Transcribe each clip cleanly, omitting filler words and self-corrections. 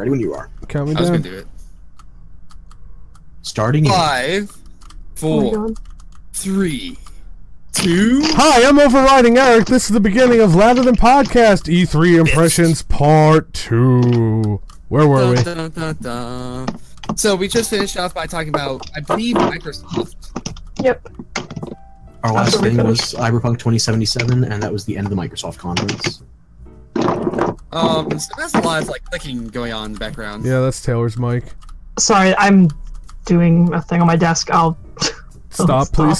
Ready when you are. Count me I was down. gonna do it. Starting in 5, 4, 3, 2. Hi, I'm Overriding Eric. This is the beginning of Louder Than Podcast E3 Impressions Part 2. Where were we? Dun, dun, dun. So we just finished off by talking about, I believe, Microsoft. Yep. Our last thing was Cyberpunk 2077, and that was the end of the Microsoft conference. So there's a lot of like clicking going on in the background. Yeah, that's Taylor's mic. Sorry, I'm doing a thing on my desk. I'll Stop, please.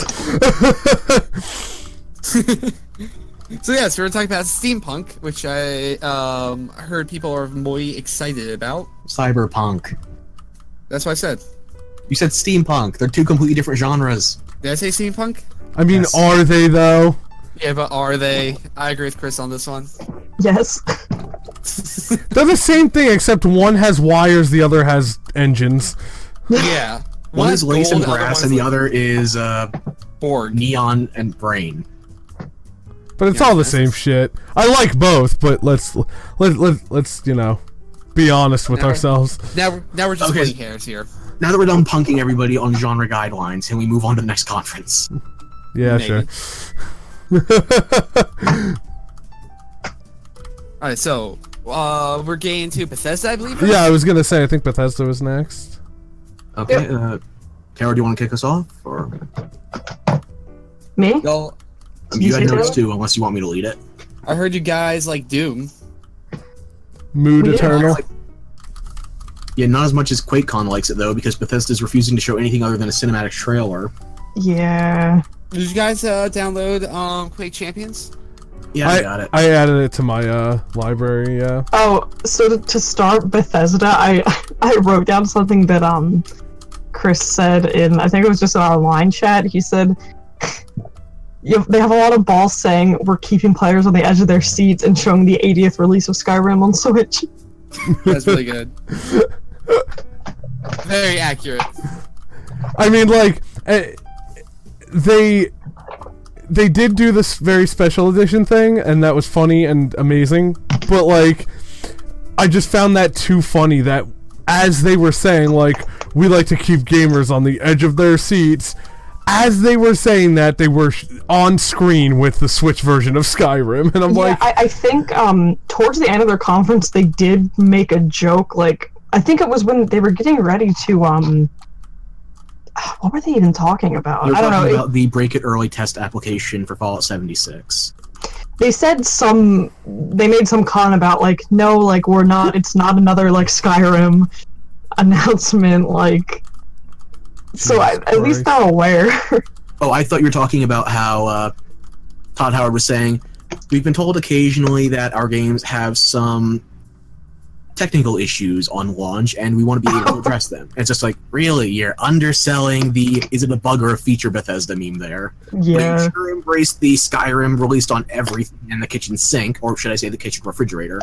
So yeah, so we're talking about steampunk, which I heard people are more excited about. Cyberpunk. That's what I said. You said steampunk. They're two completely different genres. Did I say steampunk? I mean, Yes. are they, though? Yeah, but are they? I agree with Chris on this one. Yes. They're the same thing, except one has wires, the other has engines. Yeah. One is lace gold, and brass, and the other is Borg. neon and brain. But it's Yeah, all the that's- same shit. I like both, but let's you know, be honest with Now- ourselves. Now we're just Okay. splitting hairs here. Now that we're done punking everybody on genre guidelines, can we move on to the next conference? Yeah, Maybe. sure. Alright, so we're getting to Bethesda, I believe. Yeah, I was gonna say, I think Bethesda was next. Okay, Tara, do you want to kick us off? Or Me? Y'all, you had say notes that? too, unless you want me to lead it. I heard you guys like Doom. Mood Yeah. Eternal. Yeah, not as much as QuakeCon likes it though, because Bethesda's refusing to show anything other than a cinematic trailer. Yeah. Did you guys download Quake Champions? Yeah, I got it. I added it to my library, yeah. Oh, so to start Bethesda, I wrote down something that Chris said in, I think it was just in our line chat. He said they have a lot of balls saying we're keeping players on the edge of their seats and showing the 80th release of Skyrim on Switch. That's really good. Very accurate. I mean, like, they did do this very special edition thing, and that was funny and amazing, but, like, I just found that too funny that as they were saying, like, we like to keep gamers on the edge of their seats, as they were saying that, they were on screen with the Switch version of Skyrim, and I'm Yeah, like... I think towards the end of their conference, they did make a joke, like, I think it was when they were getting ready to, what were they even talking about? They're I don't talking know. about the Break It Early test application for Fallout 76. They said they made some con about, like, no, like, it's not another, like, Skyrim announcement, like, so at least they're aware. Oh, I thought you were talking about how Todd Howard was saying, we've been told occasionally that our games have some technical issues on launch, and we want to be able to address them. It's just like, really, you're underselling the is it a bug or a feature Bethesda meme there. Yeah. But you sure embraced the Skyrim released on everything in the kitchen sink, or should I say the kitchen refrigerator.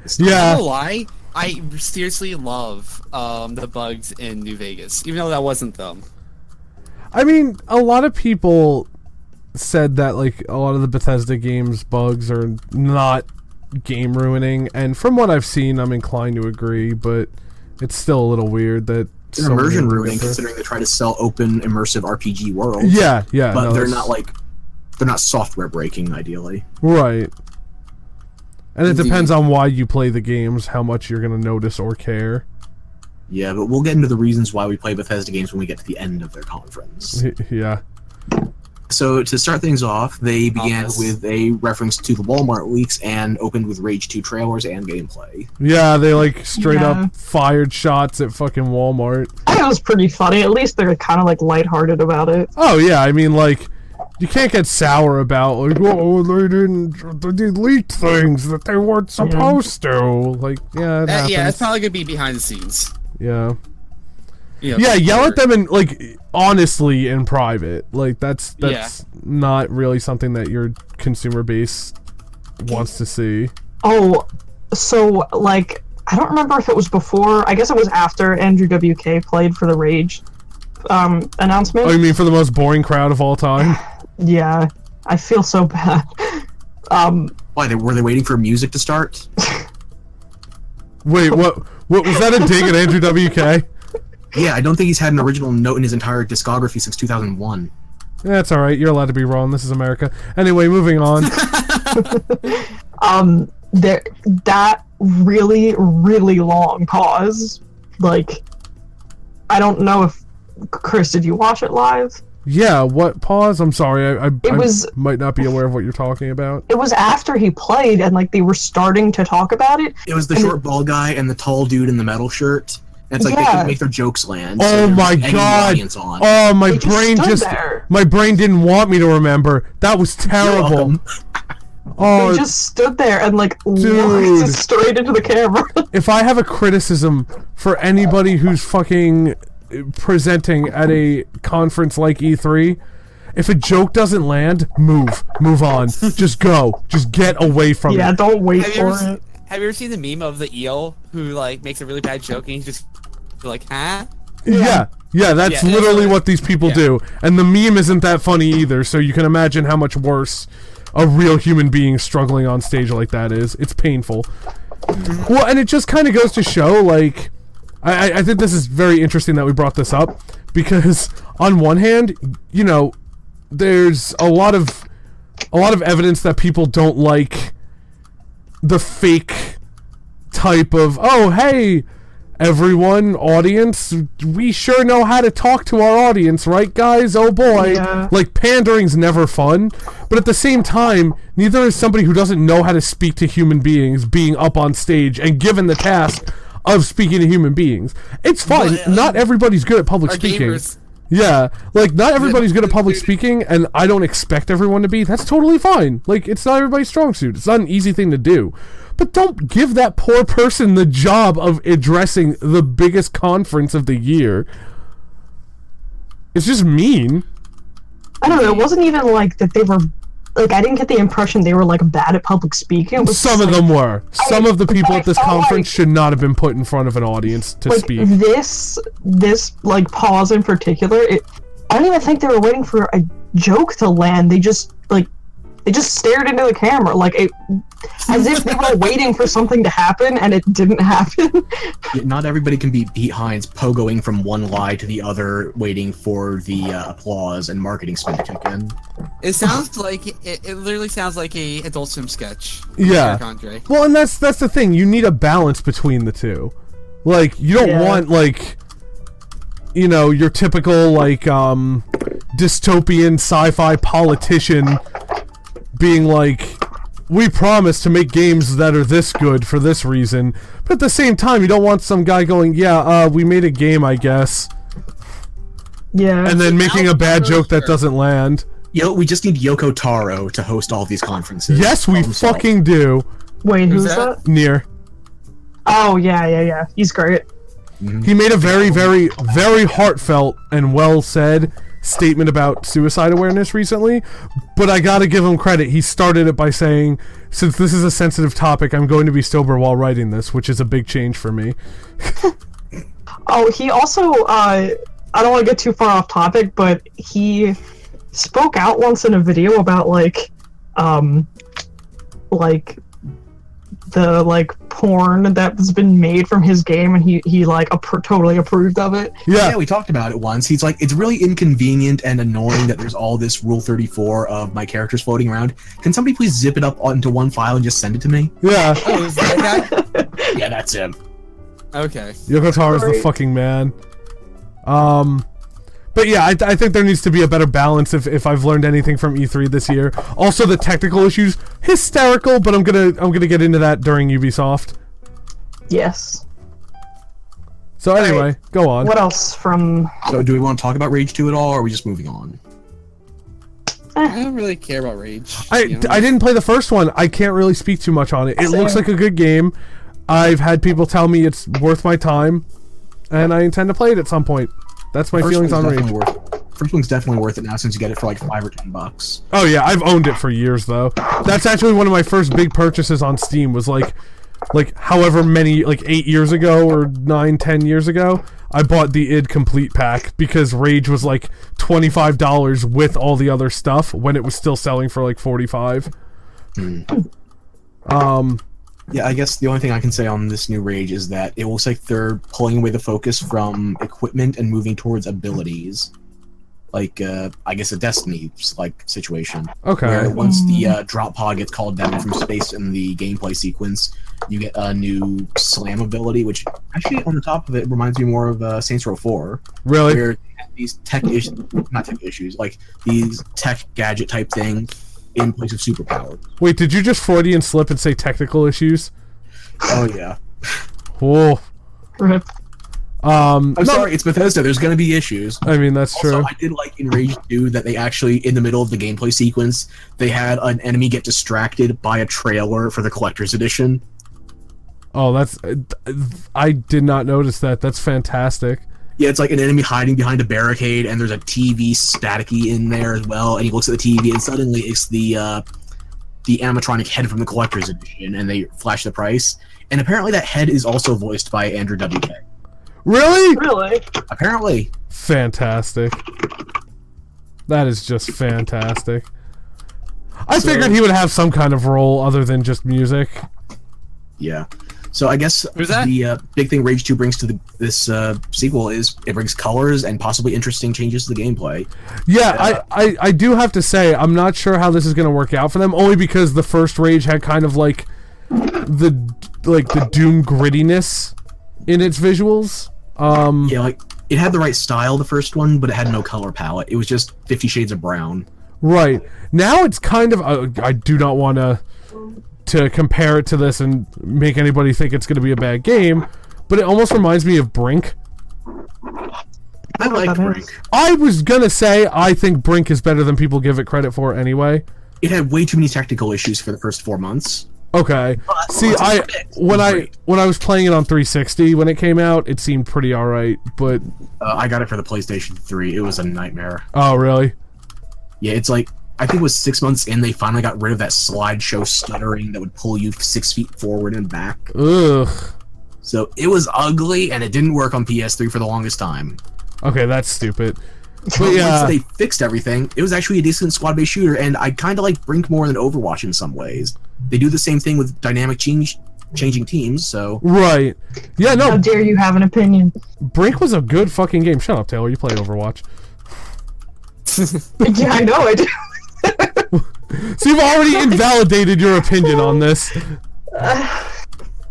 Not Yeah, gonna lie, I seriously love the bugs in New Vegas, even though that wasn't them. I mean, a lot of people said that, like, a lot of the Bethesda games bugs are not game ruining, and from what I've seen, I'm inclined to agree, but it's still a little weird that They're so immersion many ruining, different- considering they try to sell open, immersive RPG worlds. Yeah, yeah, But no, they're that's- not they're not software breaking, ideally. right. And it Indeed. depends on why you play the games, how much you're gonna notice or care. Yeah, but we'll get into the reasons why we play Bethesda games when we get to the end of their conference. Yeah. So to start things off, they began Office. with a reference to the Walmart leaks and opened with Rage 2 trailers and gameplay. Yeah, they, like, straight Yeah. up fired shots at fucking Walmart. I think it was pretty funny. At least they're kind of, like, lighthearted about it. Oh, yeah, I mean, like, you can't get sour about, like, oh, they leaked things that they weren't supposed to. Like, yeah, it happens. Yeah, it's probably gonna be behind the scenes. Yeah. You know, Yeah, yell at for- them in, like, honestly in private. Like, that's Yeah. not really something that your consumer base wants to see. Oh, so, like, I don't remember if it was before, I guess it was after Andrew WK played for the Rage announcement. Oh, you mean for the most boring crowd of all time? Yeah, I feel so bad. Why, were they waiting for music to start? Wait, what What was that a dig at Andrew WK? Yeah, I don't think he's had an original note in his entire discography since 2001. That's all right. You're allowed to be wrong. This is America. Anyway, moving on. That really, really long pause. Like, I don't know if Chris, did you watch it live? Yeah. What pause? I'm sorry. I was- might not be aware of what you're talking about. It was after he played, and like they were starting to talk about it. It was the And short bald guy and the tall dude in the metal shirt. And it's like they Yeah. couldn't make their jokes land. Oh they're my egging the God. audience on. Oh, my They just brain stood just there. my brain didn't want me to remember. That was You're terrible. welcome. Oh, They just stood there and like Dude. looked straight into the camera. if I have a criticism for anybody who's fucking presenting at a conference like E3, if a joke doesn't land, move on. Just go. Just get away from Yeah, it. don't wait Have you, for ever, it. have you ever seen the meme of the eel who like makes a really bad joke and he's just like, huh? Yeah, that's Yeah, literally it's- what these people yeah. do. And the meme isn't that funny either, so you can imagine how much worse a real human being struggling on stage like that is. It's painful. Well, and it just kind of goes to show, like, I think this is very interesting that we brought this up, because on one hand, you know, there's a lot of evidence that people don't like the fake type of, oh, hey, everyone, audience, we sure know how to talk to our audience, right, guys? Oh boy. Yeah. Like, pandering's never fun, but at the same time, neither is somebody who doesn't know how to speak to human beings being up on stage and given the task of speaking to human beings. It's fine. But, Not everybody's good at public Our speaking. gamers. Yeah, like, not everybody's good at public speaking, and I don't expect everyone to be. That's totally fine. Like, it's not everybody's strong suit. It's not an easy thing to do. But don't give that poor person the job of addressing the biggest conference of the year. It's just mean. I don't know. It wasn't even like that they were. Like, I didn't get the impression they were like bad at public speaking. It was Some just, of them were. Some of the people I at this felt conference like- should not have been put in front of an audience to like speak. this like pause in particular. I don't even think they were waiting for a joke to land. They just stared into the camera like as if they were waiting for something to happen and it didn't happen. Yeah, not everybody can be Pete Hines pogoing from one lie to the other, waiting for the applause and marketing spin to kick in. It sounds like it literally sounds like a Adult Swim sketch. Yeah. Eric Andre. Well, and that's the thing. You need a balance between the two. Like, you don't Yeah. want, like, you know, your typical, like, dystopian sci-fi politician being like, we promise to make games that are this good for this reason. But at the same time, you don't want some guy going, yeah, we made a game, I guess, Yeah. and then making a bad joke that Sure. doesn't land. We just need Yoko Taro to host all these conferences. Yes, we Problem solved. fucking do. Wait, Who's who's that? that? Near. Oh yeah. He's great. He made a very, very, very heartfelt and well said statement about suicide awareness recently, but I gotta give him credit. He started it by saying, since this is a sensitive topic, I'm going to be sober while writing this, which is a big change for me. Oh, he also I don't want to get too far off topic, but he spoke out once in a video about like the like porn that's been made from his game, and he like totally approved of it. Yeah, we talked about it once. He's like, it's really inconvenient and annoying that there's all this Rule 34 of my characters floating around. Can somebody please zip it up onto one file and just send it to me? Yeah, Oh, is that guy? Yeah, that's him. Okay. Yoko Taro is the Sorry. fucking man. But yeah, I think there needs to be a better balance if I've learned anything from E3 this year. Also, the technical issues, hysterical, but I'm gonna get into that during Ubisoft. Yes. So anyway, go on. What else from? So do we want to talk about Rage 2 at all, or are we just moving on? I don't really care about Rage. I you know? didn't play the first one. I can't really speak too much on it. It looks Same. like a good game. I've had people tell me it's worth my time, and I intend to play it at some point. That's my feelings on Rage. First one's definitely worth it now, since you get it for like $5 or $10. Oh yeah, I've owned it for years though. That's actually one of my first big purchases on Steam. Was like however many, like 8 years ago or 9-10 years ago, I bought the id Complete pack because Rage was like $25 with all the other stuff when it was still selling for like $45. Yeah, I guess the only thing I can say on this new Rage is that it looks like they're pulling away the focus from equipment and moving towards abilities. Like, I guess a Destiny-like situation. Okay. Where once the drop pod gets called down from space in the gameplay sequence, you get a new slam ability, which actually, on the top of it, reminds me more of Saints Row 4. Really? Where these not tech issues, like these tech gadget type things in place of superpowers. Wait, did you just Freudian slip and say technical issues? Oh, yeah. Whoa. Rip. I'm sorry, it's Bethesda. There's going to be issues. I mean, that's Also, true. I did like in Rage 2 that they actually, in the middle of the gameplay sequence, they had an enemy get distracted by a trailer for the collector's edition. Oh, that's... I did not notice that. That's fantastic. Yeah, it's like an enemy hiding behind a barricade, and there's a TV staticky in there as well, and he looks at the TV, and suddenly it's the animatronic head from the collector's edition, and they flash the price. And apparently that head is also voiced by Andrew WK. Really? Really? Apparently. Fantastic. That is just fantastic. I figured he would have some kind of role other than just music. Yeah. So I guess Who's that? the big thing Rage 2 brings to this sequel is it brings colors and possibly interesting changes to the gameplay. Yeah, I do have to say, I'm not sure how this is going to work out for them, only because the first Rage had kind of like the Doom grittiness in its visuals. Yeah, like it had the right style, the first one, but it had no color palette. It was just 50 Shades of Brown. Right. Now it's kind of... I do not want to compare it to this and make anybody think it's going to be a bad game, but it almost reminds me of Brink. I like Brink. is. I was going to say I think Brink is better than people give it credit for anyway. It had way too many technical issues for the first 4 months. Okay. See, when I was playing it on 360 when it came out, it seemed pretty alright, but... I got it for the PlayStation 3. It was a nightmare. Oh, really? Yeah, it's like, I think it was 6 months in, they finally got rid of that slideshow stuttering that would pull you 6 feet forward and back. Ugh. So it was ugly, and it didn't work on PS3 for the longest time. Okay, that's stupid. But But yeah, once they fixed everything, it was actually a decent squad-based shooter, and I kind of like Brink more than Overwatch in some ways. They do the same thing with dynamic changing teams, so... right. Yeah, How no, dare you have an opinion? Brink was a good fucking game. Shut up, Taylor. You play Overwatch. Yeah, I know I do. So you've already invalidated your opinion on this. I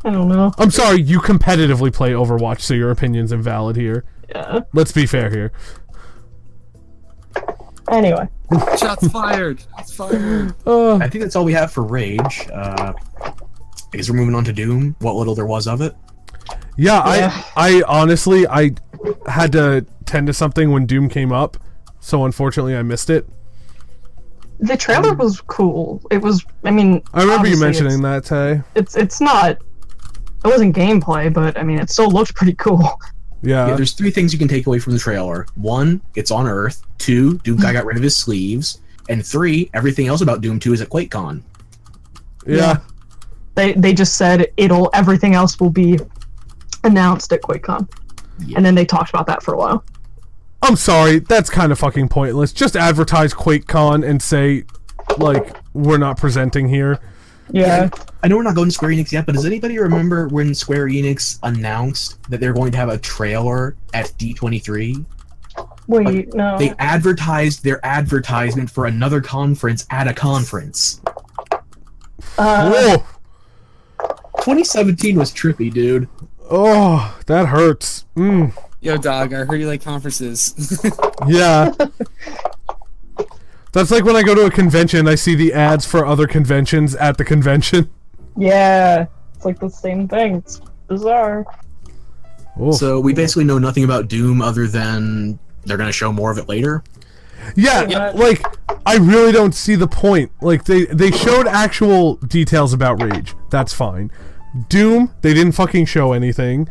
don't know. I'm sorry, you competitively play Overwatch, so your opinion's invalid here. Yeah. Let's be fair here. Anyway. Shots fired. Shots fired. I think that's all we have for Rage. I guess we're moving on to Doom, what little there was of it. Yeah, Yeah. I honestly, I had to tend to something when Doom came up, so unfortunately I missed it. The trailer was cool. It was, I mean... I remember you obviously mentioning that, Tay. It's not... It wasn't gameplay, but, I mean, it still looked pretty cool. Yeah, Yeah. there's 3 things you can take away from the trailer. 1, it's on Earth. 2, Doom guy got rid of his sleeves. And 3, everything else about Doom 2 is at QuakeCon. Yeah. They just said everything else will be announced at QuakeCon. Yeah. And then they talked about that for a while. I'm sorry, that's kind of fucking pointless. Just advertise QuakeCon and say, like, we're not presenting here. Yeah. I know we're not going to Square Enix yet, but does anybody remember when Square Enix announced that they're going to have a trailer at D23? Wait, no. They advertised their advertisement for another conference at a conference. Whoa! 2017 was trippy, dude. Oh, that hurts. Mm. Yo, dog, I heard you like conferences. Yeah. That's like when I go to a convention, I see the ads for other conventions at the convention. Yeah. It's like the same thing. It's bizarre. Oof. So we basically know nothing about Doom other than they're going to show more of it later. Yeah, Yeah. like, I really don't see the point. Like, they showed actual details about Rage. That's fine. Doom, they didn't fucking show anything.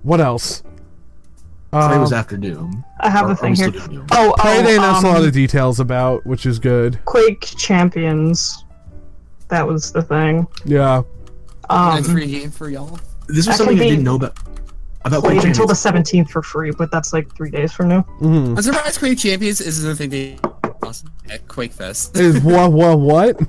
What else? Prey was after Doom. I have Or a thing here. almost Doom. Prey they announced a lot of details about, which is good. Quake Champions. That was the thing. Yeah. Nice free game for y'all. This was That something can I be didn't know about Wait Quake until the Champions. 17th for free, but that's like 3 days from now. Mm-hmm. I'm surprised Quake Champions isn't the thing they awesome at Quake Fest. Is what?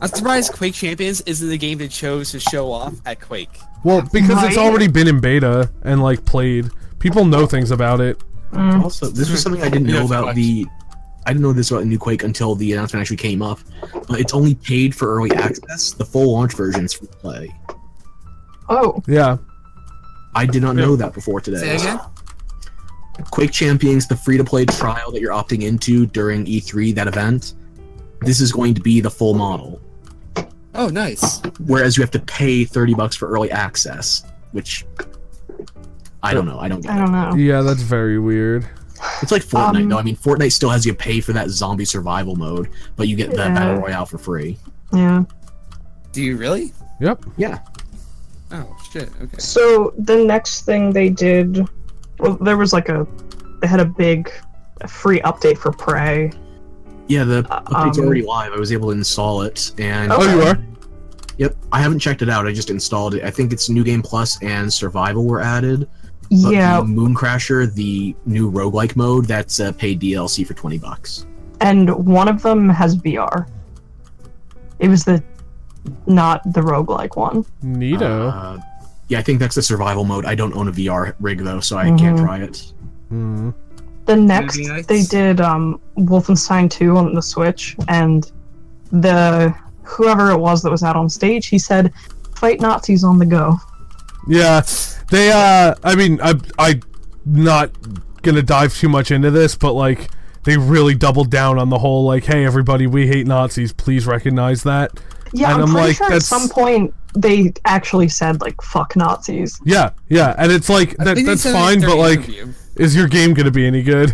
I'm surprised Quake Champions isn't the game they chose to show off at Quake. Well, because it's Right. already been in beta and like played. People know things about it. Also, this was something I didn't know about I didn't know this about the new Quake until the announcement actually came up. It's only paid for early access. The full launch version is free to play. Oh, Yeah. I did not know that before Say today. again? Quake Champions, the free-to-play trial that you're opting into during E3, that event, this is going to be the full model. Oh, nice. Whereas you have to pay $30 for early access, which I don't know. I don't get I it. don't know. Yeah, that's very weird. It's like Fortnite, though. I mean, Fortnite still has you pay for that zombie survival mode, but you get the Yeah. battle royale for free. Yeah. Do you really? Yep. Yeah. Oh, shit. Okay. So the next thing they did, well, there was like they had a big free update for Prey. Yeah, the update's Um, already live. I was able to install it, and Oh, you are? Yep, I haven't checked it out. I just installed it. I think it's New Game Plus and Survival were added. But Yeah, the Mooncrasher, the new roguelike mode, that's paid DLC for $20. and one of them has VR. It was not the roguelike one. Neato. Yeah, I think that's the survival mode. I don't own a VR rig though, so I can't try it. Hmm. The next Movie nights? they did Wolfenstein 2 on the Switch, and whoever it was that was out on stage, he said, "Fight Nazis on the go." Yeah. They, I mean, I'm not gonna dive too much into this, but, like, they really doubled down on the whole, like, hey, everybody, we hate Nazis, please recognize that. Yeah, And I'm I'm pretty like, sure at that's- some point they actually said like "fuck Nazis." Yeah, yeah, and it's like, I think they that's said it fine, but, during like, the interview. is your game gonna be any good?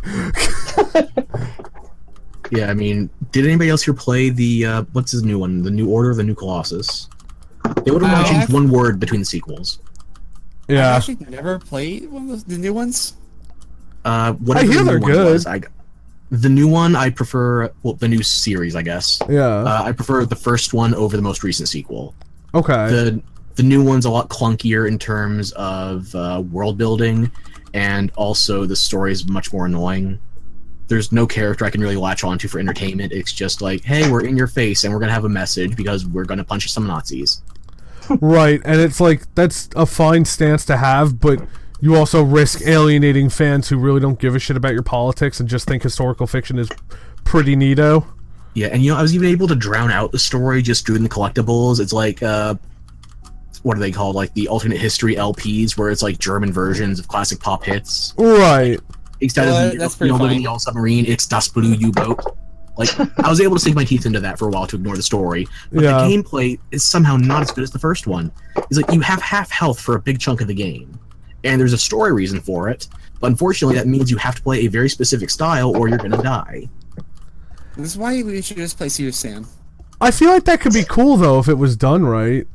Yeah, I mean, did anybody else here play the what's his new one? The New Order of the New Colossus? They would have only changed one word between the sequels. I've Yeah. actually never played one of the new ones. Whatever I hear the new they're one good. was, the new one I prefer. Well, the new series, I guess. Yeah. I prefer the first one over the most recent sequel. Okay. The new one's a lot clunkier in terms of world building, and also the story is much more annoying. There's no character I can really latch onto for entertainment. It's just like, hey, we're in your face and we're gonna have a message because we're gonna punch some Nazis. Right, and it's like, that's a fine stance to have, but you also risk alienating fans who really don't give a shit about your politics and just think historical fiction is pretty neato. Yeah, and I was even able to drown out the story just doing the collectibles. It's like, what are they called? Like the alternate history LPs, where it's like German versions of classic pop hits. Right. Instead of That's pretty Living funny. the Yellow Submarine, it's Das Blue U-Boat. Like, I was able to sink my teeth into that for a while to ignore the story, but Yeah. the gameplay is somehow not as good as the first one. It's like you have half health for a big chunk of the game, and there's a story reason for it, but unfortunately that means you have to play a very specific style or you're gonna die. This is why we should just play Serious Sam. I feel like that could be cool, though, if it was done right.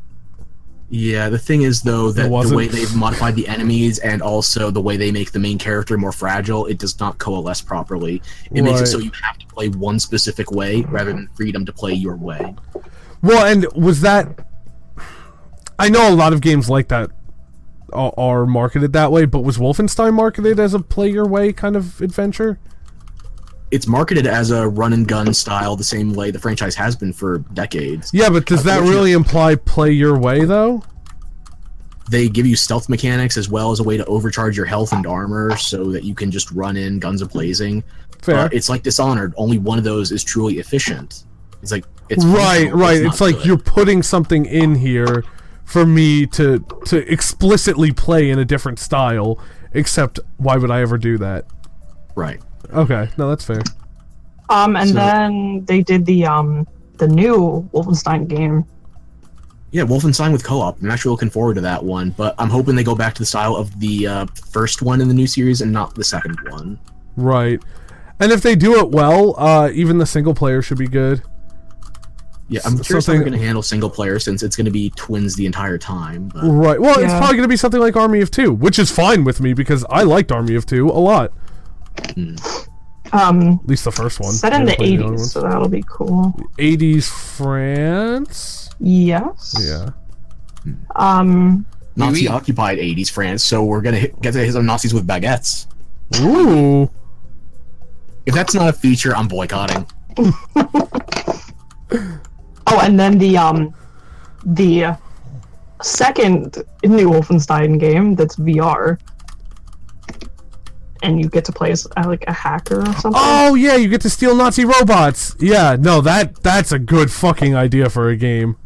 Yeah, the thing is, though, that the wasn't. way they've modified the enemies and also the way they make the main character more fragile, it does not coalesce properly. It makes it so Right. you have to play one specific way rather than freedom to play your way. Well, and was that... I know a lot of games like that are marketed that way, but was Wolfenstein marketed as a play-your-way kind of adventure? It's marketed as a run-and-gun style the same way the franchise has been for decades. Yeah, but does that really imply play your way, though? They give you stealth mechanics as well as a way to overcharge your health and armor so that you can just run in guns a-blazing. Fair. It's like Dishonored. Only one of those is truly efficient. It's like... it's Right, functional, right. not It's like good. you're putting something in here for me to explicitly play in a different style, except why would I ever do that? Right. Okay, no, that's fair. And So- then they did the new Wolfenstein game. Yeah, Wolfenstein with co-op. I'm actually looking forward to that one, but I'm hoping they go back to the style of the first one in the new series and not the second one. Right. And if they do it well, even the single player should be good. Yeah, I'm curious how Something- they're going to handle single player since it's going to be twins the entire time. But Right. Well, it's Yeah. probably going to be something like Army of Two, which is fine with me because I liked Army of Two a lot. At least the first one. Set I in the didn't play other 80s, ones. so that'll be cool. 80s France? Yes. Yeah. Nazi-occupied 80s France, so we're going to get to hit some Nazis with baguettes. Ooh. If that's not a feature, I'm boycotting. Oh, and then the second new Wolfenstein game that's VR, and you get to play as like a hacker or something. Oh yeah, you get to steal Nazi robots. Yeah, no, that's a good fucking idea for a game.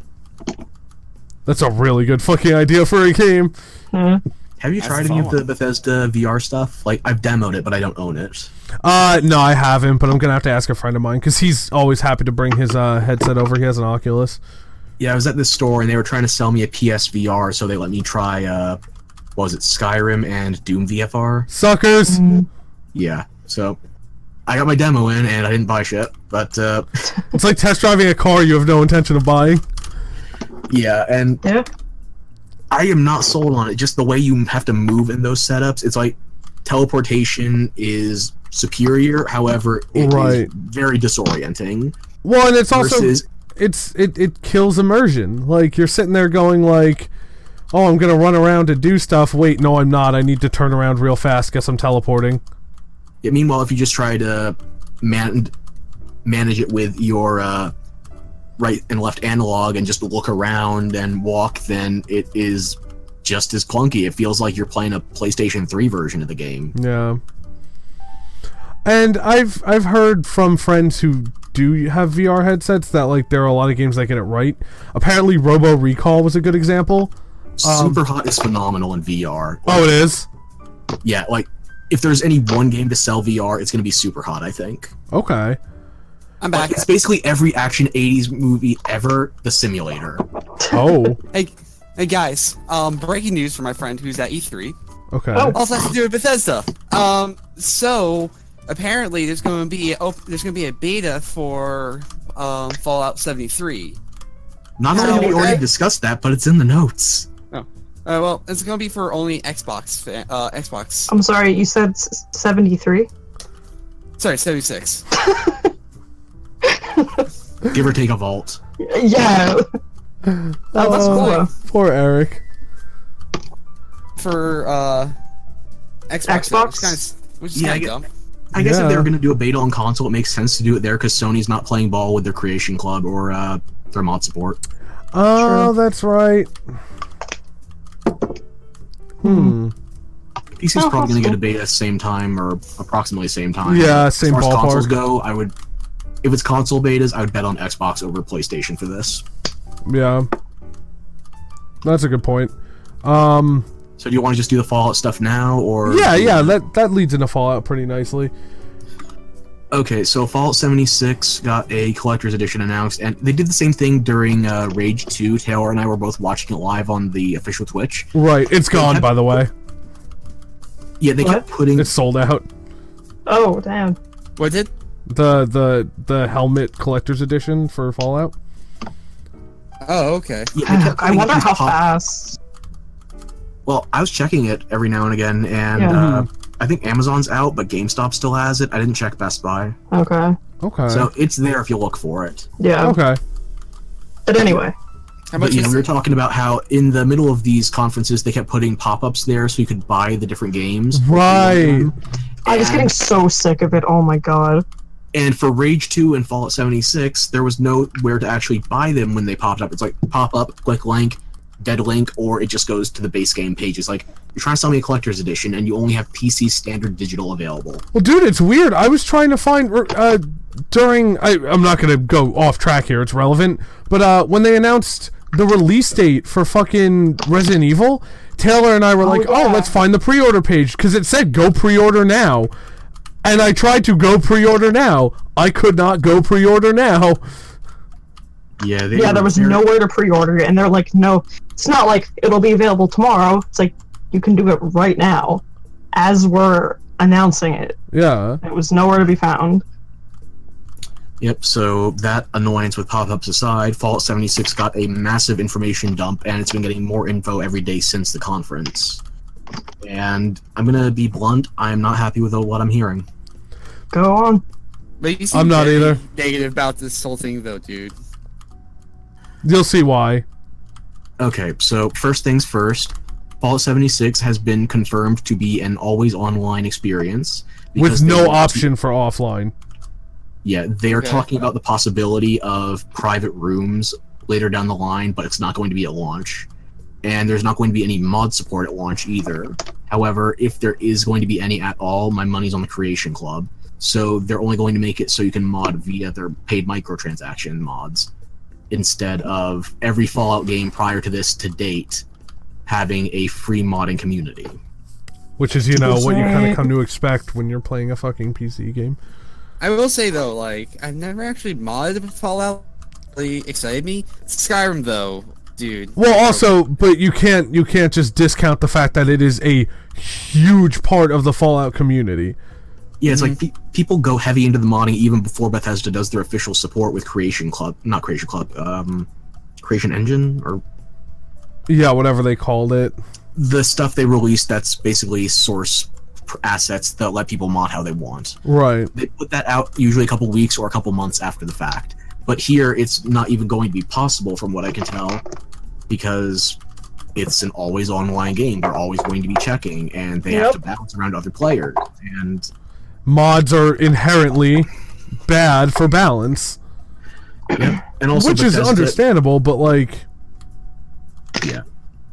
That's a really good fucking idea for a game. Have you tried any of the Bethesda VR stuff? Like, I've demoed it, but I don't own it. No, I haven't, but I'm gonna have to ask a friend of mine because he's always happy to bring his headset over. He has an Oculus. Yeah, I was at this store and they were trying to sell me a PSVR, so they let me try, what was it, Skyrim and Doom VFR? Suckers! Yeah, so I got my demo in and I didn't buy shit, but, It's like test driving a car you have no intention of buying. yeah, and Yeah. I am not sold on it. Just the way you have to move in those setups, it's like teleportation is superior, however, it is very disorienting. Well, and it's also... Versus, it kills immersion. Like, you're sitting there going like, oh, I'm gonna run around to do stuff. Wait, no, I'm not. I need to turn around real fast. Guess I'm teleporting. yeah, meanwhile, if you just try to manage it with your right and left analog and just look around and walk, then it is just as clunky. It feels like you're playing a PlayStation 3 version of the game. Yeah. And I've heard from friends who do have VR headsets that like there are a lot of games that get it right. Apparently, Robo Recall was a good example. Super Hot is phenomenal in VR. Oh, it is? Yeah, like, if there's any one game to sell VR, it's going to be Super Hot, I think. Okay. I'm back. Like, it's basically every action 80s movie ever, the simulator. Oh. Hey guys, breaking news for my friend who's at E3. Okay. Also has to do with Bethesda. So apparently there's going to be a beta for Fallout 73. Not only have we already discussed that, but it's in the notes. Oh, well, it's going to be for only Xbox. Xbox. I'm sorry, you said 73? Sorry, 76. Give or take a vault. Yeah. That's cool. Poor Eric. For Xbox? Which is Yeah, kind of dumb. I guess Yeah. if they were going to do a beta on console, it makes sense to do it there because Sony's not playing ball with their Creation Club or their mod support. Oh, that's right. PC's probably going to get a beta same time or approximately same time. Yeah, same as far as consoles ballpark. go, if it's console betas, I would bet on Xbox over PlayStation for this. Yeah. That's a good point. So do you want to just do the Fallout stuff now, or... Yeah, that leads into Fallout pretty nicely. Okay, so Fallout 76 got a collector's edition announced, and they did the same thing during Rage 2. Taylor and I were both watching it live on the official Twitch. Right, it's gone, by the way. Yeah, they kept putting... It's sold out. Oh, damn. What did? The helmet collector's edition for Fallout. Oh, okay. Yeah, they kept I putting wonder these how fast. Well, I was checking it every now and again, and I think Amazon's out, but GameStop still has it. I didn't check Best Buy. Okay. Okay. So it's there if you look for it. Yeah. Okay. But anyway. How much But, is we were it? talking about how in the middle of these conferences, they kept putting pop-ups there so you could buy the different games. Right. I was getting so sick of it. Oh my god. And for Rage 2 and Fallout 76, there was nowhere to actually buy them when they popped up. It's like, pop up, click link, dead link, or it just goes to the base game page. It's like, you're trying to sell me a collector's edition, and you only have PC standard digital available. Well, dude, it's weird. I was trying to find during. I'm not gonna go off track here. It's relevant, but when they announced the release date for fucking Resident Evil, Taylor and I were like, "Oh, let's find the pre-order page," because it said "Go pre-order now," and I tried to go pre-order now. I could not go pre-order now. Yeah, there was nowhere to pre-order it, and they're like, no, it's not like it'll be available tomorrow. It's like, you can do it right now, as we're announcing it. Yeah. It was nowhere to be found. Yep, so that annoyance with pop-ups aside, Fallout 76 got a massive information dump, and it's been getting more info every day since the conference. And I'm gonna be blunt, I'm not happy with what I'm hearing. Go on. But you seem I'm not very either. negative about this whole thing, though, dude. You'll see why. Okay, so first things first, Fallout 76 has been confirmed to be an always online experience. With because they no want to- option for offline. Yeah, they are Okay. talking about the possibility of private rooms later down the line, but it's not going to be at launch. And there's not going to be any mod support at launch either. However, if there is going to be any at all, my money's on the Creation Club. So they're only going to make it so you can mod via their paid microtransaction mods, instead of every Fallout game prior to this to date having a free modding community. Which is, you know, what you kind of come to expect when you're playing a fucking PC game. I will say though, like, I've never actually modded Fallout. Really excited me. Skyrim though, dude. Well, also, but you can't just discount the fact that it is a huge part of the Fallout community. Yeah, it's like people go heavy into the modding even before Bethesda does their official support with Creation Club, not Creation Club, Creation Engine, or Yeah, whatever they called it. the stuff they released that's basically source assets that let people mod how they want. Right. They put that out usually a couple weeks or a couple months after the fact. But here, it's not even going to be possible from what I can tell, because it's an always online game. They're always going to be checking, and they have to bounce around other players. And Mods are inherently bad for balance. yeah, and also Which is understandable, but like... Yeah.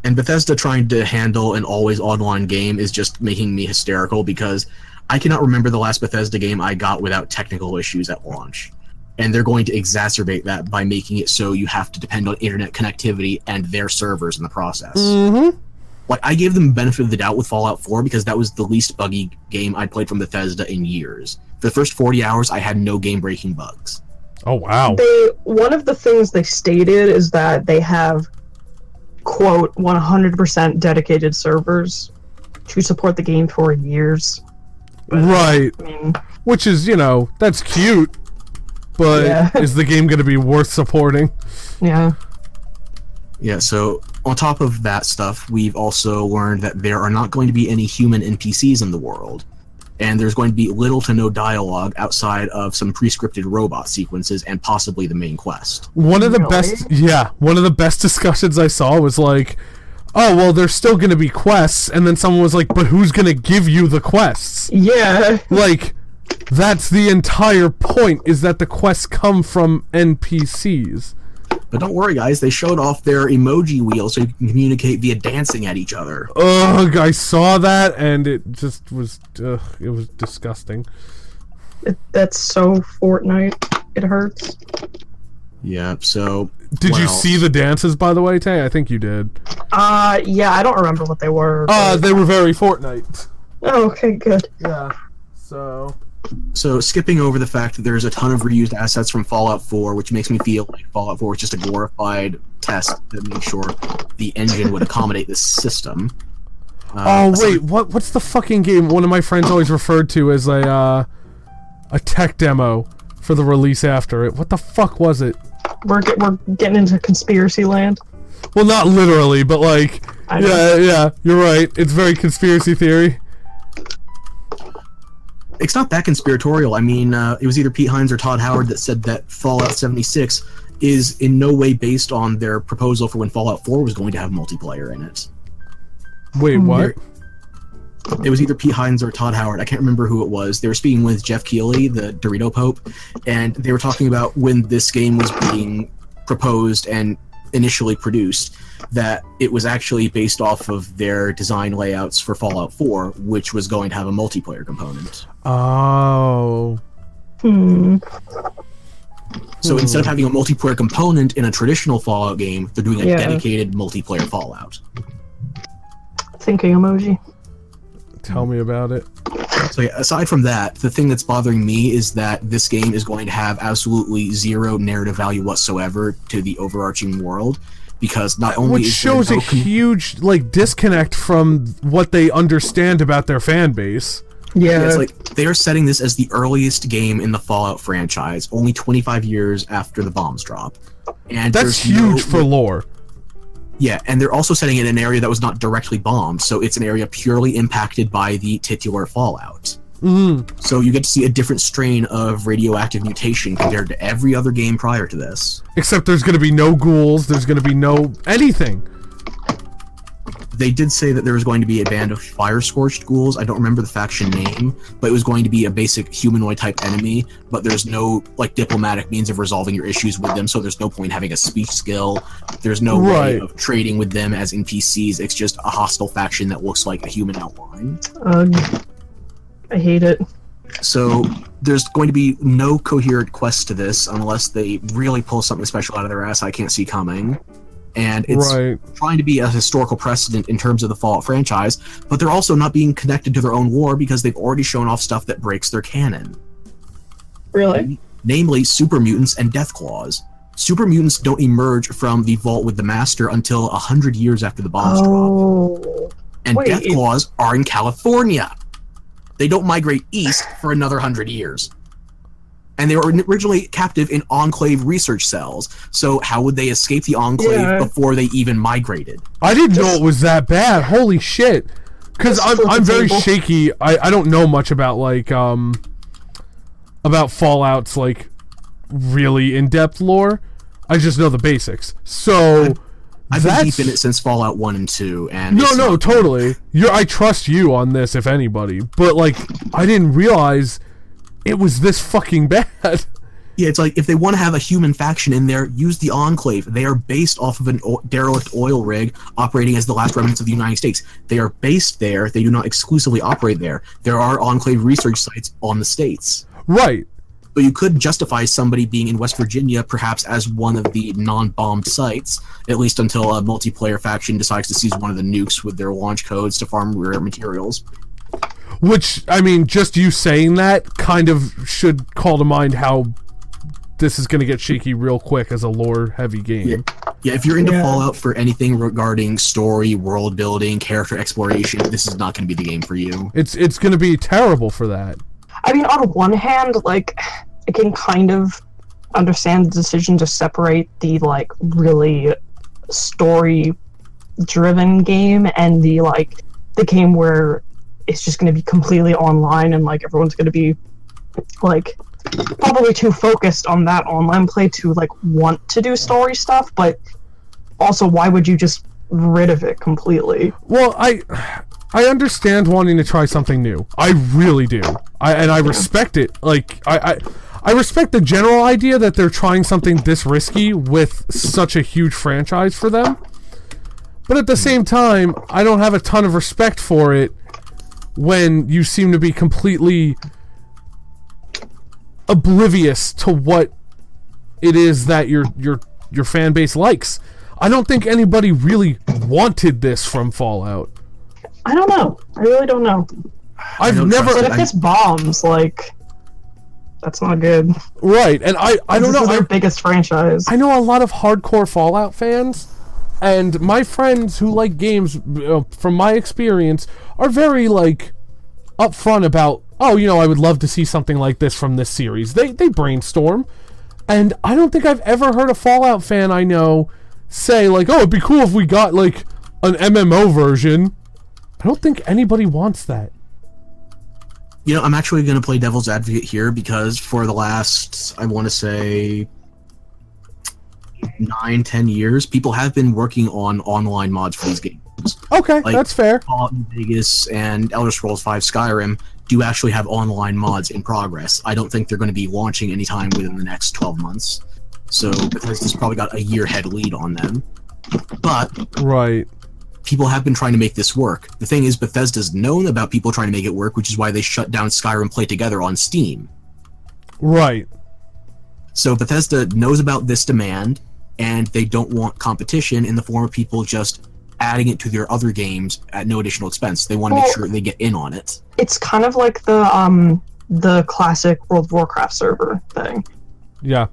And Bethesda trying to handle an always online game is just making me hysterical, because I cannot remember the last Bethesda game I got without technical issues at launch. And they're going to exacerbate that by making it so you have to depend on internet connectivity and their servers in the process. Mm-hmm. Like, I gave them benefit of the doubt with Fallout 4 because that was the least buggy game I'd played from Bethesda in years. For the first 40 hours, I had no game-breaking bugs. Oh, wow. One of the things they stated is that they have, quote, 100% dedicated servers to support the game for years. Right. I mean, Which is, you know, that's cute. But Yeah. is the game going to be worth supporting? yeah. Yeah, so on top of that stuff, we've also learned that there are not going to be any human NPCs in the world. And there's going to be little to no dialogue outside of some pre-scripted robot sequences and possibly the main quest. One of the Really? one of the best discussions I saw was like, oh, well, there's still going to be quests. And then someone was like, but who's going to give you the quests? Yeah. Like, that's the entire point, is that the quests come from NPCs. But don't worry, guys, they showed off their emoji wheel so you can communicate via dancing at each other. Ugh, I saw that, and it just was, it was disgusting. That's so Fortnite. It hurts. Yeah, so... Did what you else? see the dances, by the way, Tay? I think you did. Yeah, I don't remember what they were. They were very Fortnite. Oh, okay, good. Yeah, so... So, skipping over the fact that there's a ton of reused assets from Fallout 4, which makes me feel like Fallout 4 is just a glorified test to make sure the engine would accommodate this system. Oh, wait, what's the fucking game one of my friends always referred to as a tech demo for the release after it? What the fuck was it? We're getting into conspiracy land. Well, not literally, but like... I know. Yeah, you're right. It's very conspiracy theory. It's not that conspiratorial. I mean, it was either Pete Hines or Todd Howard that said that Fallout 76 is in no way based on their proposal for when Fallout 4 was going to have multiplayer in it. Wait, what? It was either Pete Hines or Todd Howard. I can't remember who it was. They were speaking with Jeff Keighley, the Dorito Pope, and they were talking about when this game was being proposed and initially produced, that it was actually based off of their design layouts for Fallout 4, which was going to have a multiplayer component. Oh. So instead of having a multiplayer component in a traditional Fallout game, they're doing a Yeah. dedicated multiplayer Fallout. Thinking emoji. Tell me about it. So yeah, aside from that, the thing that's bothering me is that this game is going to have absolutely zero narrative value whatsoever to the overarching world, because not only Which is shows there a no huge, like, disconnect from what they understand about their fan base. Yeah, Yeah. it's like they are setting this as the earliest game in the Fallout franchise, only 25 years after the bombs drop. And That's there's huge for lore. Yeah, and they're also setting it in an area that was not directly bombed, so it's an area purely impacted by the titular Fallout. So you get to see a different strain of radioactive mutation compared to every other game prior to this. Except there's going to be no ghouls, there's going to be no anything. They did say that there was going to be a band of fire-scorched ghouls. I don't remember the faction name, but it was going to be a basic humanoid-type enemy, but there's no, like, diplomatic means of resolving your issues with them, so there's no point in having a speech skill. There's no way of trading with them as NPCs. It's just a hostile faction that looks like a human outline. I hate it. So there's going to be no coherent quest to this unless they really pull something special out of their ass I can't see coming. And it's trying to be a historical precedent in terms of the Fallout franchise, but they're also not being connected to their own lore because they've already shown off stuff that breaks their canon. Really? Namely, super mutants and death claws. Super mutants don't emerge from the vault with the Master until 100 years after the bombs drop. And death claws are in California. They don't migrate east for another 100 years. And they were originally captive in Enclave research cells, so how would they escape the Enclave before they even migrated? I didn't know it was that bad. Holy shit. Because I'm very shaky. I don't know much about, like, about Fallout's, like, really in-depth lore. I just know the basics. So... I've been deep in it since Fallout 1 and 2, and... No, totally. I trust you on this, if anybody. But, like, I didn't realize it was this fucking bad. Yeah, it's like, if they want to have a human faction in there, use the Enclave. They are based off of a derelict oil rig operating as the last remnants of the United States. They are based there. They do not exclusively operate there. There are Enclave research sites on the states. Right. But you could justify somebody being in West Virginia perhaps as one of the non-bombed sites, at least until a multiplayer faction decides to seize one of the nukes with their launch codes to farm rare materials. Which, I mean, just you saying that kind of should call to mind how this is going to get shaky real quick as a lore-heavy game. Yeah, if you're into Fallout for anything regarding story, world building, character exploration, this is not going to be the game for you. It's going to be terrible for that. I mean, on one hand, like, I can kind of understand the decision to separate the, like, really story-driven game and the, like, the game where it's just going to be completely online and, like, everyone's going to be, like, probably too focused on that online play to, like, want to do story stuff, but also, why would you just rid of it completely? Well, I understand wanting to try something new. I really do. I respect it. Like, I respect the general idea that they're trying something this risky with such a huge franchise for them. But at the same time, I don't have a ton of respect for it when you seem to be completely oblivious to what it is that your fan base likes. I don't think anybody really wanted this from Fallout. I don't know. I really don't know. I've never... But if this bombs, like... That's not good. Right, and I don't know... This is their biggest franchise. I know a lot of hardcore Fallout fans, and my friends who like games, from my experience, are very, like, upfront about, oh, you know, I would love to see something like this from this series. They brainstorm, and I don't think I've ever heard a Fallout fan I know say, like, oh, it'd be cool if we got, like, an MMO version. I don't think anybody wants that. You know, I'm actually going to play devil's advocate here because for the last, I want to say, 9-10 years, people have been working on online mods for these games. Okay, like, that's fair. Fallout New Vegas and Elder Scrolls V Skyrim do actually have online mods in progress. I don't think they're going to be launching anytime within the next 12 months. So Bethesda's probably got a year head lead on them. But... Right. People have been trying to make this work. The thing is, Bethesda's known about people trying to make it work, which is why they shut down Skyrim Play Together on Steam. Right. So Bethesda knows about this demand, and they don't want competition in the form of people just adding it to their other games at no additional expense. They want to make sure they get in on it. It's kind of like the classic World of Warcraft server thing. Yeah.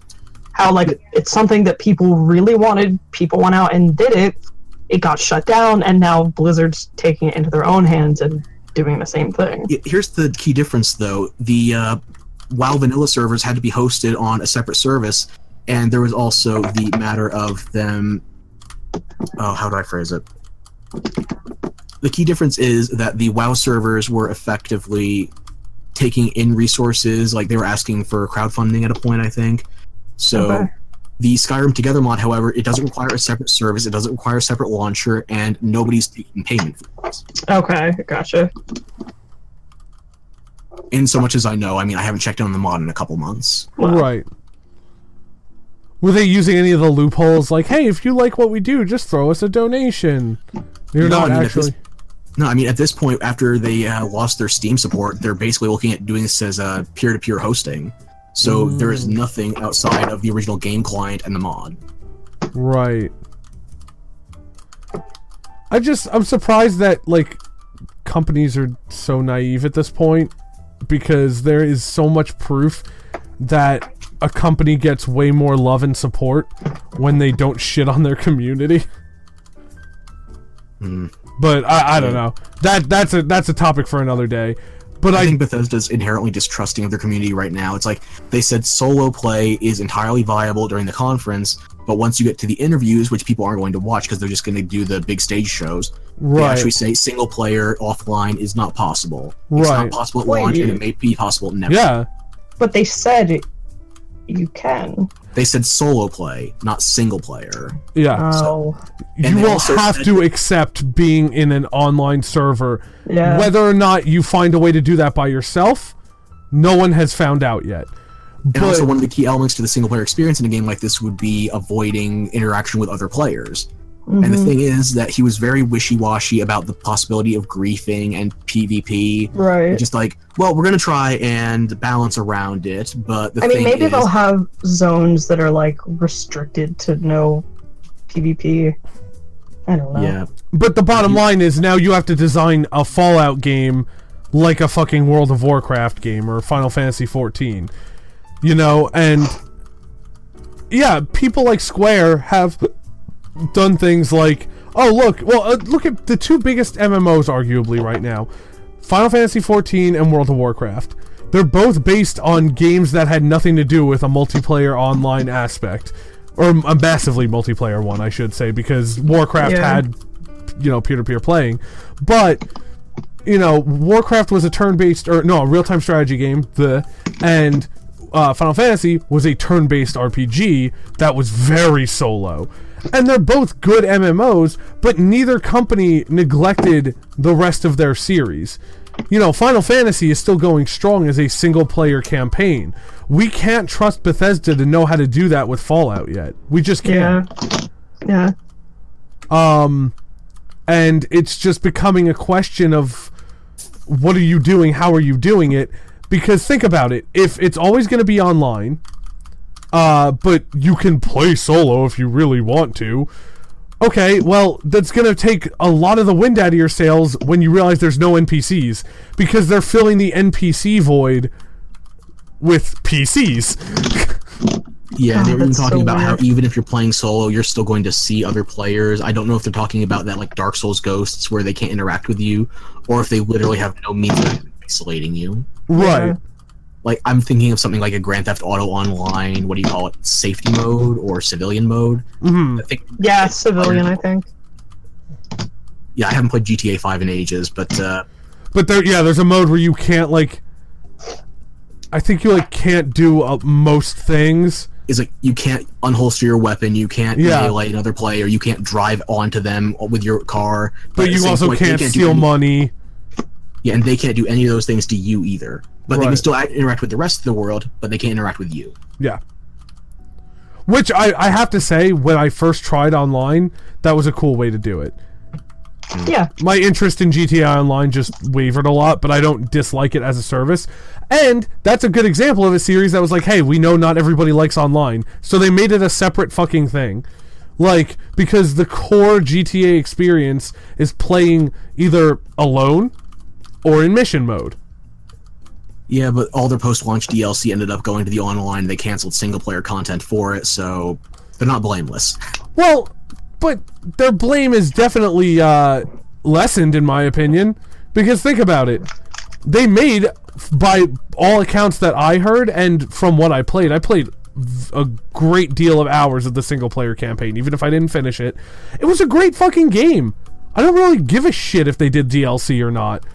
How, like, it's something that people really wanted, people went out and did it, it got shut down, and now Blizzard's taking it into their own hands and doing the same thing. Here's the key difference, though. The WoW vanilla servers had to be hosted on a separate service, and there was also the matter of them... Oh, how do I phrase it? The key difference is that the WoW servers were effectively taking in resources, like they were asking for crowdfunding at a point, I think. So The Skyrim Together mod, however, it doesn't require a separate service, it doesn't require a separate launcher, and nobody's taking payment for this. Okay, gotcha. In so much as I know, I mean, I haven't checked on the mod in a couple months. Wow. Right. Were they using any of the loopholes? Like, hey, if you like what we do, just throw us a donation. You're No, not I mean, actually. No, I mean, at this point, after they lost their Steam support, they're basically looking at doing this as peer-to-peer hosting. So there is nothing outside of the original game client and the mod. Right. I'm surprised that, like, companies are so naive at this point, because there is so much proof that a company gets way more love and support when they don't shit on their community. But I don't know. That's a topic for another day. But I think Bethesda's inherently distrusting of their community right now. It's like they said solo play is entirely viable during the conference, but once you get to the interviews, which people aren't going to watch because they're just going to do the big stage shows, they actually say single player offline is not possible. It's not possible at launch, and it may be possible never. Yeah. But they said you can. They said solo play, not single player. Yeah. Oh. You will have to accept being in an online server. Yeah. Whether or not you find a way to do that by yourself, no one has found out yet. And also, one of the key elements to the single player experience in a game like this would be avoiding interaction with other players. And the thing is that he was very wishy-washy about the possibility of griefing and PvP. Right. Just like, well, we're going to try and balance around it, but the thing maybe is, they'll have zones that are, like, restricted to no PvP. I don't know. Yeah. But the bottom line is now you have to design a Fallout game like a fucking World of Warcraft game or Final Fantasy XIV. You know, and yeah, people like Square have done things like, oh look, look at the two biggest MMOs arguably right now, Final Fantasy XIV and World of Warcraft. They're both based on games that had nothing to do with a multiplayer online aspect, or a massively multiplayer one, I should say, because Warcraft had, you know, peer-to-peer playing, but you know, Warcraft was a turn-based, or no, a real-time strategy game, and Final Fantasy was a turn-based RPG that was very solo. And they're both good MMOs, but neither company neglected the rest of their series. You know, Final Fantasy is still going strong as a single-player campaign. We can't trust Bethesda to know how to do that with Fallout yet. We just can't. Yeah. And it's just becoming a question of what are you doing, how are you doing it? Because think about it, if it's always going to be online, but you can play solo if you really want to, okay, well, that's going to take a lot of the wind out of your sails when you realize there's no NPCs, because they're filling the NPC void with PCs. Yeah, they were even talking so about how weird. even if you're playing solo, you're still going to see other players. I don't know if they're talking about that like Dark Souls ghosts where they can't interact with you, or if they literally have no means of isolating you. Right. Like, I'm thinking of something like a Grand Theft Auto Online, what do you call it, safety mode or civilian mode? Mm-hmm. I think, Yeah, civilian, I think. yeah, I haven't played GTA 5 in ages, but there's a mode where you can't, like, I think you, like, can't do most things. it's like you can't unholster your weapon, you can't melee another player, you can't drive onto them with your car. But you also can't steal money. Yeah, and they can't do any of those things to you either. But they can still interact with the rest of the world, but they can't interact with you. Yeah. Which I have to say, when I first tried online, that was a cool way to do it. Yeah. My interest in GTA Online just wavered a lot, but I don't dislike it as a service. And that's a good example of a series that was like, hey, we know not everybody likes online, so they made it a separate fucking thing. Like, because the core GTA experience is playing either alone or in mission mode. Yeah, but all their post-launch DLC ended up going to the online. They canceled single-player content for it, so they're not blameless. Well, but their blame is definitely lessened, in my opinion. Because think about it. They made, by all accounts that I heard, and from what I played a great deal of hours of the single-player campaign, even if I didn't finish it. It was a great fucking game. I don't really give a shit if they did DLC or not.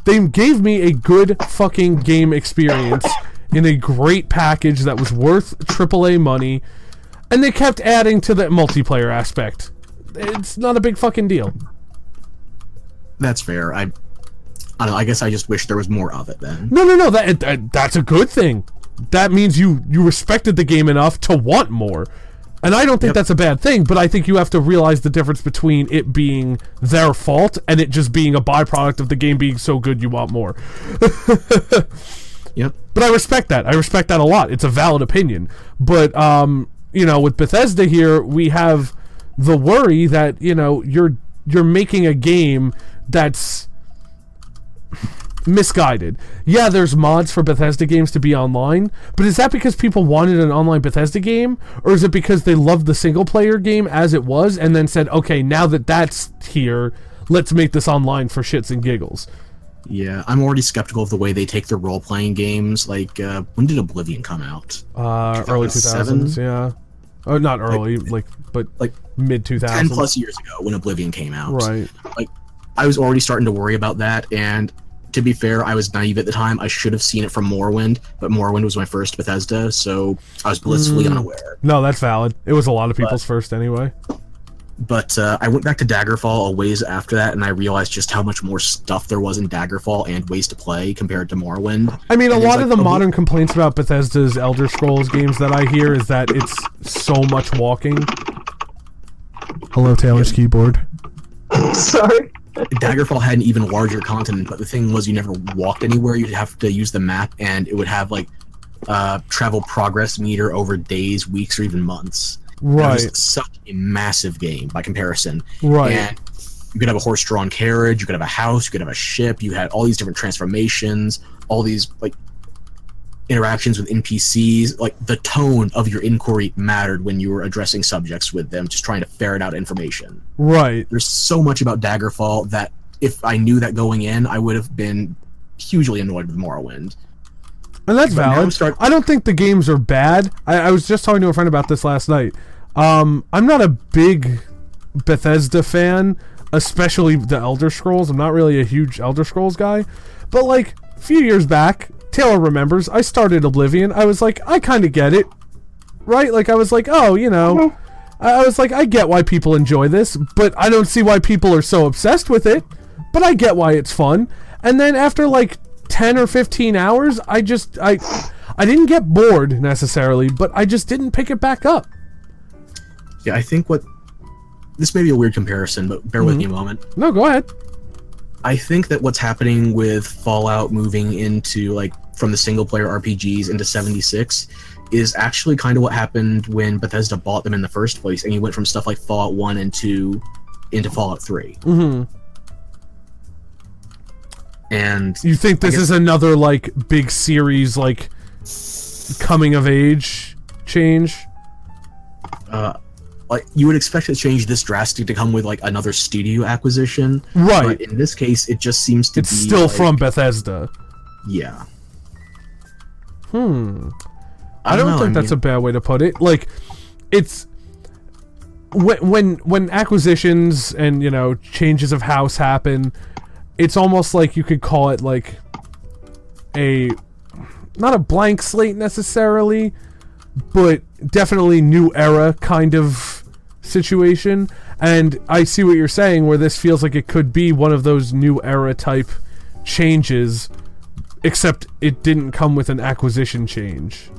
They gave me a good fucking game experience in a great package that was worth AAA money. And they kept adding to the multiplayer aspect. It's not a big fucking deal. That's fair. I don't know. I guess I just wish there was more of it then. No. That's a good thing. That means you respected the game enough to want more. And I don't think that's a bad thing, but I think you have to realize the difference between it being their fault and it just being a byproduct of the game being so good you want more. Yep. But I respect that. I respect that a lot. It's a valid opinion. But, with Bethesda here, we have the worry that, you're making a game that's misguided. Yeah, there's mods for Bethesda games to be online, but is that because people wanted an online Bethesda game, or is it because they loved the single player game as it was and then said, okay, now that that's here, let's make this online for shits and giggles? Yeah, I'm already skeptical of the way they take their role-playing games. Like, when did Oblivion come out? Early 2000s, yeah. Oh, not early, but mid 2000s. 10 plus years ago when Oblivion came out. Right. Like, I was already starting to worry about that, and to be fair, I was naive at the time. I should have seen it from Morrowind, but Morrowind was my first Bethesda, so I was blissfully unaware. No, that's valid. It was a lot of people's first anyway. But I went back to Daggerfall a ways after that, and I realized just how much more stuff there was in Daggerfall and ways to play compared to Morrowind. I mean, a lot of the modern complaints about Bethesda's Elder Scrolls games that I hear is that it's so much walking. Hello, Taylor's keyboard. Sorry. Daggerfall had an even larger continent, but the thing was you never walked anywhere. You'd have to use the map, and it would have, travel progress meter over days, weeks, or even months. Right. It was such a massive game by comparison. Right. And you could have a horse-drawn carriage, you could have a house, you could have a ship, you had all these different transformations, all these, interactions with NPCs. The tone of your inquiry mattered when you were addressing subjects with them, just trying to ferret out information. Right. There's so much about Daggerfall that if I knew that going in, I would have been hugely annoyed with Morrowind. And that's valid. I don't think the games are bad. I was just talking to a friend about this last night. I'm not a big Bethesda fan, especially the Elder Scrolls. I'm not really a huge Elder Scrolls guy. But, a few years back, Taylor remembers, I started Oblivion. I was like, I kind of get it. Right? I was like, oh, I was like, I get why people enjoy this, but I don't see why people are so obsessed with it. But I get why it's fun. And then after, 10 or 15 hours, I didn't get bored necessarily, but I just didn't pick it back up. Yeah, I think this may be a weird comparison, but bear with me a moment. No, go ahead. I think that what's happening with Fallout moving into, from the single-player RPGs into 76 is actually kind of what happened when Bethesda bought them in the first place, and you went from stuff like Fallout 1 and 2 into Fallout 3. Mm-hmm. And you think this is another big series coming of age change? You would expect a change this drastic to come with another studio acquisition, right? But in this case, it just seems to be still from Bethesda. Yeah. I don't think that's a bad way to put it. It's when acquisitions and changes of house happen. It's almost like you could call it a not a blank slate necessarily, but definitely new era kind of situation. And I see what you're saying, where this feels like it could be one of those new era type changes, except it didn't come with an acquisition change.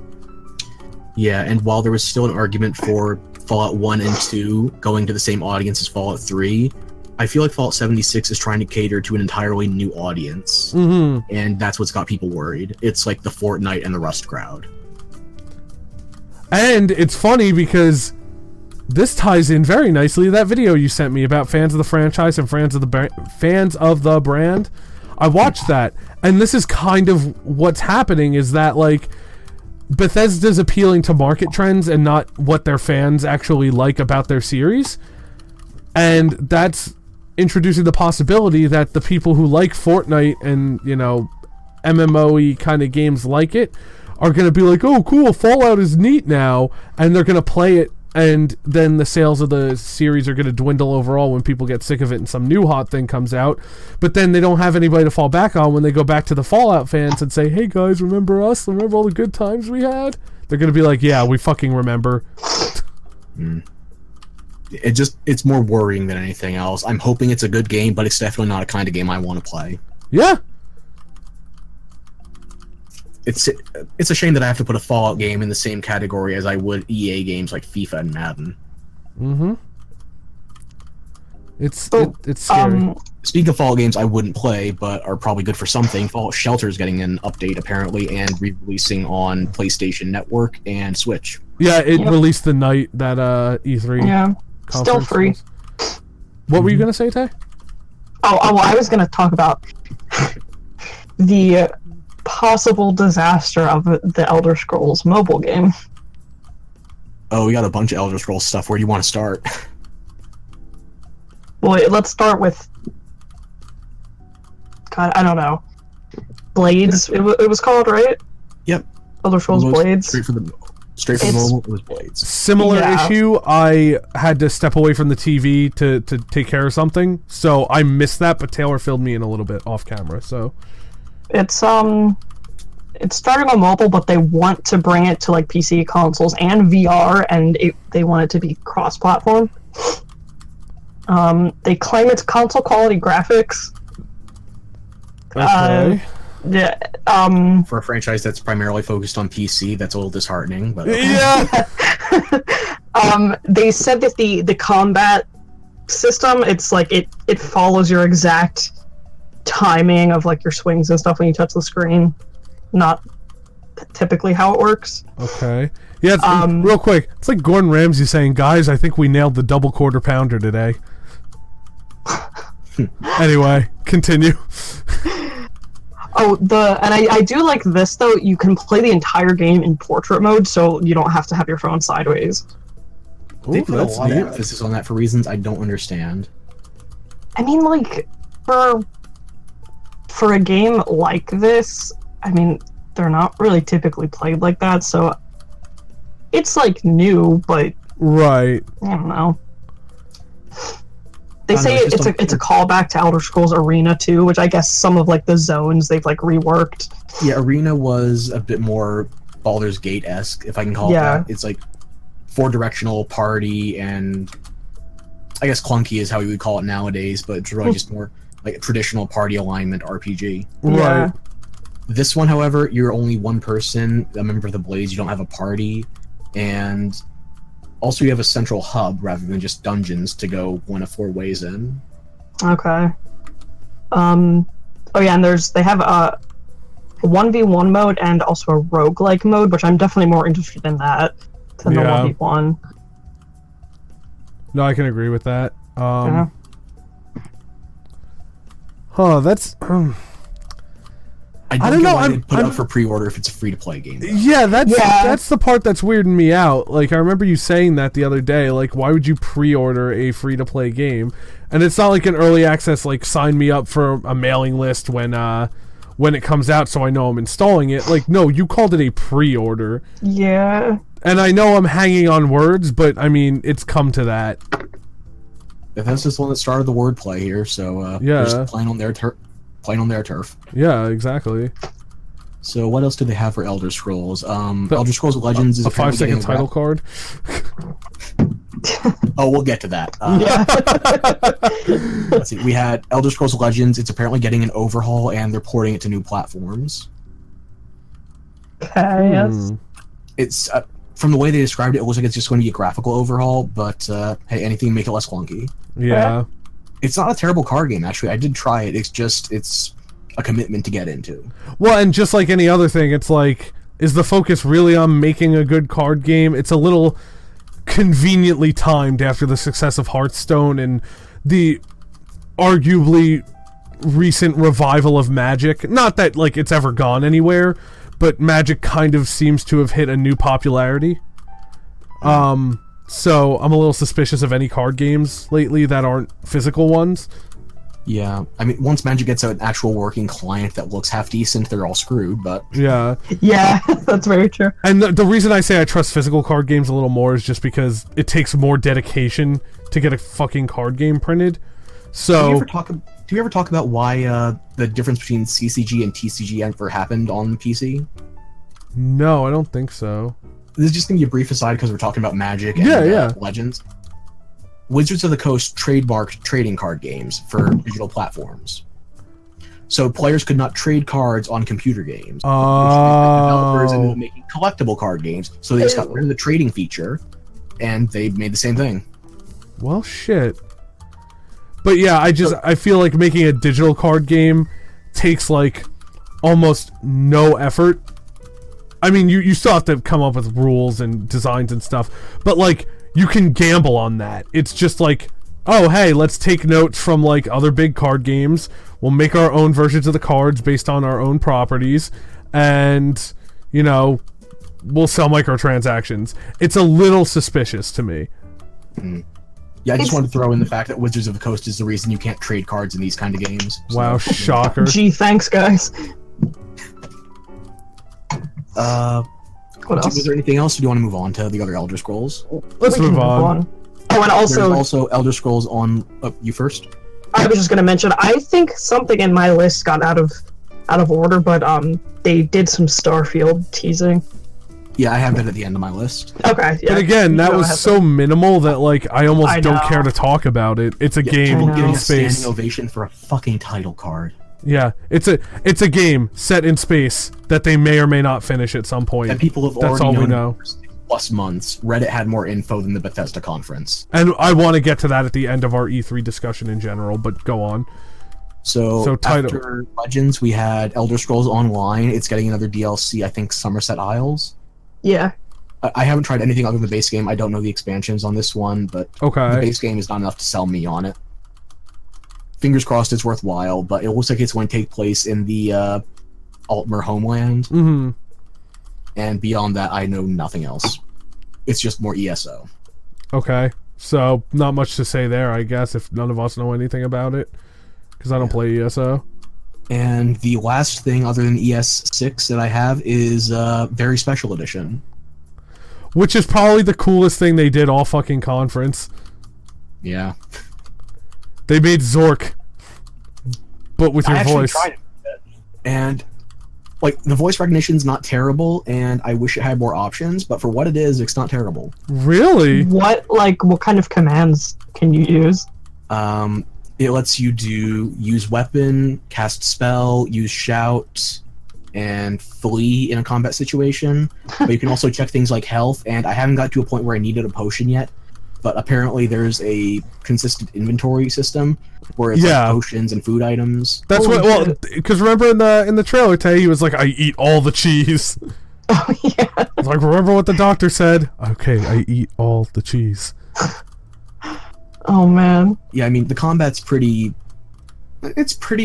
Yeah, and while there was still an argument for Fallout 1 and 2 going to the same audience as Fallout 3, I feel like Fallout 76 is trying to cater to an entirely new audience, and that's what's got people worried. It's like the Fortnite and the Rust crowd. And it's funny because this ties in very nicely to that video you sent me about fans of the franchise and fans of the brand. I watched that, and this is kind of what's happening, is that Bethesda's appealing to market trends and not what their fans actually like about their series. And that's introducing the possibility that the people who like Fortnite and, MMO-y kind of games like it are going to be like, oh, cool, Fallout is neat now, and they're going to play it, and then the sales of the series are going to dwindle overall when people get sick of it and some new hot thing comes out. But then they don't have anybody to fall back on when they go back to the Fallout fans and say, hey guys, remember us? Remember all the good times we had? They're going to be like, yeah, we fucking remember. It's more worrying than anything else. I'm hoping it's a good game, but it's definitely not a kind of game I want to play. Yeah. It's a shame that I have to put a Fallout game in the same category as I would EA games like FIFA and Madden. Mm-hmm. It's scary. Speaking of Fallout games I wouldn't play, but are probably good for something, Fallout Shelter is getting an update apparently and re-releasing on PlayStation Network and Switch. Yeah, it released the night that E3. Yeah, still free. Was. What were you gonna say, Tay? Oh, well, I was gonna talk about the possible disaster of the Elder Scrolls mobile game. Oh, we got a bunch of Elder Scrolls stuff. Where do you want to start? Well, let's start with... God, I don't know. Blades, it was called, right? Yep. Elder Scrolls Blades. Straight for the mobile, it was Blades. Similar issue, I had to step away from the TV to take care of something, so I missed that, but Taylor filled me in a little bit off camera, so... It's starting on mobile, but they want to bring it to like PC consoles and VR, and they want it to be cross-platform. They claim it's console quality graphics. Okay. Yeah. For a franchise that's primarily focused on PC, that's a little disheartening. But Yeah. They said that the combat system, it's like it follows your exact timing of like your swings and stuff when you touch the screen. Not typically how it works. Okay. Yeah, it's, real quick. It's like Gordon Ramsay saying, "Guys, I think we nailed the double quarter pounder today." Anyway, continue. Oh, and I do like this though. You can play the entire game in portrait mode, so you don't have to have your phone sideways. They put a that's lot of neat. emphasis on that for reasons I don't understand. I mean, like for a game like this, I mean, they're not really typically played like that, so it's like new, but Right. I don't know. They I don't say know, it's just it's a callback to Elder Scrolls Arena too, which I guess some of like the zones they've like reworked. Yeah, Arena was a bit more Baldur's Gate-esque, if I can call it that. It's like four-directional party, and I guess clunky is how we would call it nowadays, but it's really just more like a traditional party alignment RPG. Yeah. Right. This one, however, you're only one person, a member of the Blades, you don't have a party, and also you have a central hub rather than just dungeons to go one of four ways in. Okay. Oh yeah, and they have a 1v1 mode and also a roguelike mode, which I'm definitely more interested in that than the 1v1. No, I can agree with that. Yeah. Huh, that's... I don't know why they put it out for pre-order if it's a free-to-play game, though. Yeah, that's the part that's weirding me out. Like, I remember you saying that the other day. Like, why would you pre-order a free-to-play game? And it's not like an early access, like, sign me up for a mailing list when it comes out so I know I'm installing it. Like, no, you called it a pre-order. Yeah. And I know I'm hanging on words, but, I mean, it's come to that. Bethesda's the one that started the wordplay here, so Yeah. they're just playing on their turf. Yeah, exactly. So what else do they have for Elder Scrolls? Elder Scrolls Legends is a apparently 5-second getting title card. Oh, we'll get to that. Let's see. We had Elder Scrolls Legends. It's apparently getting an overhaul, and they're porting it to new platforms. Okay, yes. It's from the way they described it, it looks like it's just going to be a graphical overhaul. But hey, anything to make it less clunky. Yeah. It's not a terrible card game, actually. I did try it. It's a commitment to get into. Well, and just like any other thing, it's like, is the focus really on making a good card game? It's a little conveniently timed after the success of Hearthstone and the arguably recent revival of Magic. Not that, like, it's ever gone anywhere, but Magic kind of seems to have hit a new popularity. So I'm a little suspicious of any card games lately that aren't physical ones. Yeah, I mean, once Magic gets an actual working client that looks half decent, they're all screwed, but... Yeah. Yeah, that's very true. And the reason I say I trust physical card games a little more is just because it takes more dedication to get a fucking card game printed. So... Do you ever talk about why the difference between CCG and TCG ever happened on PC? No, I don't think so. this is just going to be a brief aside because we're talking about Magic and Legends. Wizards of the Coast trademarked trading card games for digital platforms. So players could not trade cards on computer games. Which developers ended up making collectible card games. So they just got rid of the trading feature, and they made the same thing. Well, shit. But yeah, I feel like making a digital card game takes like almost no effort. I mean, you still have to come up with rules and designs and stuff, but like you can gamble on that. It's just like, oh hey, let's take notes from like other big card games. We'll make our own versions of the cards based on our own properties, and you know, we'll sell microtransactions. It's a little suspicious to me. Mm. Yeah, I just wanted to throw in the fact that Wizards of the Coast is the reason you can't trade cards in these kind of games. So. Wow, shocker. Gee, thanks, guys. What else? Was there anything else, or do you want to move on to the other Elder Scrolls? Let's move on. Oh, and also... There's also Elder Scrolls on... you first? I was just going to mention, I think something in my list got out of order, but they did some Starfield teasing. Yeah, I have that at the end of my list. Okay, yeah. But again, that was so minimal that like I almost don't care to talk about it. It's a game in space. Standing ovation for a fucking title card. Yeah, it's a game set in space that they may or may not finish at some point. And people have That's already all we known know. for 6+ months. Reddit had more info than the Bethesda conference. And I want to get to that at the end of our E3 discussion in general, but go on. So after Legends, we had Elder Scrolls Online. It's getting another DLC, I think Somerset Isles. Yeah. I haven't tried anything other than the base game. I don't know the expansions on this one, but the base game is not enough to sell me on it. Fingers crossed it's worthwhile, but it looks like it's going to take place in the Altmer homeland. Mm-hmm. And beyond that, I know nothing else. It's just more ESO. Okay. So, not much to say there, I guess, if none of us know anything about it. Because I don't play ESO. And the last thing other than ES6 that I have is Very Special Edition. Which is probably the coolest thing they did all fucking conference. Yeah. They made Zork. But with your voice. Tried it. And, like, the voice recognition's not terrible, and I wish it had more options, but for what it is, it's not terrible. Really? What kind of commands can you use? It lets you use weapon, cast spell, use shout, and flee in a combat situation. But you can also check things like health, and I haven't got to a point where I needed a potion yet, but apparently there's a consistent inventory system where it's like potions and food items. That's because remember in the trailer, Tay, he was like, I eat all the cheese. Oh, yeah. Like, remember what the doctor said? Okay, I eat all the cheese. Oh, man. Yeah, I mean, the combat's pretty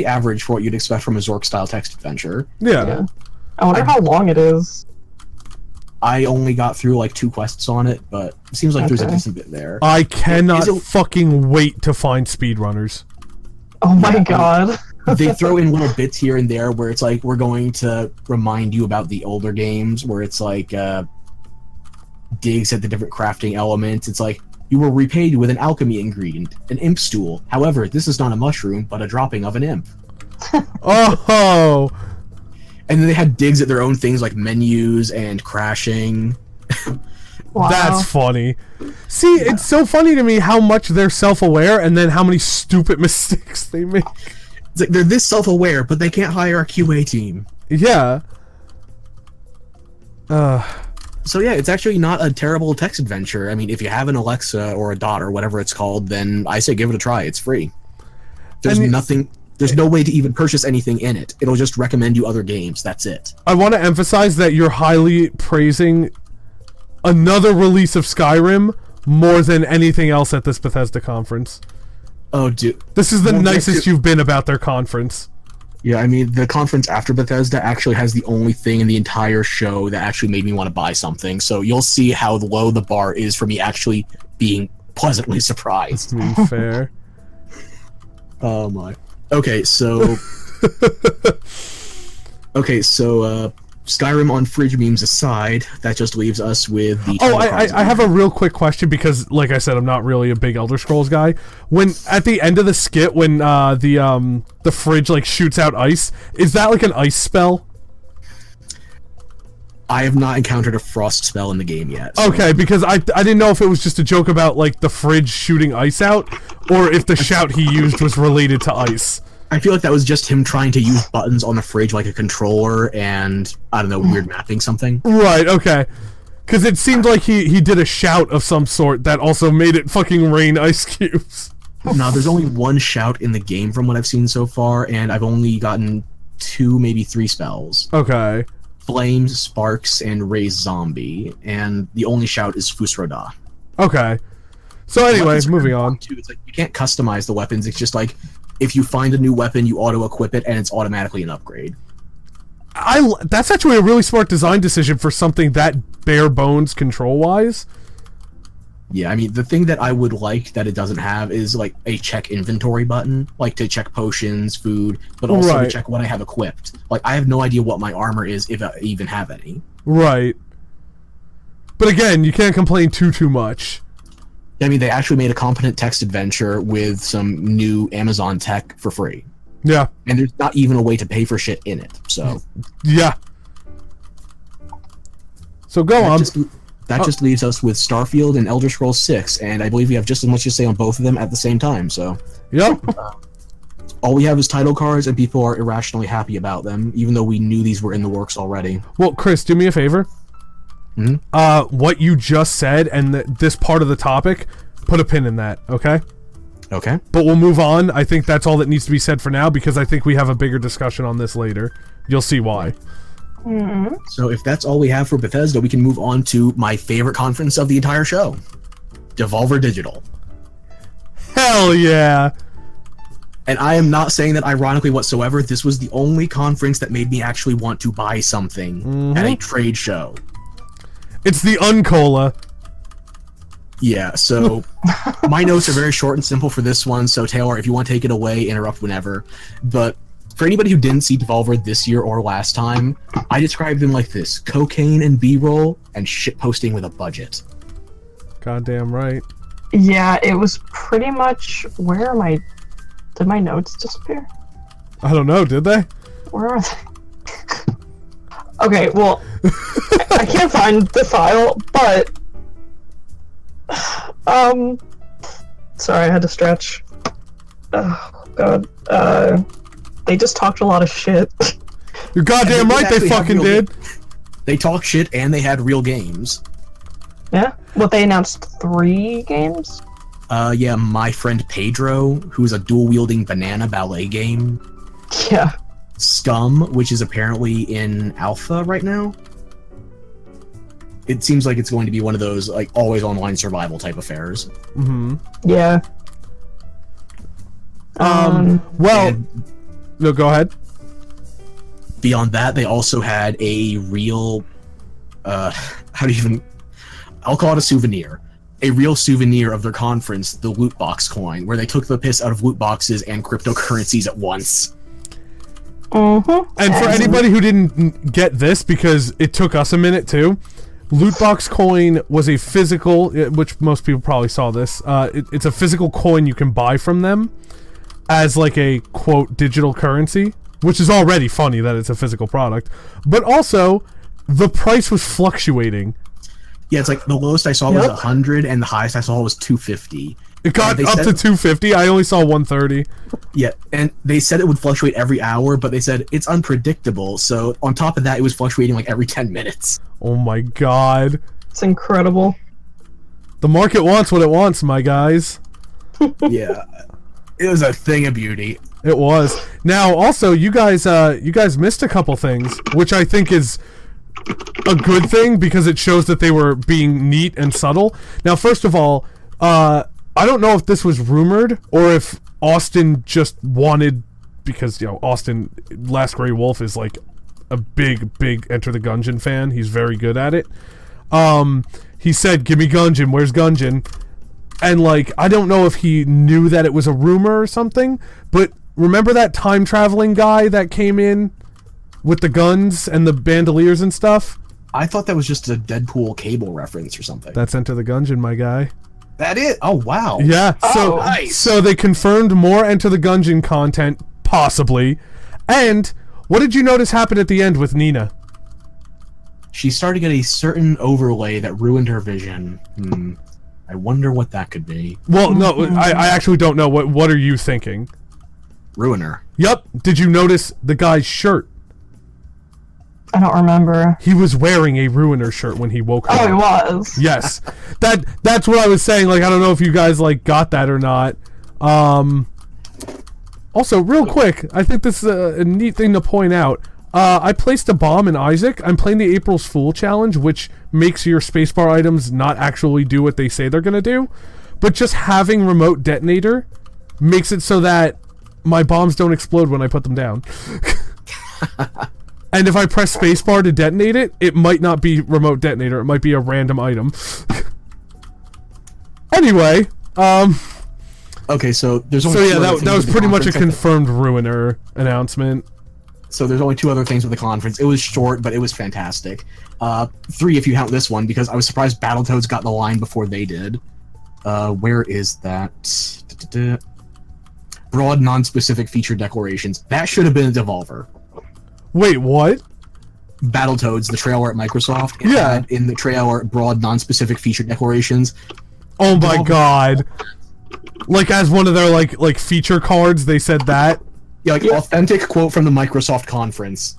average for what you'd expect from a Zork-style text adventure. Yeah. I wonder how long it is. I only got through, like, 2 quests on it, but it seems like there's a decent bit there. I cannot fucking wait to find speedrunners. Oh my god. They throw in little bits here and there where it's like, we're going to remind you about the older games, where it's like, digs at the different crafting elements. It's like, you were repaid with an alchemy ingredient, an imp stool. However, this is not a mushroom, but a dropping of an imp. Oh! And then they had digs at their own things like menus and crashing. Wow. That's funny. See, it's so funny to me how much they're self-aware and then how many stupid mistakes they make. It's like, they're this self-aware, but they can't hire a QA team. Yeah. So yeah, it's actually not a terrible text adventure. I mean, if you have an Alexa or a Dot or whatever it's called, then I say give it a try. It's free. There's no way to even purchase anything in it. It'll just recommend you other games. That's it. I want to emphasize that you're highly praising another release of Skyrim more than anything else at this Bethesda conference. Oh, dude. This is the nicest you've been about their conference. Yeah, I mean, the conference after Bethesda actually has the only thing in the entire show that actually made me want to buy something, so you'll see how low the bar is for me actually being pleasantly surprised. Fair. Oh my. Okay, so Skyrim on fridge memes aside, that just leaves us with the... Oh, I have a real quick question because, like I said, I'm not really a big Elder Scrolls guy. When, at the end of the skit, when the fridge, like, shoots out ice, is that like an ice spell? I have not encountered a frost spell in the game yet. So. Okay, because I didn't know if it was just a joke about like the fridge shooting ice out, or if the shout he used was related to ice. I feel like that was just him trying to use buttons on the fridge like a controller and, I don't know, weird mapping something. Right, okay. Because it seemed like he did a shout of some sort that also made it fucking rain ice cubes. No, there's only one shout in the game from what I've seen so far, and I've only gotten 2, maybe 3 spells. Okay. Flames, Sparks, and Raise Zombie, and the only shout is Fusroda. Okay. So anyway, moving on. Too. It's like you can't customize the weapons, it's just like, if you find a new weapon, you auto-equip it, and it's automatically an upgrade. That's actually a really smart design decision for something that bare bones control-wise. Yeah, I mean, the thing that I would like that it doesn't have is, like, a check inventory button, like, to check potions, food, but also to check what I have equipped. Like, I have no idea what my armor is, if I even have any. Right. But again, you can't complain too much. I mean, they actually made a competent text adventure with some new Amazon tech for free. Yeah. And there's not even a way to pay for shit in it, so... Yeah. So go on. That just leaves us with Starfield and Elder Scrolls 6, and I believe we have just as much to say on both of them at the same time, so... Yep. All we have is title cards, and people are irrationally happy about them, even though we knew these were in the works already. Well, Chris, do me a favor. Hmm? What you just said and this part of the topic, put a pin in that, okay? Okay. But we'll move on. I think that's all that needs to be said for now, because I think we have a bigger discussion on this later. You'll see why. Mm-hmm. So if that's all we have for Bethesda, we can move on to my favorite conference of the entire show. Devolver Digital. Hell yeah! And I am not saying that ironically whatsoever, this was the only conference that made me actually want to buy something at a trade show. It's the Uncola. Yeah, so my notes are very short and simple for this one, so Taylor, if you want to take it away, interrupt whenever. But for anybody who didn't see Devolver this year or last time, I described them like this: cocaine and B-roll and shitposting with a budget. Goddamn right. Yeah, it was pretty much... Where are my... Did my notes disappear? I don't know, did they? Where are they? Okay, well, I can't find the file, but... Sorry, I had to stretch. Oh, God. They just talked a lot of shit. You're goddamn right they fucking did! They talked shit and they had real games. Yeah? Well, they announced 3 games? Yeah, My Friend Pedro, who's a dual-wielding banana ballet game. Yeah. Scum, which is apparently in alpha right now. It seems like it's going to be one of those, like, always online survival type affairs. Mm-hmm. Yeah. Well... No, go ahead. Beyond that, they also had a real... how do you even... I'll call it a souvenir. A real souvenir of their conference, the loot box coin, where they took the piss out of loot boxes and cryptocurrencies at once. Mm-hmm. And for anybody who didn't get this, because it took us a minute too, loot box coin was a physical, which most people probably saw this, it's a physical coin you can buy from them as like a, quote, digital currency, which is already funny that it's a physical product, but also the price was fluctuating. Yeah, it's like the lowest I saw was 100 and the highest I saw was 250. It got up to 250. I only saw 130. Yeah, and they said it would fluctuate every hour, but they said it's unpredictable. So on top of that, it was fluctuating like every 10 minutes. Oh my god. It's incredible. The market wants what it wants, my guys. Yeah. It was a thing of beauty. It was. Now, also, you guys missed a couple things, which I think is a good thing because it shows that they were being neat and subtle. Now, first of all, I don't know if this was rumored or if Austin just wanted, because, you know, Austin, Last Grey Wolf is like a big Enter the Gungeon fan. He's very good at it. He said, "Give me Gungeon, where's Gungeon?" And, like, I don't know if he knew that it was a rumor or something, but remember that time-traveling guy that came in with the guns and the bandoliers and stuff? I thought that was just a Deadpool cable reference or something. That's Enter the Gungeon, my guy. That it? Oh, wow. Yeah, so nice. So they confirmed more Enter the Gungeon content, possibly. And what did you notice happened at the end with Nina? she started to get a certain overlay that ruined her vision. I wonder what that could be. Well, no, I actually don't know. What are you thinking? Ruiner. Yep. Did you notice the guy's shirt? I don't remember. He was wearing a Ruiner shirt when he woke up. Oh, he was. Yes. That's what I was saying. Like, I don't know if you guys like got that or not. Also, real quick, I think this is a neat thing to point out. I placed a bomb in Isaac. I'm playing the April's Fool challenge, which makes your spacebar items not actually do what they say they're gonna do. But just having remote detonator makes it so that my bombs don't explode when I put them down. And if I press spacebar to detonate it, it might not be remote detonator. It might be a random item. Anyway, okay, so there's only so two yeah, other that things was with the pretty much a conference. confirmed Ruiner announcement. So there's only 2 other things with the conference. It was short, but it was fantastic. 3 if you count this one, because I was surprised Battletoads got the line before they did. Where is that? Broad, non-specific feature declarations. That should have been a Devolver. Wait, what? Battletoads, the trailer at Microsoft, it Yeah. had in the trailer broad, non-specific feature declarations. Oh my god. Like, as one of their, like feature cards, they said that? Yeah, like authentic quote from the Microsoft conference.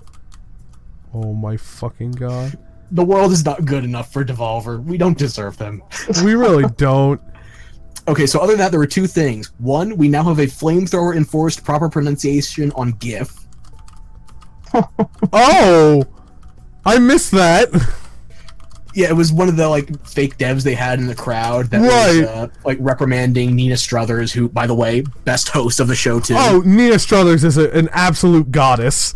Oh my fucking god. The world is not good enough for Devolver. We don't deserve them. We really don't. Okay, so other than that, there were 2 things. One, we now have a flamethrower enforced proper pronunciation on GIF. Oh! I missed that. Yeah, it was one of the like fake devs they had in the crowd that Right. was like reprimanding Nina Struthers, who, by the way, best host of the show too. Oh, Nina Struthers is an absolute goddess.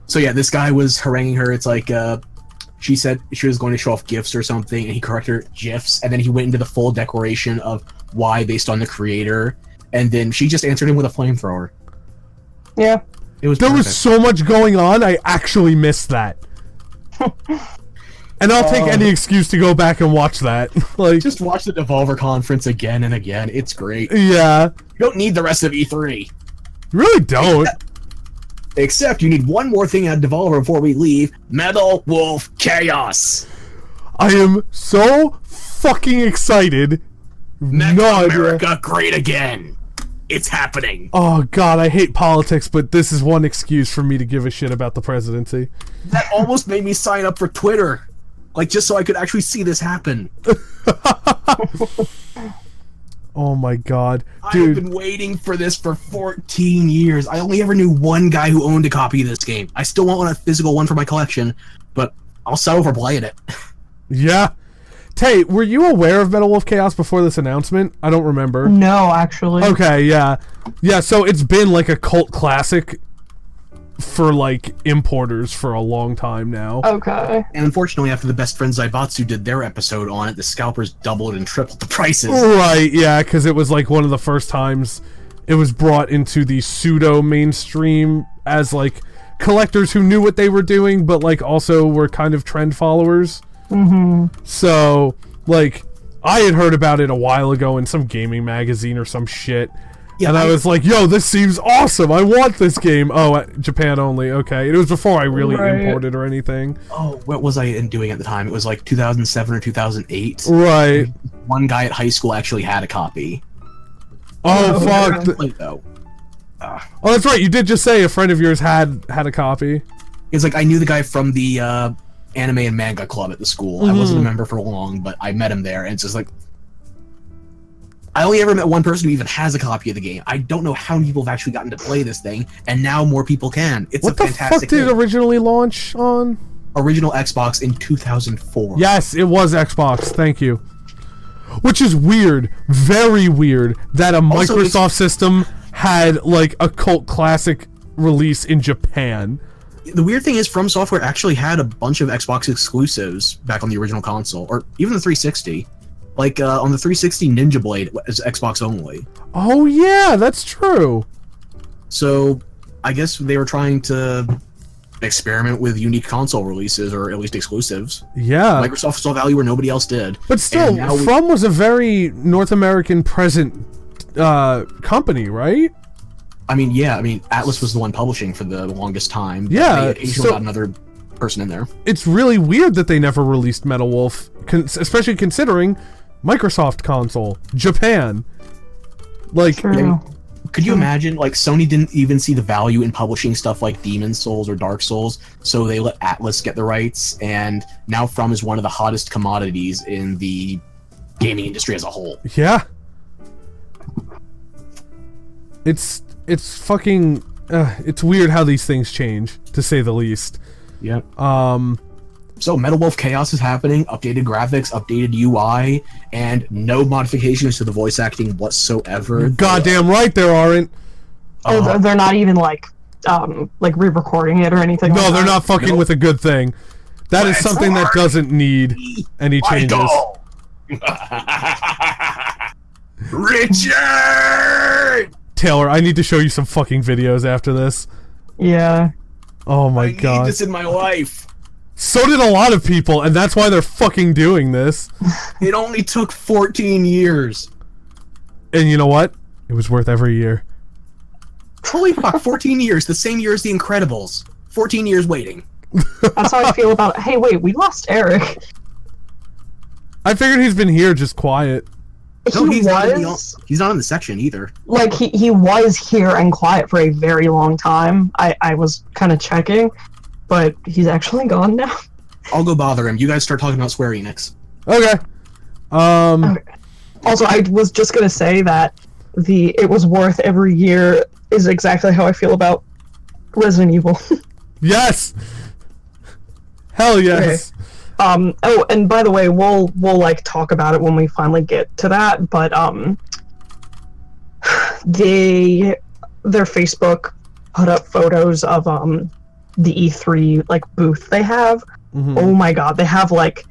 So yeah, this guy was haranguing her. It's like she said she was going to show off gifs or something, and he corrected her GIFs, and then he went into the full declaration of why based on the creator, and then she just answered him with a flamethrower. Yeah. It was There was perfect. so much going on, I actually missed that. And I'll take any excuse to go back and watch that. Like, Just watch the Devolver conference again and again. It's great. yeah. You don't need the rest of E3. Really don't. Except you need one more thing at Devolver before we leave. Metal Wolf Chaos. I am so fucking excited. Make No idea. America great again. It's happening. Oh god, I hate politics, but this is one excuse for me to give a shit about the presidency. That almost made me sign up for Twitter. Like, just so I could actually see this happen. Oh my god. I've Dude, been waiting for this for 14 years. I only ever knew one guy who owned a copy of this game. I still want a physical one for my collection, but I'll settle for playing it. yeah. Tay, were you aware of Metal Wolf Chaos before this announcement? I don't remember. No, actually. Okay, yeah. Yeah, so it's been like a cult classic for like importers for a long time now. Okay. And unfortunately, after the Best Friends Zaibatsu did their episode on it, the scalpers doubled and tripled the prices. Right, yeah, because it was like one of the first times it was brought into the pseudo mainstream as like collectors who knew what they were doing, but like also were kind of trend followers. So, like, I had heard about it a while ago in some gaming magazine or some shit. Yeah, And I was like, yo, this seems awesome. I want this game. Oh, Japan only. Okay. It was before I really Right. imported or anything. Oh, what was I doing at the time? It was like 2007 or 2008. Right. One guy at high school actually had a copy. Oh, fuck. Like, though. Oh, that's right. You did just say a friend of yours had a copy. It's like I knew the guy from the anime and manga club at the school. I wasn't a member for long, but I met him there, and it's just like I only ever met one person who even has a copy of the game. I don't know how many people have actually gotten to play this thing, and now more people can. It's What a the fuck fantastic did it game. originally launch on? Original Xbox in 2004. Yes, it was Xbox. Thank you. Which is weird, very weird, that a Also, Microsoft system had like a cult classic release in Japan. The weird thing is, From Software actually had a bunch of Xbox exclusives back on the original console, or even the 360. Like on the 360, Ninja Blade was Xbox only. Oh yeah, that's true. So I guess they were trying to experiment with unique console releases, or at least exclusives. Yeah, Microsoft saw value where nobody else did. but still, And now From was a very North American present company, right? I mean, yeah, Atlas was the one publishing for the longest time. but Yeah, they occasionally so- got another person in there. It's really weird that they never released Metal Wolf, especially considering Microsoft console, Japan. Like, True. Could you imagine, like, Sony didn't even see the value in publishing stuff like Demon Souls or Dark Souls, so they let Atlas get the rights, and now From is one of the hottest commodities in the gaming industry as a whole. yeah. It's fucking... it's weird how these things change, to say the least. Yeah. So Metal Wolf Chaos is happening, updated graphics, updated UI, and no modifications to the voice acting whatsoever. Goddamn right there aren't. Oh, they're not even like re-recording it or anything. No, like they're that. not fucking with a good thing. That is something that doesn't need any changes. Richard! Taylor, I need to show you some fucking videos after this. Yeah. Oh my I god. need this in my life. So did a lot of people, and that's why they're fucking doing this. It only took 14 years. And you know what? It was worth every year. Holy fuck, 14 years. The same year as The Incredibles. 14 years waiting. That's how I feel about. Hey, wait, we lost Eric. I figured he's been here just quiet. No, He he's was not in the section either. like he was here and quiet for a very long time. I was kind of checking, but he's actually gone now. I'll go bother him. You guys start talking about Square Enix. Okay. Also, I was just gonna say that it was worth every year is exactly how I feel about Resident Evil. Yes! Hell yes. Oh, and by the way, we'll like talk about it when we finally get to that, but their Facebook put up photos of the E3 like booth they have. Mhm. Oh my god, they have like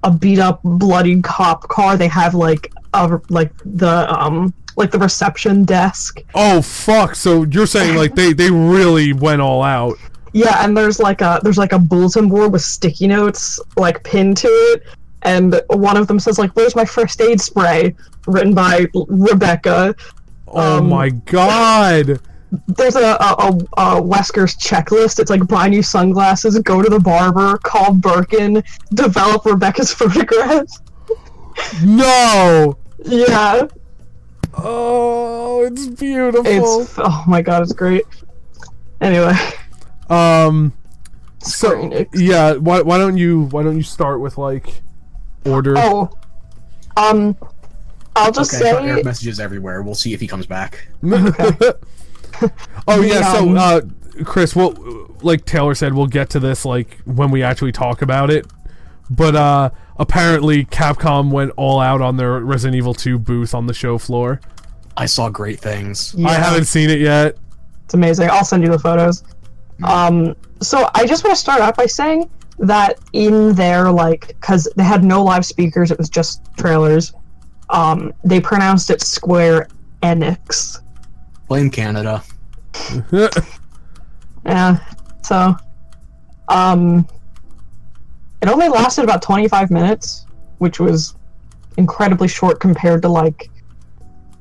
a beat up bloody cop car. They have like the reception desk. Oh fuck, so you're saying like they really went all out. Yeah, and there's like a bulletin board with sticky notes like pinned to it, and one of them says like, "Where's my first aid spray?" written by Rebecca. Oh my god. There's a Wesker's checklist. It's like buy new sunglasses, go to the barber, call Birkin, develop Rebecca's photographs. No! Yeah, Oh, it's beautiful. oh my god, it's great. Anyway, So Square Enix. yeah, why don't you start with like order? Oh, I'll just Okay, say. Eric messages everywhere. We'll see if he comes back. Oh yeah, The, so Chris, like Taylor said, we'll get to this like when we actually talk about it. But apparently Capcom went all out on their Resident Evil 2 booth on the show floor. I saw great things. Yeah. I haven't seen it yet. It's amazing. I'll send you the photos. So I just want to start out by saying that in their because they had no live speakers, it was just trailers. They pronounced it Square Enix. Blame Canada. Yeah. So, it only lasted about 25 minutes, which was incredibly short compared to like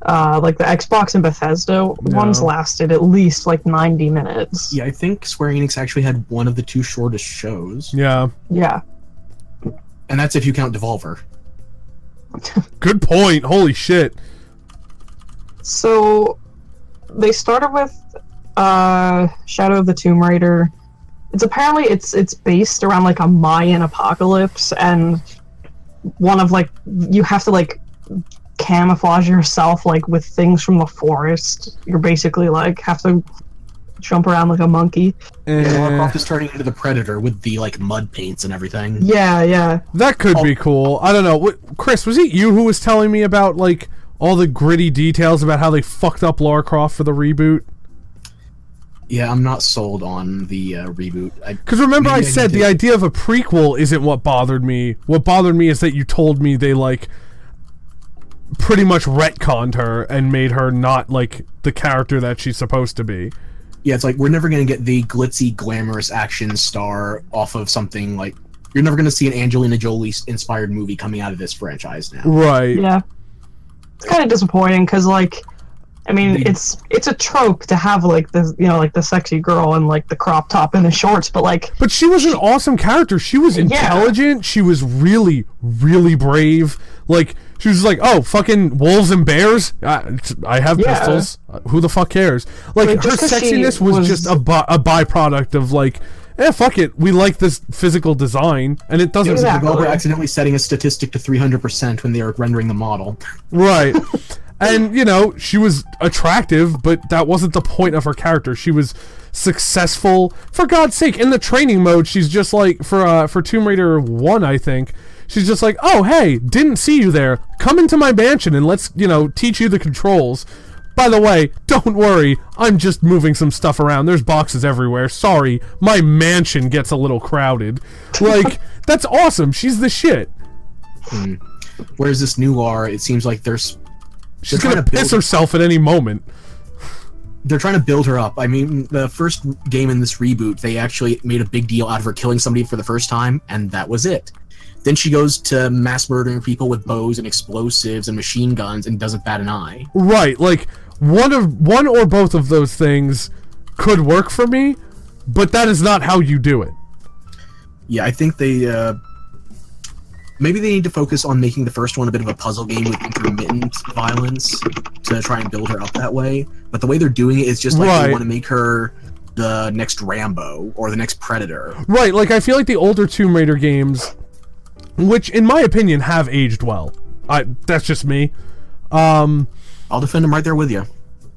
the Xbox and Bethesda ones lasted at least like 90 minutes. Yeah, I think Square Enix actually had one of the two shortest shows. Yeah. Yeah. And that's if you count Devolver. Good point. Holy shit. So they started with Shadow of the Tomb Raider. It's based around like a Mayan apocalypse, and one of like you have to like camouflage yourself like with things from the forest. You're basically like have to jump around like a monkey. Lara Croft is turning into the Predator with the like mud paints and everything. Yeah. That could be cool. I don't know. Chris, was it you who was telling me about like all the gritty details about how they fucked up Lara Croft for the reboot? Yeah, I'm not sold on the reboot. Because remember I said the idea of a prequel isn't what bothered me. What bothered me is that you told me they like pretty much retconned her and made her not like the character that she's supposed to be. Yeah, it's like we're never going to get the glitzy, glamorous action star off of something like... You're never going to see an Angelina Jolie-inspired movie coming out of this franchise now. Right. Yeah. It's kind of disappointing because like I mean, it's a trope to have like the like the sexy girl and like the crop top and the shorts, but like. But she was an awesome character. She was intelligent. She was really, really brave. Like she was like, oh, fucking wolves and bears. I have pistols. Who the fuck cares? Like her sexiness was just a byproduct of like. Fuck it. We like this physical design, and it doesn't. The developer accidentally setting a statistic to 300% when they were rendering the model. Right. And, she was attractive, but that wasn't the point of her character. She was successful. For God's sake, in the training mode, she's just like, for Tomb Raider 1, I think, she's just like, oh, hey, didn't see you there. Come into my mansion and let's, teach you the controls. By the way, don't worry, I'm just moving some stuff around. There's boxes everywhere. Sorry, my mansion gets a little crowded. Like, that's awesome. She's the shit. Whereas this new Lara, it seems like she's gonna piss herself at any moment. They're trying to build her up. I mean, the first game in this reboot, they actually made a big deal out of her killing somebody for the first time, and that was it. Then she goes to mass murdering people with bows and explosives and machine guns and doesn't bat an eye. Right, like one or both of those things could work for me, but that is not how you do it. Yeah, I think they maybe they need to focus on making the first one a bit of a puzzle game with intermittent violence to try and build her up that way. But the way they're doing it is just like they want to make her the next Rambo or the next Predator. Right, like I feel like the older Tomb Raider games, which in my opinion have aged well. That's just me. I'll defend them right there with you.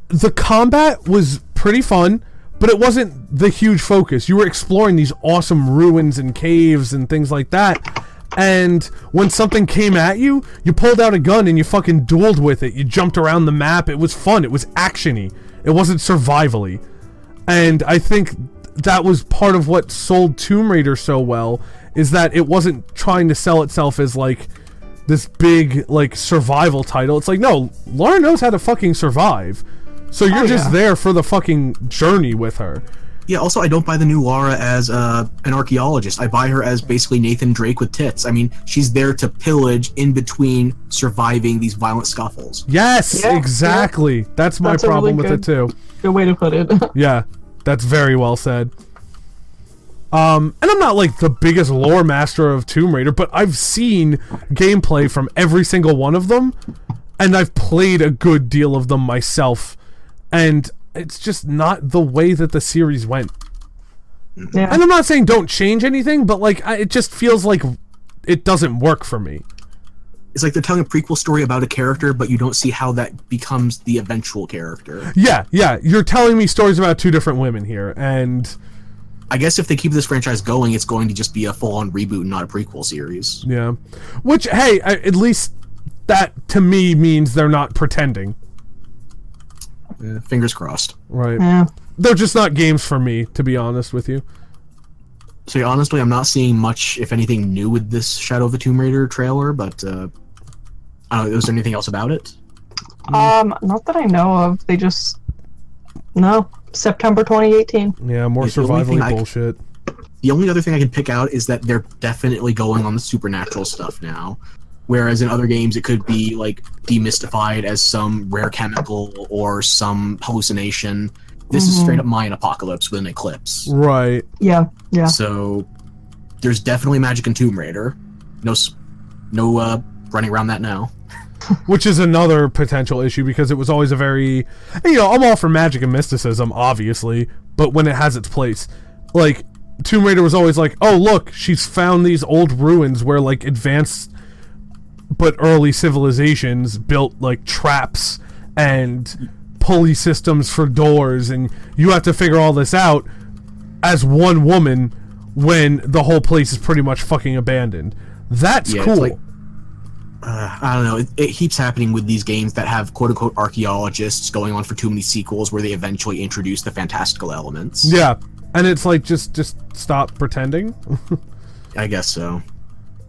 The combat was pretty fun, but it wasn't the huge focus. You were exploring these awesome ruins and caves and things like that. And when something came at you, you pulled out a gun and you fucking dueled with it. You jumped around the map. It was fun. It was action-y. It wasn't survival-y. And I think that was part of what sold Tomb Raider so well, is that it wasn't trying to sell itself as like this big like survival title. It's like, no, Lara knows how to fucking survive. So you're just there for the fucking journey with her. Yeah, also, I don't buy the new Lara as an archaeologist. I buy her as basically Nathan Drake with tits. I mean, she's there to pillage in between surviving these violent scuffles. Yes, exactly. Yeah. That's my problem with it, too. Good way to put it. Yeah, that's very well said. And I'm not, like, the biggest lore master of Tomb Raider, but I've seen gameplay from every single one of them, and I've played a good deal of them myself, and it's just not the way that the series went. Yeah. And I'm not saying don't change anything, but like it just feels like it doesn't work for me. It's like they're telling a prequel story about a character, but you don't see how that becomes the eventual character. Yeah. You're telling me stories about two different women here, and I guess if they keep this franchise going, it's going to just be a full-on reboot, not a prequel series. Yeah. Which, hey, at least that to me means they're not pretending. Fingers crossed. Right. Yeah. They're just not games for me, to be honest with you. So honestly, I'm not seeing much, if anything, new with this Shadow of the Tomb Raider trailer, but I don't know, is there anything else about it? Not that I know of. They just... No. September 2018. Yeah, more survival bullshit. The only other thing I can pick out is that they're definitely going on the supernatural stuff now. Whereas in other games, it could be like demystified as some rare chemical or some hallucination. This is straight up Mayan apocalypse with an eclipse. Right. Yeah. So there's definitely magic in Tomb Raider. No running around that now. Which is another potential issue because it was always a very, I'm all for magic and mysticism, obviously, but when it has its place, like Tomb Raider was always like, oh look, she's found these old ruins where like advanced but early civilizations built like traps and pulley systems for doors, and you have to figure all this out as one woman when the whole place is pretty much fucking abandoned. That's cool. Like, I don't know. It keeps happening with these games that have quote-unquote archaeologists going on for too many sequels where they eventually introduce the fantastical elements. Yeah, and it's like, just stop pretending. I guess so.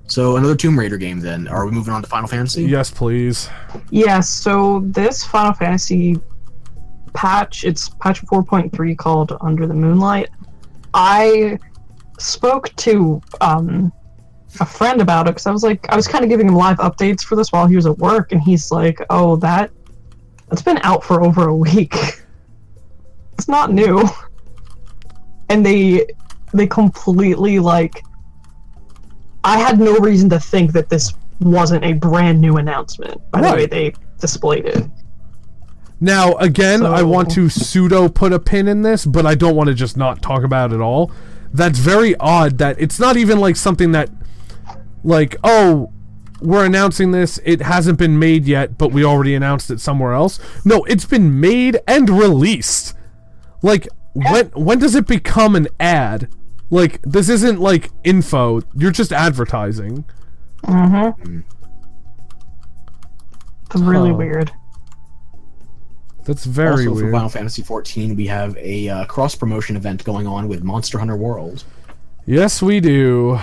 So, another Tomb Raider game, then. Are we moving on to Final Fantasy? Yes, please. Yes, so this Final Fantasy patch, it's patch 4.3 called Under the Moonlight. I spoke to a friend about it, because I was kind of giving him live updates for this while he was at work, and he's like, oh, that It's been out for over a week. It's not new. And they completely, like... I had no reason to think that this wasn't a brand new announcement by the way they displayed it. Now, again, I want to pseudo put a pin in this, but I don't want to just not talk about it at all. That's very odd that it's not even like something that, like, oh, we're announcing this, it hasn't been made yet, but we already announced it somewhere else. No, it's been made and released. Like, when does it become an ad? Like, this isn't like info, you're just advertising. Mm-hmm. It's really weird. That's very also, weird. for Final Fantasy XIV, we have a cross-promotion event going on with Monster Hunter World. Yes, we do.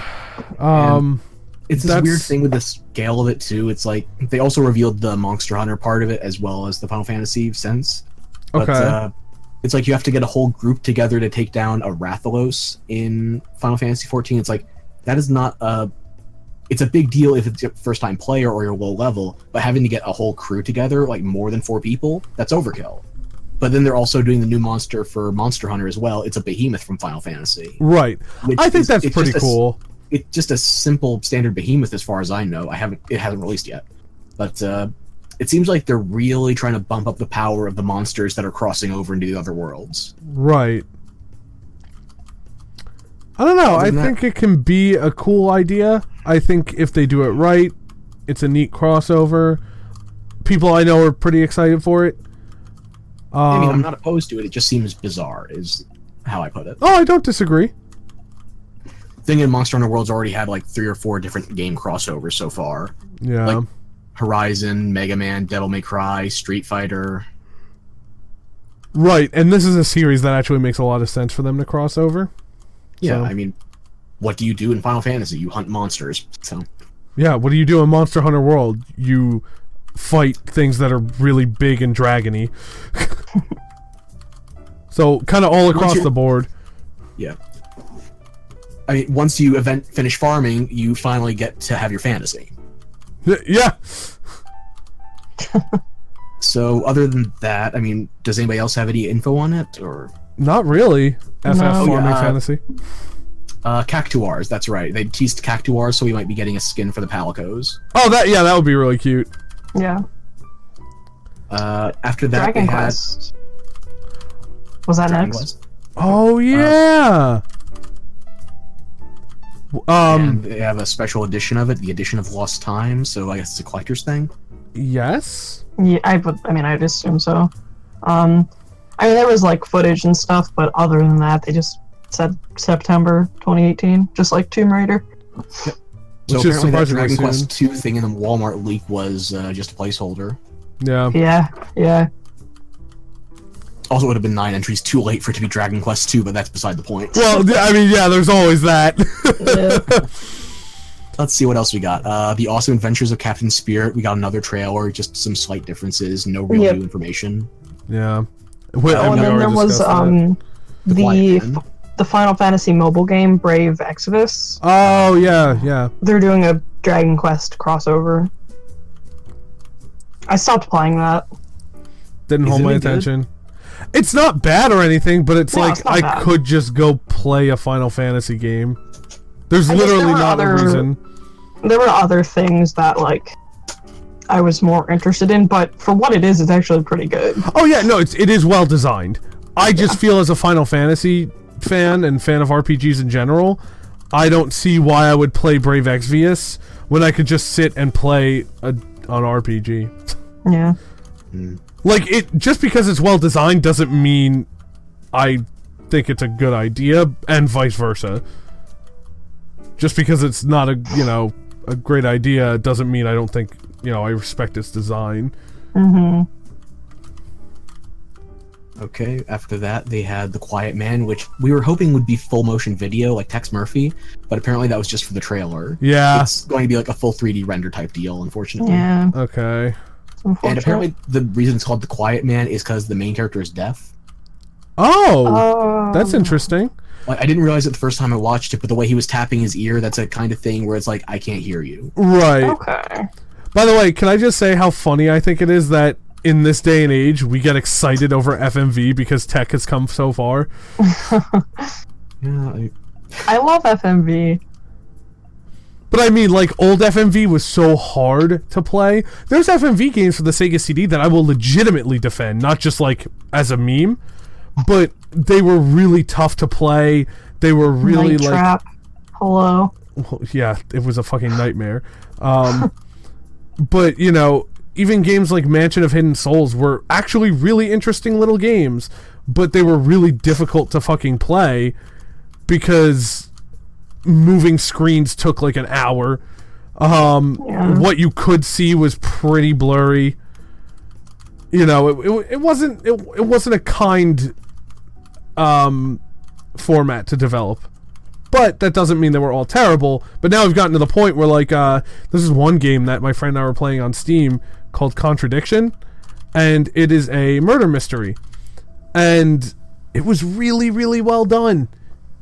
It's this weird thing with the scale of it, too. It's like, they also revealed the Monster Hunter part of it, as well as the Final Fantasy sense. But, okay. It's like you have to get a whole group together to take down a Rathalos in Final Fantasy XIV. It's like, that is not a... It's a big deal if it's your first-time player or you're low level, but having to get a whole crew together, like more than 4 people, that's overkill. But then they're also doing the new monster for Monster Hunter as well. It's a behemoth from Final Fantasy. Right. I think that's pretty cool. It's just a simple standard behemoth as far as I know. It hasn't released yet. But it seems like they're really trying to bump up the power of the monsters that are crossing over into the other worlds. Right. I don't know. I think it can be a cool idea. I think if they do it right, it's a neat crossover. People I know are pretty excited for it. I mean, I'm not opposed to it. It just seems bizarre, is how I put it. Oh, I don't disagree. Thing in Monster Hunter World's already had like 3 or 4 different game crossovers so far. Yeah. Like Horizon, Mega Man, Devil May Cry, Street Fighter. Right, and this is a series that actually makes a lot of sense for them to cross over. Yeah, So. I mean, what do you do in Final Fantasy? You hunt monsters, so... Yeah, what do you do in Monster Hunter World? You fight things that are really big and dragony. So, kind of all across the board. Yeah. I mean, once you finish farming, you finally get to have your fantasy. Yeah! So, other than that, I mean, does anybody else have any info on it, or...? Not really. FF Farming Fantasy. Cactuars, that's right. They teased Cactuars, so we might be getting a skin for the Palicos. Oh, that would be really cute. Yeah. After that, Dragon they had... Quest. Was that Dragon next? Quest. Oh, yeah! And they have a special edition of it, the Edition of Lost Time, so I guess it's a collector's thing? Yes? Yeah, I'd assume so. I mean, there was, like, footage and stuff, but other than that, they just said September 2018, just like Tomb Raider. Yep. Which So is apparently that surprisingly Dragon soon. Quest 2 thing in the Walmart leak was just a placeholder. Yeah. Yeah. Also, it would have been 9 entries too late for it to be Dragon Quest 2, but that's beside the point. Well, I mean, yeah, there's always that. Let's see what else we got. The Awesome Adventures of Captain Spirit. We got another trailer, just some slight differences, no real new information. Yeah. And then there was the Final Fantasy mobile game, Brave Exodus. Oh, yeah. They're doing a Dragon Quest crossover. I stopped playing that. Didn't hold my attention. It's not bad or anything, but it's like, I could just go play a Final Fantasy game. There's literally not a reason. There were other things that, like, I was more interested in, but for what it is, it's actually pretty good. Oh yeah, no, it is well designed. I just feel as a Final Fantasy fan and fan of RPGs in general, I don't see why I would play Brave Exvius when I could just sit and play an RPG. Yeah. Like, just because it's well designed doesn't mean I think it's a good idea, and vice versa. Just because it's not a great idea doesn't mean I don't think, I respect its design. Mm-hmm. Okay, after that, they had The Quiet Man, which we were hoping would be full motion video, like Tex Murphy, but apparently that was just for the trailer. Yeah. It's going to be like a full 3D render type deal, unfortunately. Yeah. Okay. And apparently the reason it's called The Quiet Man is because the main character is deaf. Oh! That's interesting. Like, I didn't realize it the first time I watched it, but the way he was tapping his ear, that's a kind of thing where it's like, I can't hear you. Right. Okay. By the way, can I just say how funny I think it is that in this day and age, we get excited over FMV because tech has come so far. Yeah, I love FMV. But I mean, like, old FMV was so hard to play. There's FMV games for the Sega CD that I will legitimately defend, not just, like, as a meme, but they were really tough to play. They were really, Night like... Trap. Hello. Well, yeah, it was a fucking nightmare. But, you know, even games like Mansion of Hidden Souls were actually really interesting little games, but they were really difficult to fucking play because moving screens took like an hour. What you could see was pretty blurry. You know, it wasn't a kind format to develop. But that doesn't mean they were all terrible. But now we've gotten to the point where, like, this is one game that my friend and I were playing on Steam called Contradiction, and it is a murder mystery. And it was really, really well done.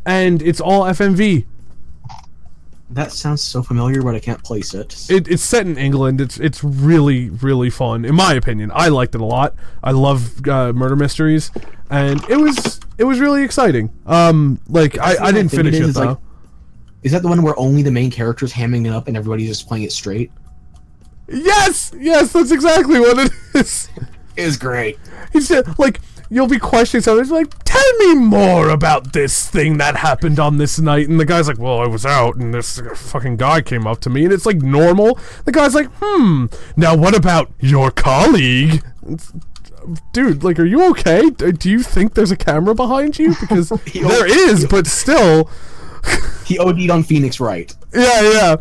And it's all FMV. that sounds so familiar, but I can't place it. It's set in England. It's really, really fun, in my opinion. I liked it a lot. I love murder mysteries, and it was really exciting. Like I didn't finish it though. Like, is that the one where only the main character's hamming it up and everybody's just playing it straight? Yes, that's exactly what it is. It is great. He said, like, you'll be questioning something. It's like, tell me more about this thing that happened on this night. And the guy's like, well, I was out, and this fucking guy came up to me, and it's like normal. The guy's like, now what about your colleague? Dude, like, are you okay? Do you think there's a camera behind you? Because there is, but still. He OD'd on Phoenix Wright. Yeah.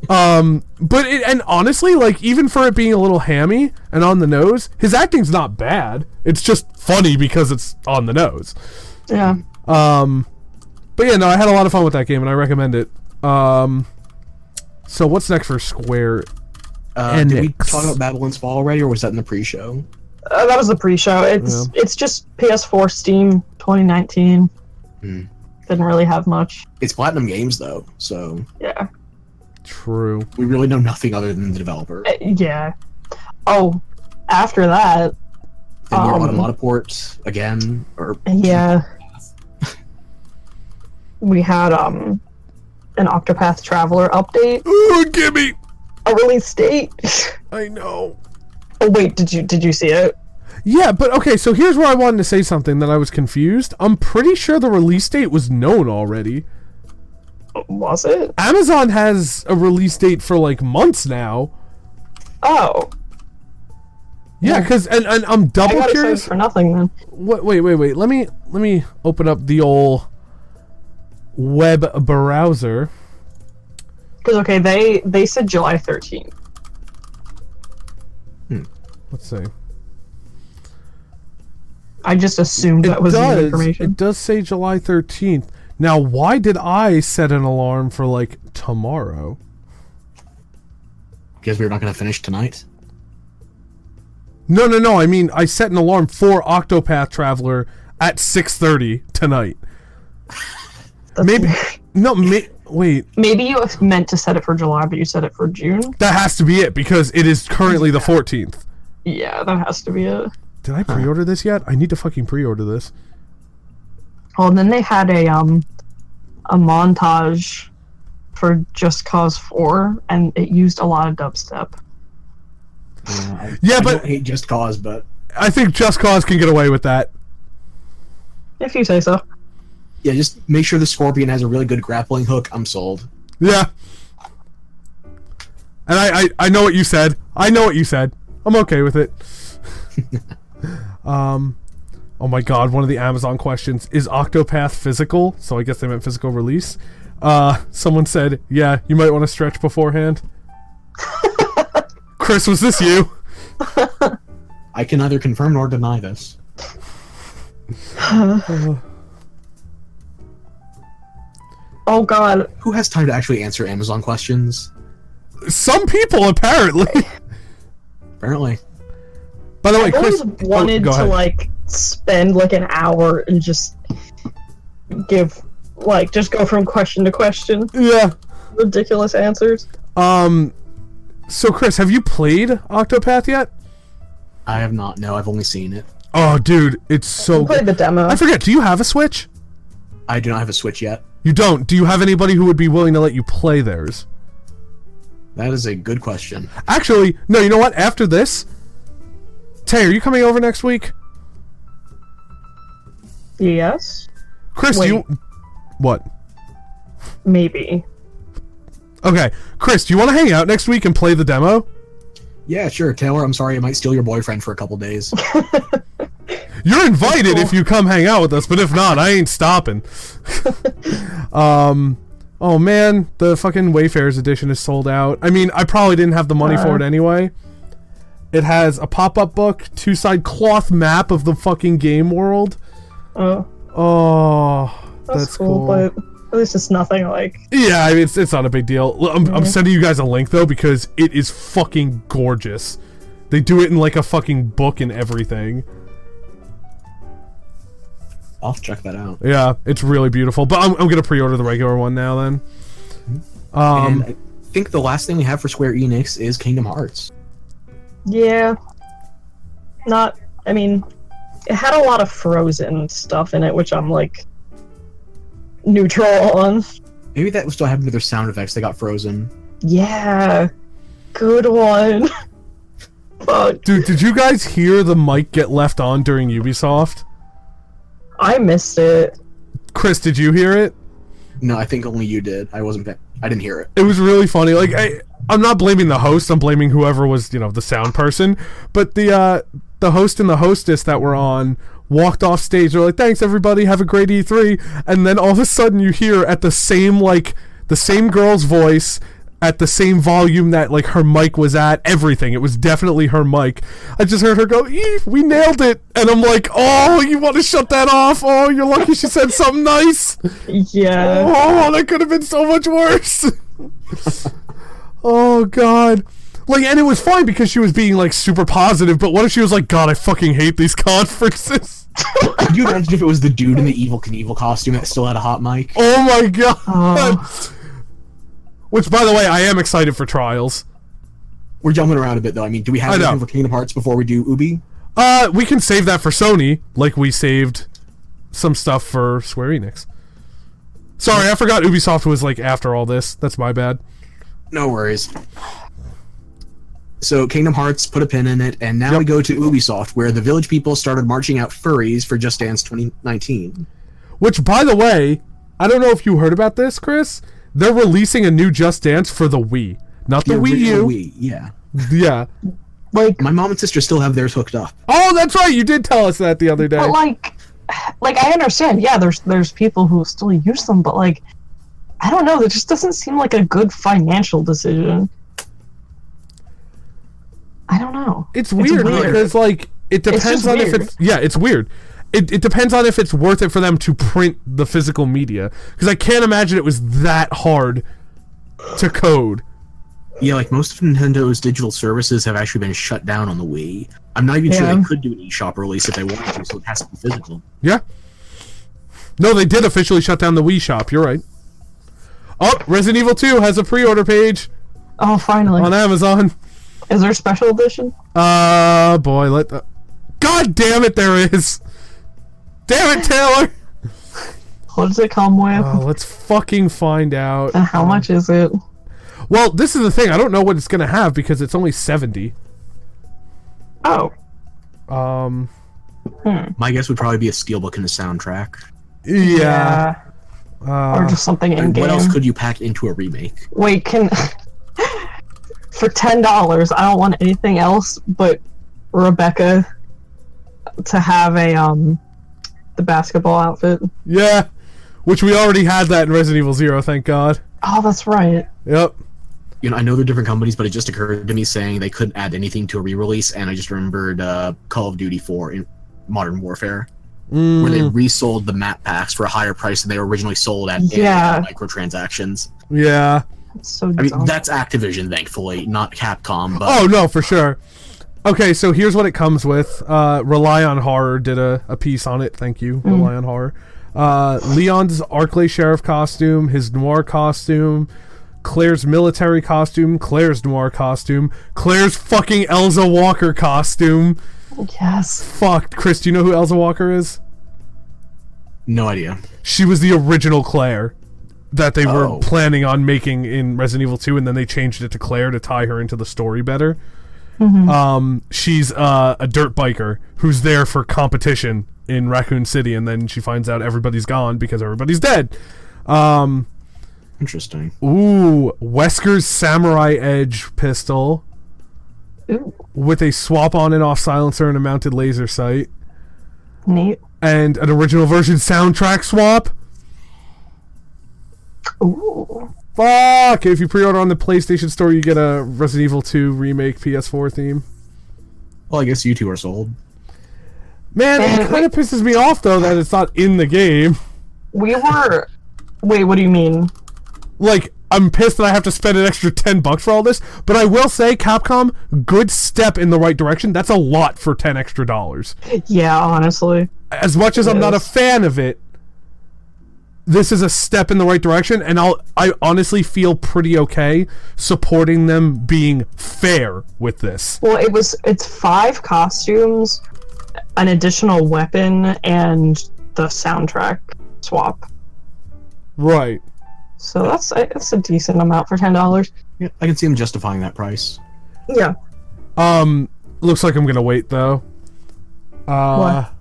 But and honestly, like, even for it being a little hammy and on the nose, his acting's not bad. It's just funny because it's on the nose. Yeah. But yeah, no, I had a lot of fun with that game and I recommend it. So what's next for Square Enix? Did we talk about Babylon's Fall already, or was that in the pre-show? That was the pre-show. It's just PS4 Steam 2019. Didn't really have much. It's Platinum Games though, so Yeah. True. we really know nothing other than the developer. Yeah. Oh, after that. And more Automata port again, or Yeah. We had an Octopath Traveler update. Ooh, gimme! A release date. I know. Oh wait, did you see it? Yeah, but okay, so here's where I wanted to say something that I was confused. I'm pretty sure the release date was known already. Was it? Amazon has a release date for like months now. Oh. Yeah, because and I'm double I got curious. excited for nothing then. Wait. Let me open up the old web browser. Because okay, they said July 13th. Let's see. I just assumed that was the information. It does say July 13th. Now, why did I set an alarm for like tomorrow? because we're not going to finish tonight. No. I mean, I set an alarm for Octopath Traveler at 6:30 tonight. Wait. Maybe you meant to set it for July, but you set it for June. That has to be it because it is currently the 14th. Yeah, that has to be it. Did I pre-order this yet? I need to fucking pre-order this. Oh, and then they had a montage for Just Cause 4, and it used a lot of dubstep. I but don't hate Just Cause, but I think Just Cause can get away with that. If you say so. yeah, just make sure the Scorpion has a really good grappling hook. I'm sold. Yeah. And I know what you said. I'm okay with it. Oh my god, one of the Amazon questions. Is Octopath physical? So I guess they meant physical release. Someone said, yeah, you might want to stretch beforehand. Chris, was this you? I can neither confirm nor deny this. Oh god. Who has time to actually answer Amazon questions? Some people, apparently. Apparently. By the way, I Chris... always wanted go to, ahead. like, spend, like, an hour and just give, like, just go from question to question. Yeah. Ridiculous answers. So Chris, have you played Octopath yet? I have not. No, I've only seen it. Oh, dude, it's so I played good. the demo. I forget, do you have a Switch? I do not have a Switch yet. You don't. Do you have anybody who would be willing to let you play theirs? That is a good question. Actually, no, you know what? After this, Tay, are you coming over next week? Yes. Chris, Wait. do you... What? Maybe. Okay, Chris, do you want to hang out next week and play the demo? Yeah, sure. Taylor, I'm sorry I might steal your boyfriend for a couple days. You're invited Cool. if you come hang out with us, but if not, I ain't stopping. Oh man, the fucking Wayfarers edition is sold out. I mean, I probably didn't have the money for it anyway. It has a pop-up book, 2-side cloth map of the fucking game world. Oh, Oh, that's cool, but at least it's nothing like. Yeah, I mean, it's not a big deal. I'm sending you guys a link though because it is fucking gorgeous. They do it in like a fucking book and everything. I'll check that out. Yeah, it's really beautiful. But I'm gonna pre-order the regular one now then. And I think the last thing we have for Square Enix is Kingdom Hearts. Yeah. Not. I mean, it had a lot of Frozen stuff in it, which I'm like neutral on. Maybe that was still happening to their sound effects. They got frozen. Yeah. Good one. Fuck. Dude, did you guys hear the mic get left on during Ubisoft? I missed it. Chris, did you hear it? No, I think only you did. I didn't hear it. It was really funny. Like I'm not blaming the host. I'm blaming whoever was, the sound person. But the host and the hostess that were on walked off stage. They're like, "Thanks everybody. Have a great E3." And then all of a sudden you hear at the same girl's voice at the same volume that like her mic was at, everything. It was definitely her mic. I just heard her go, "Eve, we nailed it." And I'm like, "Oh, you want to shut that off? Oh, you're lucky she said something nice." Yeah. Oh, that could have been so much worse. Oh god. Like, and it was fine because she was being like super positive, but what if she was like, "God, I fucking hate these conferences." Could you imagine if it was the dude in the Evil Knievel costume that still had a hot mic? Oh my god. Which, by the way, I am excited for Trials. We're jumping around a bit, though. I mean, do we have anything for Kingdom Hearts before we do Ubi? We can save that for Sony, like we saved some stuff for Square Enix. Sorry, I forgot Ubisoft was, like, after all this. That's my bad. No worries. So, Kingdom Hearts, put a pin in it, and now we go to Ubisoft, where the village people started marching out furries for Just Dance 2019. Which, by the way, I don't know if you heard about this, Chris. They're releasing a new Just Dance for the Wii. Not the Wii U. Wii, yeah. Yeah. Like, My mom and sister still have theirs hooked up. Oh, that's right. You did tell us that the other day. but like I understand. Yeah, there's people who still use them, but like, I don't know. That just doesn't seem like a good financial decision. I don't know. It's weird because, like, it depends on if it's... Yeah, it's weird. It depends on if it's worth it for them to print the physical media. Because I can't imagine it was that hard to code. Yeah, like, most of Nintendo's digital services have actually been shut down on the Wii. I'm not even sure they could do an eShop release if they wanted to, so it has to be physical. Yeah. No, they did officially shut down the Wii shop. You're right. Oh, Resident Evil 2 has a pre-order page. Oh, finally. On Amazon. Is there a special edition? Boy, God damn it, there is. Damn it, Taylor. What does it come with? Oh, let's fucking find out. And how much is it? Well, this is the thing. I don't know what it's gonna have because it's only $70. Oh. My guess would probably be a steelbook and a soundtrack. Yeah. Or just something in And game. what else could you pack into a remake? Wait, can for $10, I don't want anything else but Rebecca to have a the basketball outfit. Yeah. Which we already had that in Resident Evil 0, thank God. Oh, that's right. Yep. You know, I know they're different companies, but it just occurred to me saying they couldn't add anything to a re-release, and I just remembered Call of Duty 4 in Modern Warfare, where they resold the map packs for a higher price than they were originally sold at microtransactions. Yeah. So I mean, that's Activision, thankfully, not Capcom. But Oh, no, for sure. Okay, so here's what it comes with. Rely on Horror did a piece on it. Thank you, Rely on Horror. Leon's Arklay Sheriff costume, his noir costume, Claire's military costume, Claire's noir costume, Claire's fucking Elza Walker costume, Yes. Fuck, Chris, do you know who Elsa Walker is? No idea. She was the original Claire that they were Oh. planning on making in Resident Evil 2, and then they changed it to Claire to tie her into the story better. She's a dirt biker who's there for competition in Raccoon City, and then she finds out everybody's gone because everybody's dead. Interesting. Ooh, Wesker's Samurai Edge pistol Ooh, with a swap on and off silencer and a mounted laser sight, neat. and an original version soundtrack swap. Ooh. Fuck! If you pre-order on the PlayStation Store, you get a Resident Evil 2 remake PS4 theme. Well, I guess you two are sold. Man, it kind of pisses me off though that it's not in the game. We were. Wait, what do you mean? Like, I'm pissed that I have to spend an extra $10 for all this, but I will say, Capcom, good step in the right direction. That's a lot for $10 extra. Yeah, honestly. As much as I'm not a fan of it, this is a step in the right direction, and I honestly feel pretty okay supporting them being fair with this. Well, it's 5 costumes, an additional weapon, and the soundtrack swap. Right. So that's a decent amount for $10. Yeah, I can see them justifying that price. Yeah. Looks like I'm gonna wait though. What?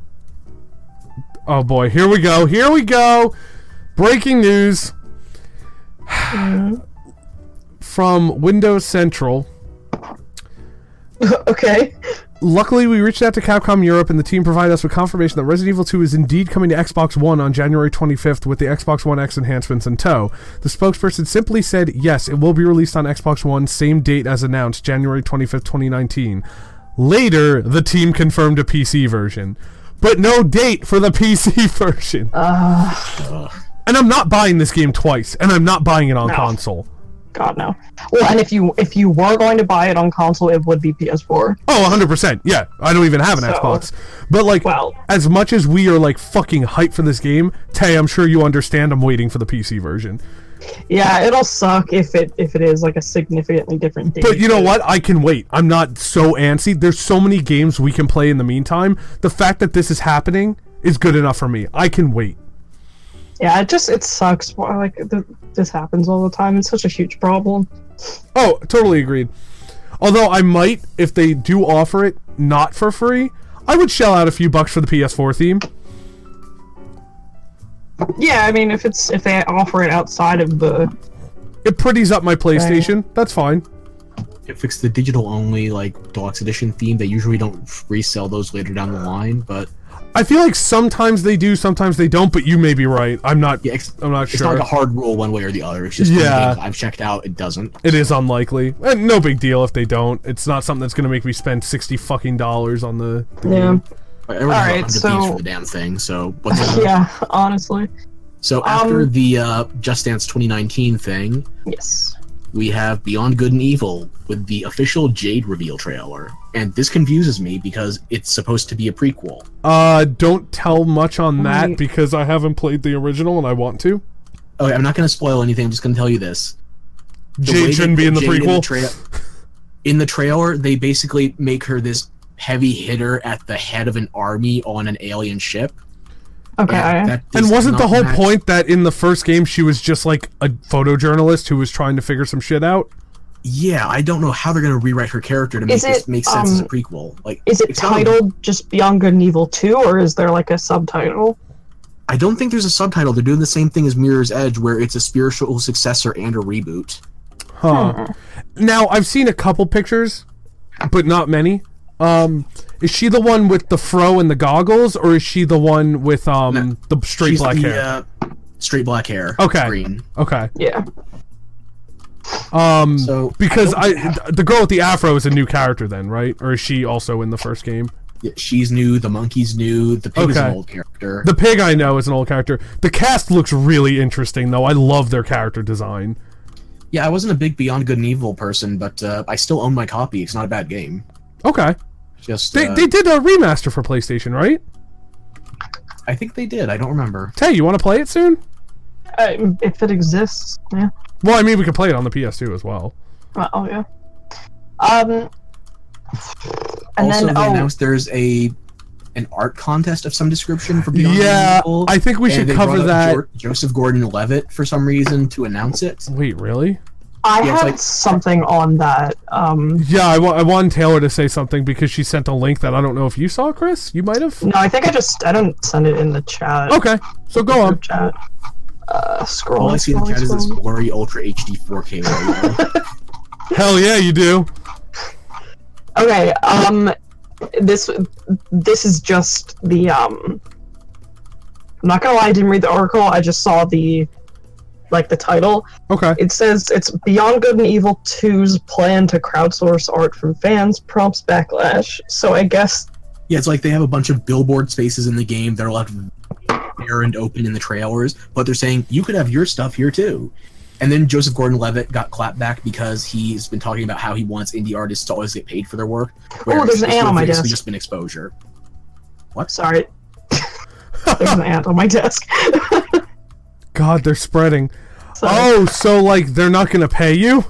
Oh boy, here we go. Breaking news from Windows Central. Okay. Luckily, we reached out to Capcom Europe, and the team provided us with confirmation that Resident Evil 2 is indeed coming to Xbox One on January 25th with the Xbox One X enhancements in tow. The spokesperson simply said, yes, it will be released on Xbox One, same date as announced, January 25th, 2019. Later, the team confirmed a PC version, but no date for the PC version. And I'm not buying this game twice, and I'm not buying it on console. God, no. Well, and if you were going to buy it on console, it would be PS4. Oh, 100%. Yeah, I don't even have an Xbox. But, like, as much as we are, like, fucking hyped for this game, Tay, I'm sure you understand I'm waiting for the PC version. Yeah, it'll suck if it is, like, a significantly different date. But you know what? I can wait. I'm not so antsy. There's so many games we can play in the meantime. The fact that this is happening is good enough for me. I can wait. Yeah, it sucks. Like, this happens all the time. It's such a huge problem. Oh, totally agreed. Although I might, if they do offer it not for free, I would shell out a few bucks for the PS4 theme. Yeah, I mean, if they offer it outside of the... It pretties up my PlayStation. That's fine. If it's the digital-only, like, Deluxe Edition theme, they usually don't resell those later down the line, but... I feel like sometimes they do, sometimes they don't, but you may be right. I'm not sure. It's not like a hard rule one way or the other. It's just I've checked out, it doesn't. It is unlikely. And no big deal if they don't. It's not something that's going to make me spend $60 fucking on the game. Alright, so... for the damn thing, so... What's yeah, honestly. So after the Just Dance 2019 thing... Yes. We have Beyond Good and Evil with the official Jade reveal trailer. And this confuses me because it's supposed to be a prequel. Don't tell much on that because I haven't played the original and I want to. Okay, I'm not going to spoil anything, I'm just going to tell you this. Jade shouldn't be in the prequel? In the trailer, they basically make her this heavy hitter at the head of an army on an alien ship. Okay. And wasn't the whole point that in the first game she was just like a photojournalist who was trying to figure some shit out? Yeah, I don't know how they're going to rewrite her character to make this make sense as a prequel. Like, is it titled just Beyond Good and Evil 2, or is there like a subtitle? I don't think there's a subtitle. They're doing the same thing as Mirror's Edge, where it's a spiritual successor and a reboot. Huh. Now, I've seen a couple pictures, but not many. Is she the one with the fro and the goggles, or is she the one with the straight black hair? Straight black hair. Okay. Green. Okay. Yeah. So because the girl with the afro is a new character then, right? Or is she also in the first game? Yeah, she's new. The monkey's new. The pig is an old character. The pig I know is an old character. The cast looks really interesting though. I love their character design. Yeah, I wasn't a big Beyond Good and Evil person, but I still own my copy. It's not a bad game. Okay. Just they did a remaster for PlayStation, right? I think they did. I don't remember. Tay, you want to play it soon? If it exists, yeah. Well, I mean, we could play it on the PS2 as well. Oh yeah. And also, then they announced there's an art contest of some description for Beyond Good and Yeah, Evil, I think we and should they cover brought up that. Joseph Gordon-Levitt for some reason to announce it. Wait, really? I yeah, it's had like- something on that. Yeah, I want Taylor to say something because she sent a link that I don't know if you saw, Chris. You might have. No, I think I didn't send it in the chat. Okay, so go on. Group chat. Scroll. All I see in the chat is this blurry Ultra HD 4K logo. Hell yeah, you do. Okay, this is just the I'm not gonna lie, I didn't read the article, I just saw the title. Okay. It says it's Beyond Good and Evil 2's plan to crowdsource art from fans prompts backlash. So I guess Yeah, it's like they have a bunch of billboard spaces in the game that are left bare and open in the trailers, but they're saying you could have your stuff here too. And then Joseph Gordon-Levitt got clapped back because he's been talking about how he wants indie artists to always get paid for their work. Oh, there's an ant on my desk. It's just been exposure. What? sorry. There's an ant on my desk. God, they're spreading. So, Oh, so like they're not gonna pay you?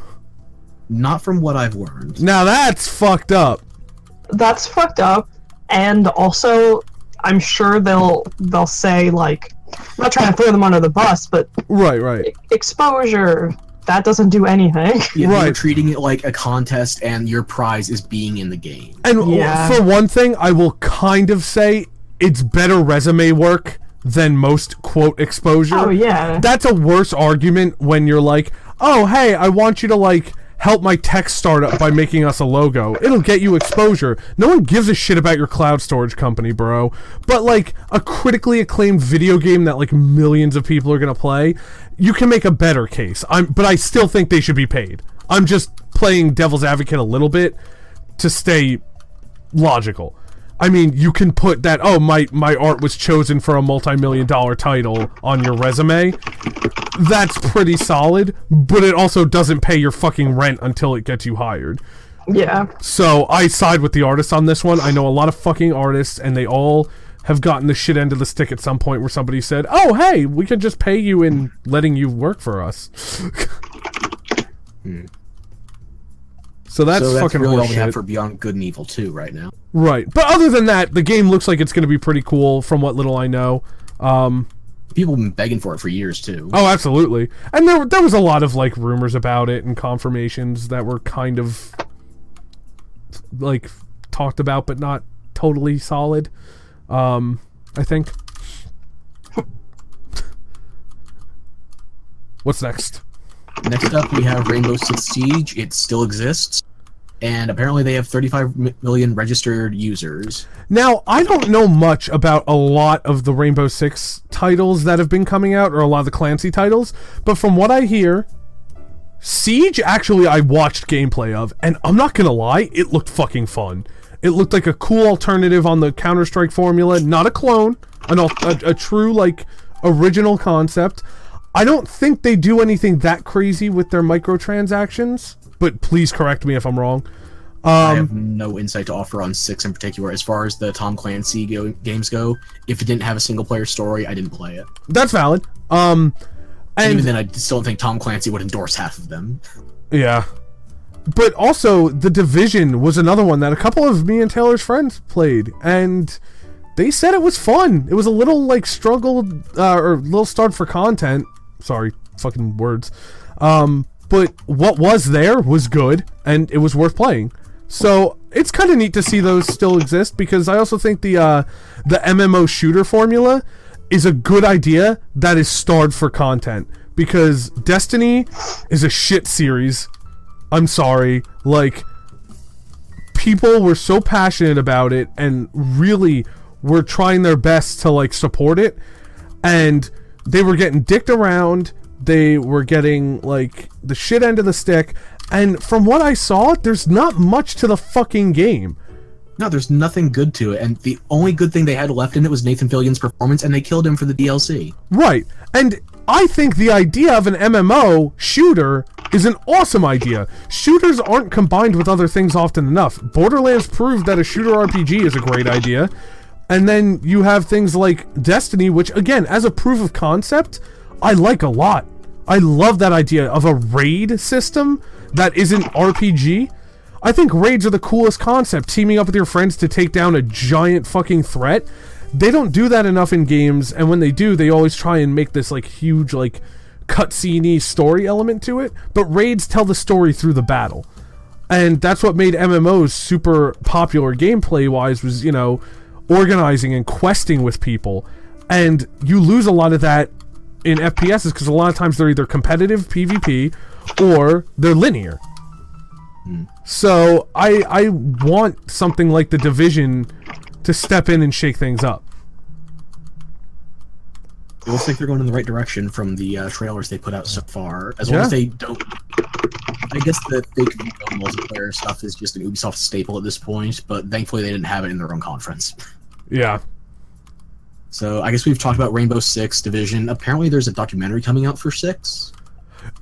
Not from what I've learned. Now that's fucked up. that's fucked up, and also I'm sure they'll say like, I'm not trying to throw them under the bus, but Right. exposure, that doesn't do anything. Yeah, Right. They're treating it like a contest, and your prize is being in the game. And Yeah. for one thing, I will kind of say it's better resume work than most quote exposure. Oh yeah. That's a worse argument when you're like, oh hey, I want you to like help my tech startup by making us a logo. It'll get you exposure. No one gives a shit about your cloud storage company, bro. But like a critically acclaimed video game that like millions of people are gonna play, you can make a better case. But I still think they should be paid. I'm just playing devil's advocate a little bit to stay logical. I mean, you can put that, oh, my art was chosen for a multi-million-dollar title on your resume. That's pretty solid, but it also doesn't pay your fucking rent until it gets you hired. Yeah. So I side with the artists on this one. I know a lot of fucking artists, and they all have gotten the shit end of the stick at some point where somebody said, oh, hey, we can just pay you in letting you work for us. So that's fucking really all we horseshit. have for Beyond Good and Evil 2 right now. Right. But other than that, the game looks like it's going to be pretty cool from what little I know. People have been begging for it for years too. Oh, absolutely. And there was a lot of like rumors about it and confirmations that were kind of like talked about but not totally solid. I think. What's next? Next up, we have Rainbow Six Siege. It still exists, and apparently they have 35 million registered users. Now, I don't know much about a lot of the Rainbow Six titles that have been coming out, or a lot of the Clancy titles, but from what I hear, Siege, actually, I watched gameplay of, and I'm not gonna lie, it looked fucking fun. It looked like a cool alternative on the Counter-Strike formula, not a clone, a true, like, original concept. I don't think they do anything that crazy with their microtransactions, but please correct me if I'm wrong. I have no insight to offer on 6 in particular. As far as the Tom Clancy games go, if it didn't have a single-player story, I didn't play it. That's valid. And even then, I still don't think Tom Clancy would endorse half of them. yeah. But also, The Division was another one that a couple of me and Taylor's friends played, and they said it was fun. It was a little, like, struggled, or a little starved for content. Sorry, fucking words. But what was there was good, and it was worth playing. So, it's kind of neat to see those still exist, because I also think the MMO shooter formula is a good idea that is starved for content. Because Destiny is a shit series. I'm sorry. Like, people were so passionate about it, and really were trying their best to, like, support it. And they were getting dicked around, they were getting, like, the shit end of the stick, and from what I saw, there's not much to the fucking game. No, there's nothing good to it, and the only good thing they had left in it was Nathan Fillion's performance, and they killed him for the DLC. Right, and I think the idea of an MMO shooter is an awesome idea. Shooters aren't combined with other things often enough. Borderlands proved that a shooter RPG is a great idea. And then you have things like Destiny, which, again, as a proof of concept, I like a lot. I love that idea of a raid system that isn't RPG. I think raids are the coolest concept. Teaming up with your friends to take down a giant fucking threat. They don't do that enough in games, and when they do, they always try and make this like huge like cutscene-y story element to it. But raids tell the story through the battle, and that's what made MMOs super popular gameplay-wise. Was, you know, organizing and questing with people, and you lose a lot of that in FPSs because a lot of times they're either competitive PvP or they're linear. So I want something like The Division to step in and shake things up. It looks like they're going in the right direction from the trailers they put out so far. As long as they don't... I guess the fake multiplayer stuff is just an Ubisoft staple at this point, but thankfully they didn't have it in their own conference. Yeah. So I guess we've talked about Rainbow Six Division. Apparently there's a documentary coming out for 6.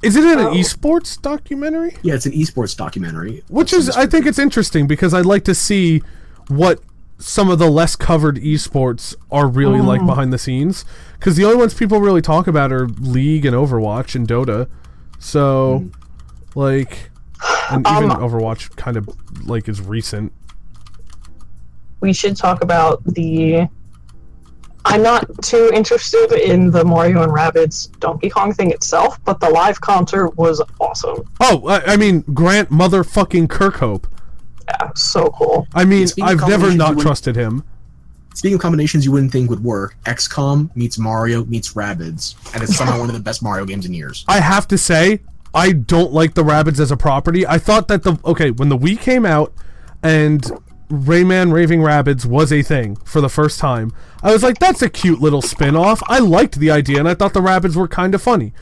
Is it an esports documentary? Yeah, it's an esports documentary. Which is, I think it's interesting because I'd like to see what some of the less covered esports are really like behind the scenes. Because the only ones people really talk about are League and Overwatch and Dota. So, like, and even Overwatch kind of like is recent. We should talk about the... I'm not too interested in the Mario and Rabbids Donkey Kong thing itself, but the live concert was awesome. Oh, I mean, Grant motherfucking Kirkhope. Yeah, so cool. I mean, I've never not trusted him. Speaking of combinations you wouldn't think would work, XCOM meets Mario meets Rabbids, and it's somehow one of the best Mario games in years. I have to say, I don't like the Rabbids as a property. I thought that when the Wii came out and Rayman Raving Rabbids was a thing for the first time, I was like, that's a cute little spin-off. I liked the idea, and I thought the Rabbids were kind of funny.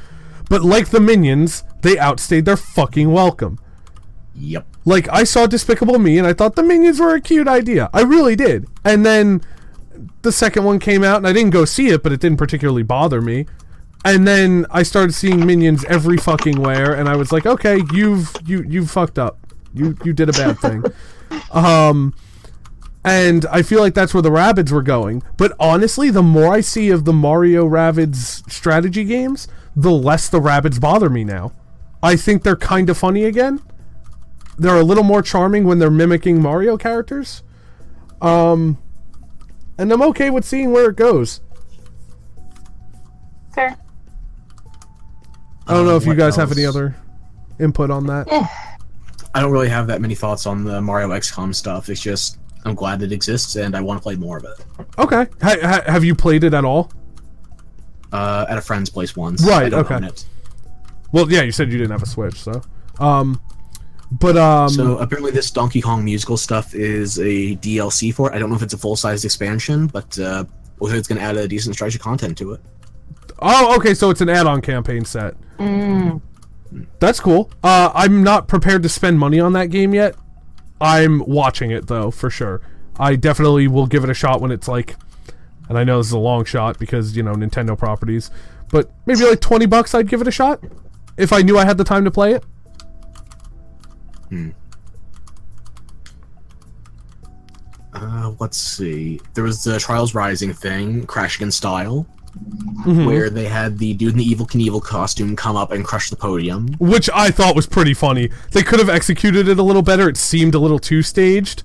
But like the Minions, they outstayed their fucking welcome. Yep. Like, I saw Despicable Me, and I thought the Minions were a cute idea. I really did. And then the second one came out, and I didn't go see it, but it didn't particularly bother me. And then I started seeing Minions every fucking where, and I was like, okay, you fucked up. You did a bad thing. And I feel like that's where the Rabbids were going. But honestly, the more I see of the Mario Rabbids strategy games, the less the Rabbids bother me now. I think they're kind of funny again. They're a little more charming when they're mimicking Mario characters. And I'm okay with seeing where it goes. Fair. I don't know if you guys have else? any other input on that. I don't really have that many thoughts on the Mario XCOM stuff. It's just, I'm glad it exists, and I want to play more of it. Okay. Have you played it at all? At a friend's place once. Right, I don't okay. own it. Well, yeah, you said you didn't have a Switch, so... So apparently this Donkey Kong musical stuff is a DLC for it. I don't know if it's a full-sized expansion, but looks like it's going to add a decent stretch of content to it. Oh, okay, so it's an add-on campaign set. That's cool. I'm not prepared to spend money on that game yet. I'm watching it, though, for sure. I definitely will give it a shot when it's like... And I know this is a long shot because, you know, Nintendo properties. But maybe like $20 I'd give it a shot. If I knew I had the time to play it. Let's see. There was the Trials Rising thing, Crash Against Style, where they had the dude in the Evel Knievel costume come up and crush the podium. Which I thought was pretty funny. They could have executed it a little better. It seemed a little too staged.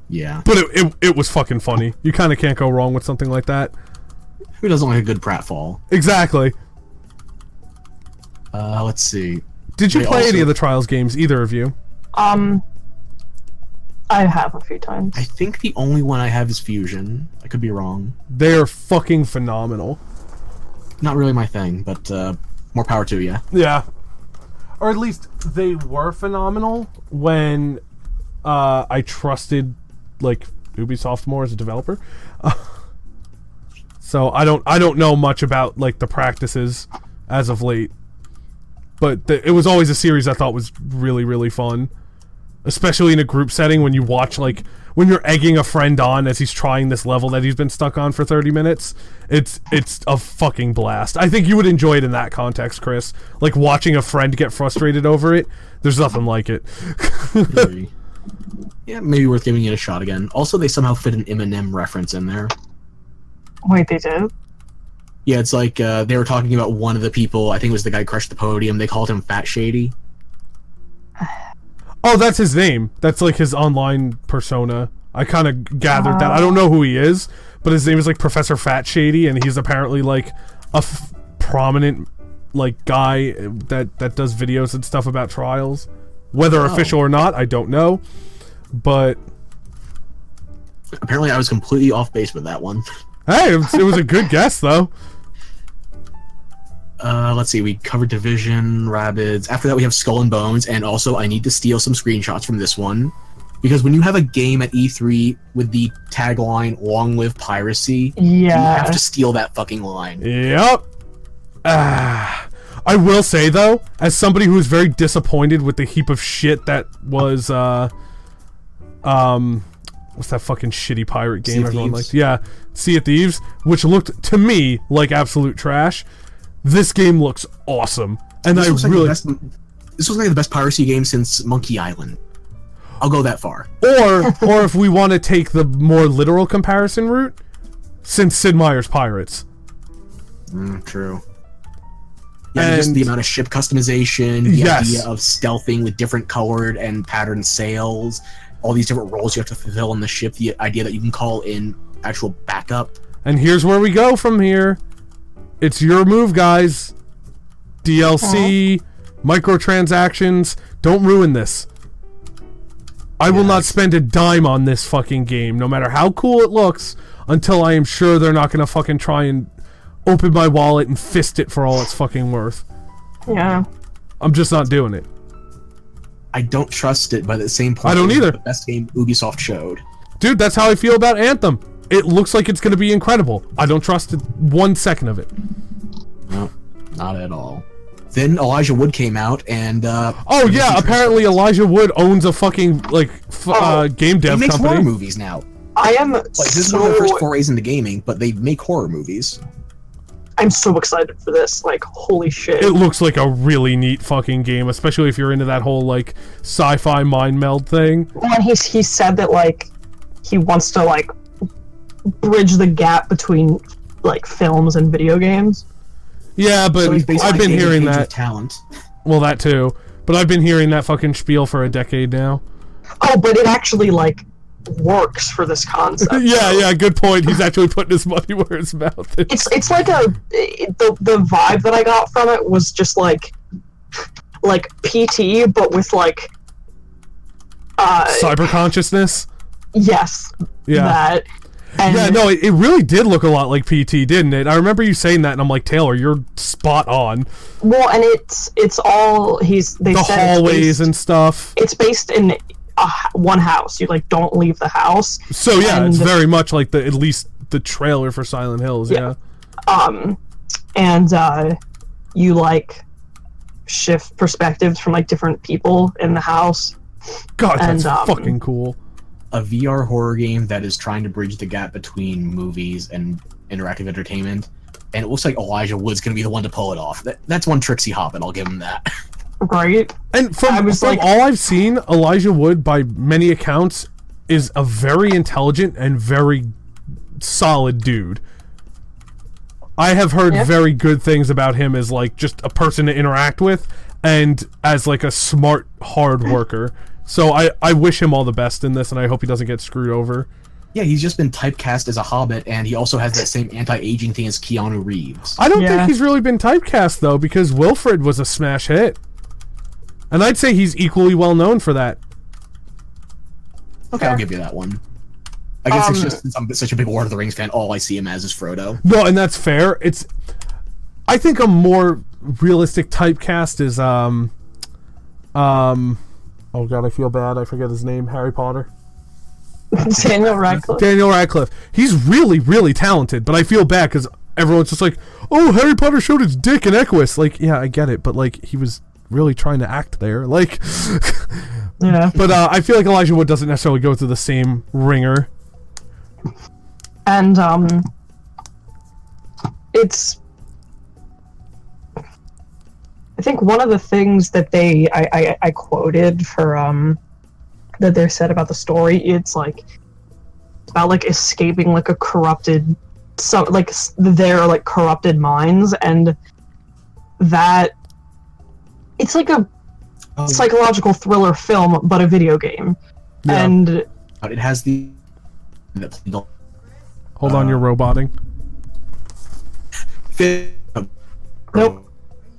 Yeah. But it was fucking funny. You kind of can't go wrong with something like that. Who doesn't like a good pratfall? Exactly. Let's see. Did you They play also- any of the Trials games, either of you? I have a few times. I think the only one I have is Fusion. I could be wrong. They are fucking phenomenal. Not really my thing, but more power to you. Yeah. Or at least they were phenomenal when I trusted like Ubisoft more as a developer. So I don't know much about like the practices as of late. But it was always a series I thought was really, really fun. Especially in a group setting when you watch, like, when you're egging a friend on as he's trying this level that he's been stuck on for 30 minutes. It's a fucking blast. I think you would enjoy it in that context, Chris. Like, watching a friend get frustrated over it. There's nothing like it. Maybe. Yeah, maybe worth giving it a shot again. Also, they somehow fit an Eminem reference in there. Wait, they did? Yeah, it's like they were talking about one of the people, I think it was the guy who crushed the podium, they called him Fat Shady. Oh, that's his name. That's like his online persona. I kind of gathered that. I don't know who he is, but his name is like Professor Fat Shady, and he's apparently like a prominent like guy that does videos and stuff about trials. Whether official or not, I don't know. But apparently I was completely off base with that one. Hey, it was a good guess though. Let's see, we covered Division, Rabbids. After that we have Skull and Bones, and also I need to steal some screenshots from this one. Because when you have a game at E3 with the tagline, Long Live Piracy, you have to steal that fucking line. Yep. I will say, though, as somebody who's very disappointed with the heap of shit that was, what's that fucking shitty pirate game everyone liked? Yeah, Sea of Thieves, which looked, to me, like absolute trash. This game looks awesome. And this looks like the best piracy game since Monkey Island. I'll go that far. Or if we want to take the more literal comparison route, since Sid Meier's Pirates. True. Yeah, and just the amount of ship customization, the idea of stealthing with different colored and patterned sails, all these different roles you have to fulfill on the ship, the idea that you can call in actual backup. And here's where we go from here. It's your move, guys. DLC, microtransactions, don't ruin this. I will not spend a dime on this fucking game, no matter how cool it looks, until I am sure they're not gonna fucking try and open my wallet and fist it for all it's fucking worth. Yeah. I'm just not doing it. I don't trust it, but at the same point, I don't either. The best game Ubisoft showed. Dude, that's how I feel about Anthem. It looks like it's gonna be incredible. I don't trust it 1 second of it. No, not at all. Then Elijah Wood came out and oh yeah, apparently Elijah Wood owns a fucking like game dev he makes company. horror movies now. I am this is one of their first forays into gaming, but they make horror movies. I'm so excited for this. Like, holy shit. It looks like a really neat fucking game, especially if you're into that whole like sci-fi mind meld thing. Well, and he said that like he wants to like bridge the gap between like films and video games. Yeah, but I've been hearing that. Talent. Well, that too. But I've been hearing that fucking spiel for a decade now. Oh, but it actually like works for this concept. Yeah, good point. He's actually putting his money where his mouth is. It's like the vibe that I got from it was just like PT, but with like cyber consciousness. Yes. Yeah. That. And yeah, no, it really did look a lot like PT, didn't it? I remember you saying that, and I'm like, Taylor, you're spot on. Well, and it's all they said hallways and stuff. It's based in one house. You like don't leave the house. So yeah, it's very much like at least the trailer for Silent Hills. Yeah. And you like shift perspectives from like different people in the house. God, that's fucking cool. A VR horror game that is trying to bridge the gap between movies and interactive entertainment, and it looks like Elijah Wood's gonna be the one to pull it off. That's one Trixie Hoppin', I'll give him that. Right. And from all I've seen, Elijah Wood, by many accounts, is a very intelligent and very solid dude. I have heard very good things about him as like just a person to interact with, and as like a smart, hard worker. So I wish him all the best in this, and I hope he doesn't get screwed over. Yeah, he's just been typecast as a hobbit, and he also has that same anti-aging thing as Keanu Reeves. I don't think he's really been typecast, though, because Wilfred was a smash hit. And I'd say he's equally well known for that. Okay, I'll give you that one. I guess it's just since I'm such a big Lord of the Rings fan, all I see him as is Frodo. No, and that's fair. I think a more realistic typecast is oh god, I feel bad. I forget his name. Harry Potter. Daniel Radcliffe. Daniel Radcliffe. He's really, really talented, but I feel bad because everyone's just like, oh, Harry Potter showed his dick in Equus. Like, yeah, I get it, but like, he was really trying to act there. Like, yeah. But I feel like Elijah Wood doesn't necessarily go through the same ringer. And it's. I think one of the things that I quoted for that they said about the story, it's about like escaping like a corrupted, their like corrupted minds, and that it's like psychological thriller film, but a video game. Yeah. And it has the. Hold on, you're roboting.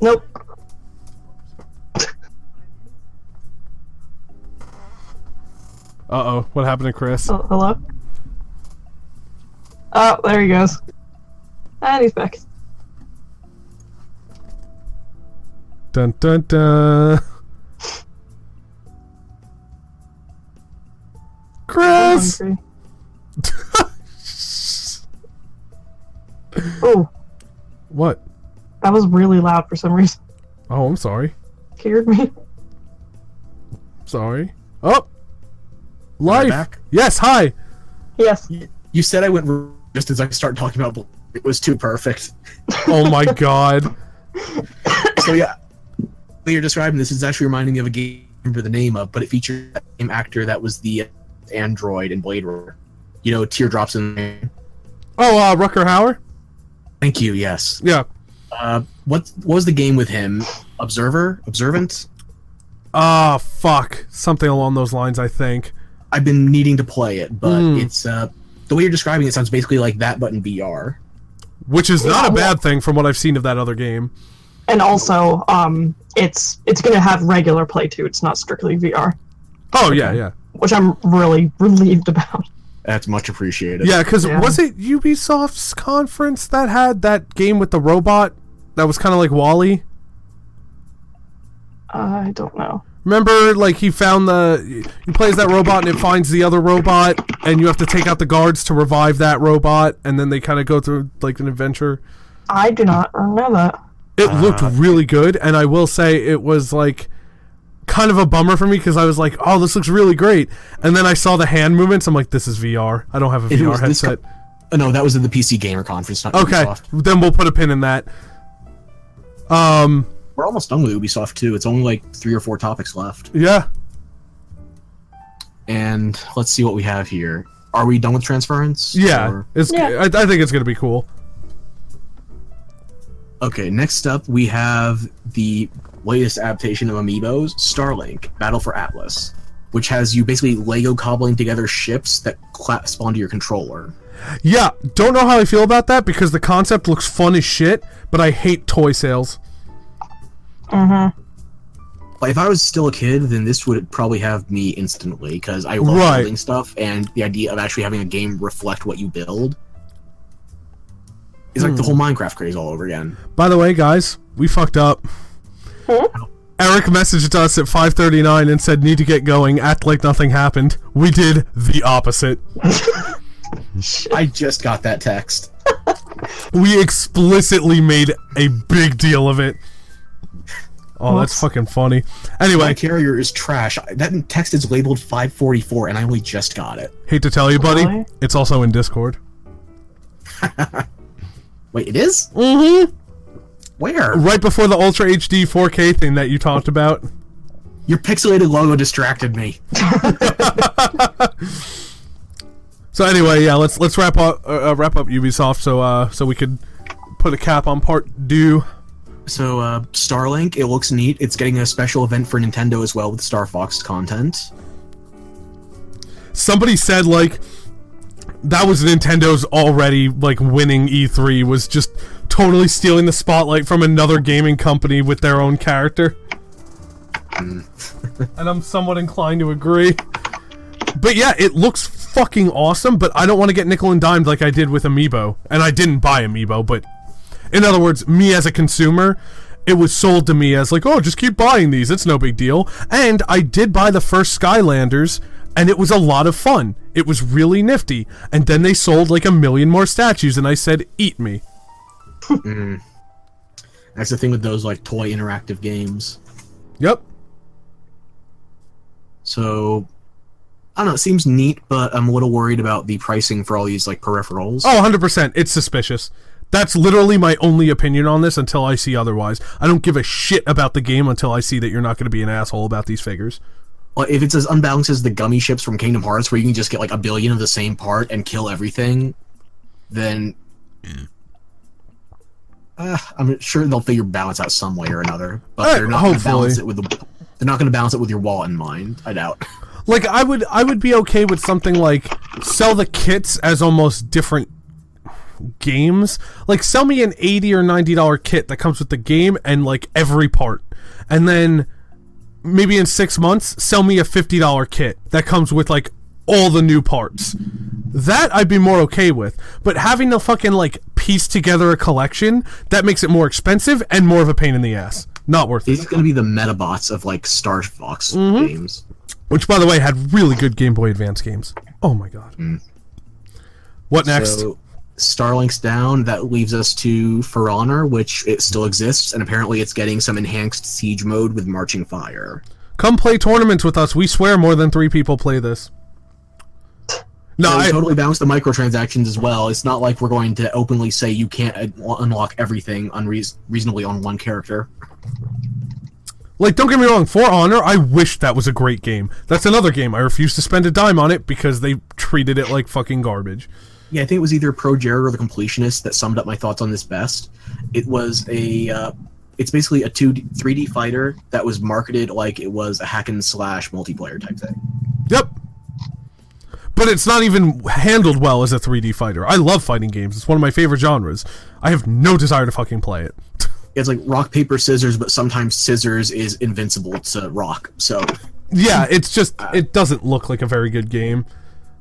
nope. Uh-oh, what happened to Chris? Oh, hello? Oh, there he goes. And he's back. Dun dun dun. Chris! I'm hungry. Oh, What? that was really loud for some reason. Oh, I'm sorry. Scared me. Sorry. Oh! Am I Life! back? Yes, hi! Yes. You said I went just as I started talking about Blade. It was too perfect. Oh my god. So yeah, what you're describing this is actually reminding me of a game I remember the name of, but it featured that same actor that was the android in Blade Runner. You know, teardrops in the rain. Oh, Rucker Hauer? Thank you, yes. Yeah. What was the game with him? Observant? Ah, fuck. Something along those lines, I think. I've been needing to play it, but it's the way you're describing it sounds basically like that, but in VR. Which is not a bad thing from what I've seen of that other game. And also, it's gonna have regular play too. It's not strictly VR, Oh, yeah. which I'm really relieved about. That's much appreciated. Yeah, because Yeah. was it Ubisoft's conference that had that game with the robot that was kind of like WALL-E? I don't know. Remember, like, he plays that robot and it finds the other robot, and you have to take out the guards to revive that robot, and then they kind of go through, like, an adventure. I do not know that. It looked really good, and I will say it was, like, kind of a bummer for me, because I was like, oh, this looks really great. And then I saw the hand movements, I'm like, this is VR. I don't have a If it VR was this headset. No, that was at the PC Gamer Conference, not Okay, Ubisoft. then we'll put a pin in that. We're almost done with Ubisoft, too. It's only like 3 or 4 topics left. Yeah. And let's see what we have here. Are we done with transference? Yeah, Or- I think it's gonna be cool. Okay, next up we have the latest adaptation of Amiibos, Starlink, Battle for Atlas, which has you basically Lego cobbling together ships that clasp onto your controller. Yeah, don't know how I feel about that because the concept looks fun as shit, but I hate toy sales. Like, if I was still a kid, then this would probably have me instantly, because I love Right. building stuff, and the idea of actually having a game reflect what you build is like the whole Minecraft craze all over again. By the way, guys, we fucked up. Eric messaged us at 5:39 and said, need to get going, act like nothing happened. We did the opposite. I just got that text. We explicitly made a big deal of it. Oh, that's fucking funny. My Anyway, carrier is trash. That text is labeled 544, and I only just got it. hate to tell you, buddy, Really? it's also in Discord. Wait, it is? Mm-hmm. Where? Right before the Ultra HD 4K thing that you talked about. Your pixelated logo distracted me. So anyway, yeah, let's wrap up Ubisoft so we could put a cap on part 2. So, Starlink, it looks neat. It's getting a special event for Nintendo as well with Star Fox content. Somebody said, like, that was Nintendo's already, like, winning E3, was just totally stealing the spotlight from another gaming company with their own character. And I'm somewhat inclined to agree. But yeah, it looks fucking awesome, but I don't want to get nickel and dimed like I did with Amiibo. And I didn't buy Amiibo, but... in other words, me as a consumer, it was sold to me as like, oh, just keep buying these, it's no big deal. And I did buy the first Skylanders, and it was a lot of fun. It was really nifty. And then they sold like 1 million more statues, and I said, eat me. That's the thing with those, like, toy interactive games. Yep. So, I don't know, it seems neat, but I'm a little worried about the pricing for all these, like, peripherals. Oh, 100%. It's suspicious. That's literally my only opinion on this until I see otherwise. I don't give a shit about the game until I see that you're not going to be an asshole about these figures. Well, if it's as unbalanced as the gummy ships from Kingdom Hearts, where you can just get, like, 1 billion of the same part and kill everything, then... I'm sure they'll figure balance out some way or another, but they're not going to hopefully. balance it with the... They're not going to balance it with your wallet in mind, I doubt. Like, I would be okay with something like sell the kits as almost different games. Like, sell me an $80 or $90 kit that comes with the game and like every part, and then maybe in 6 months sell me a $50 kit that comes with like all the new parts. That I'd be more okay with. But having to fucking like piece together a collection, that makes it more expensive and more of a pain in the ass. Not worth These it. are going to be the Metabots of like Star Fox games. Which, by the way, had really good Game Boy Advance games. Oh my god. What next? So, Starlink's down. That leaves us to For Honor, which it still exists, and apparently it's getting some enhanced siege mode with Marching Fire. Come play tournaments with us. We swear more than 3 people play this. No, So I totally balanced the microtransactions as well. It's not like we're going to openly say you can't unlock everything reasonably on one character. like, don't get me wrong, For Honor, I wish that was a great game. That's another game. I refuse to spend a dime on it because they treated it like fucking garbage. Yeah, I think it was either Pro Jared or The Completionist that summed up my thoughts on this best. It was it's basically a 3D fighter that was marketed like it was a hack and slash multiplayer type thing. Yep. But it's not even handled well as a 3D fighter. I love fighting games. It's one of my favorite genres. I have no desire to fucking play it. It's like rock, paper, scissors, but sometimes scissors is invincible to rock. So Yeah, it's just, it doesn't look like a very good game.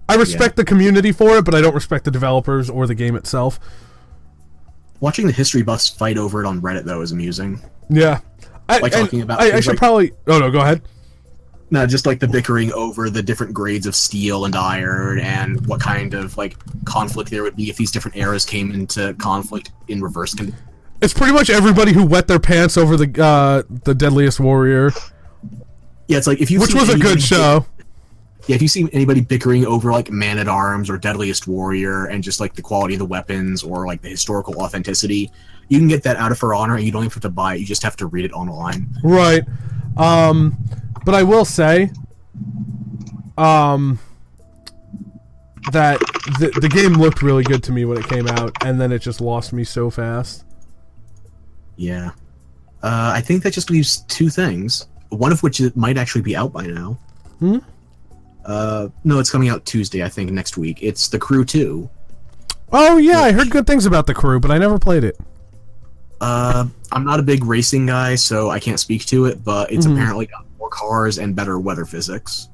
I respect the community for it, but I don't respect the developers or the game itself. watching the history buffs fight over it on Reddit though is amusing. Yeah. Like talking about I things should like- probably... Oh, no, go ahead. No, just like the bickering over the different grades of steel and iron and what kind of like conflict there would be if these different eras came into conflict in reverse. It's pretty much everybody who wet their pants over the Deadliest Warrior, Yeah, it's like if you which was a good show. Yeah, if you see anybody bickering over like Man at Arms or Deadliest Warrior and just like the quality of the weapons or like the historical authenticity, you can get that out of For Honor and you don't even have to buy it. You just have to read it online. Right. But I will say, that the game looked really good to me when it came out, and then it just lost me so fast. Yeah. I think that just leaves 2 things. One of which it might actually be out by now. Hmm? No, it's coming out Tuesday, I think, next week. It's The Crew 2. Oh yeah, I heard good things about The Crew, but I never played it. I'm not a big racing guy, so I can't speak to it, but it's apparently got more cars and better weather physics.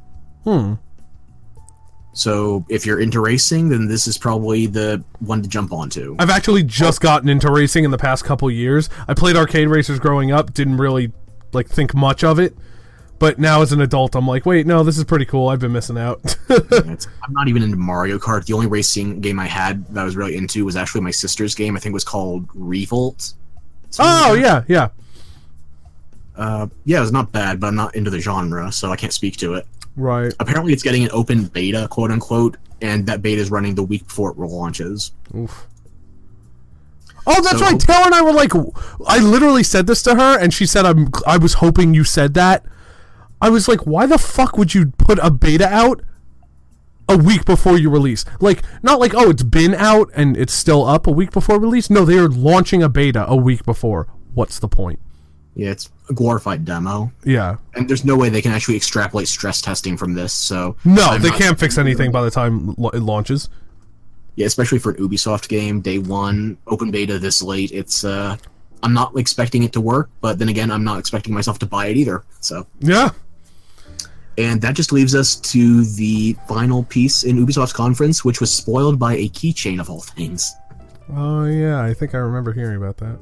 So if you're into racing, then this is probably the one to jump onto. I've actually just gotten into racing in the past couple years. I played arcade racers growing up, didn't really like think much of it, but now as an adult, I'm like, wait, no, this is pretty cool. I've been missing out. I'm not even into Mario Kart. The only racing game I had that I was really into was actually my sister's game. I think it was called Revolt. Oh yeah, yeah. Yeah, it was not bad, but I'm not into the genre, so I can't speak to it. Right. Apparently, it's getting an open beta, quote unquote, and that beta is running the week before it launches. Oof. Oh, that's So- right. Taylor and I were like, I literally said this to her, and she said, I was hoping you said that. I was like, why the fuck would you put a beta out a week before you release? Like, not like, oh, it's been out and it's still up a week before release. No, they are launching a beta a week before. What's the point? Yeah, it's a glorified demo, Yeah. and there's no way they can actually extrapolate stress testing from this. So No, I'm they not- can't fix anything by the time it launches. Yeah, especially for an Ubisoft game, day one, open beta this late. It's I'm not expecting it to work, but then again, I'm not expecting myself to buy it either. So. Yeah. And that just leaves us to the final piece in Ubisoft's conference, which was spoiled by a keychain of all things. Oh, yeah. I think I remember hearing about that.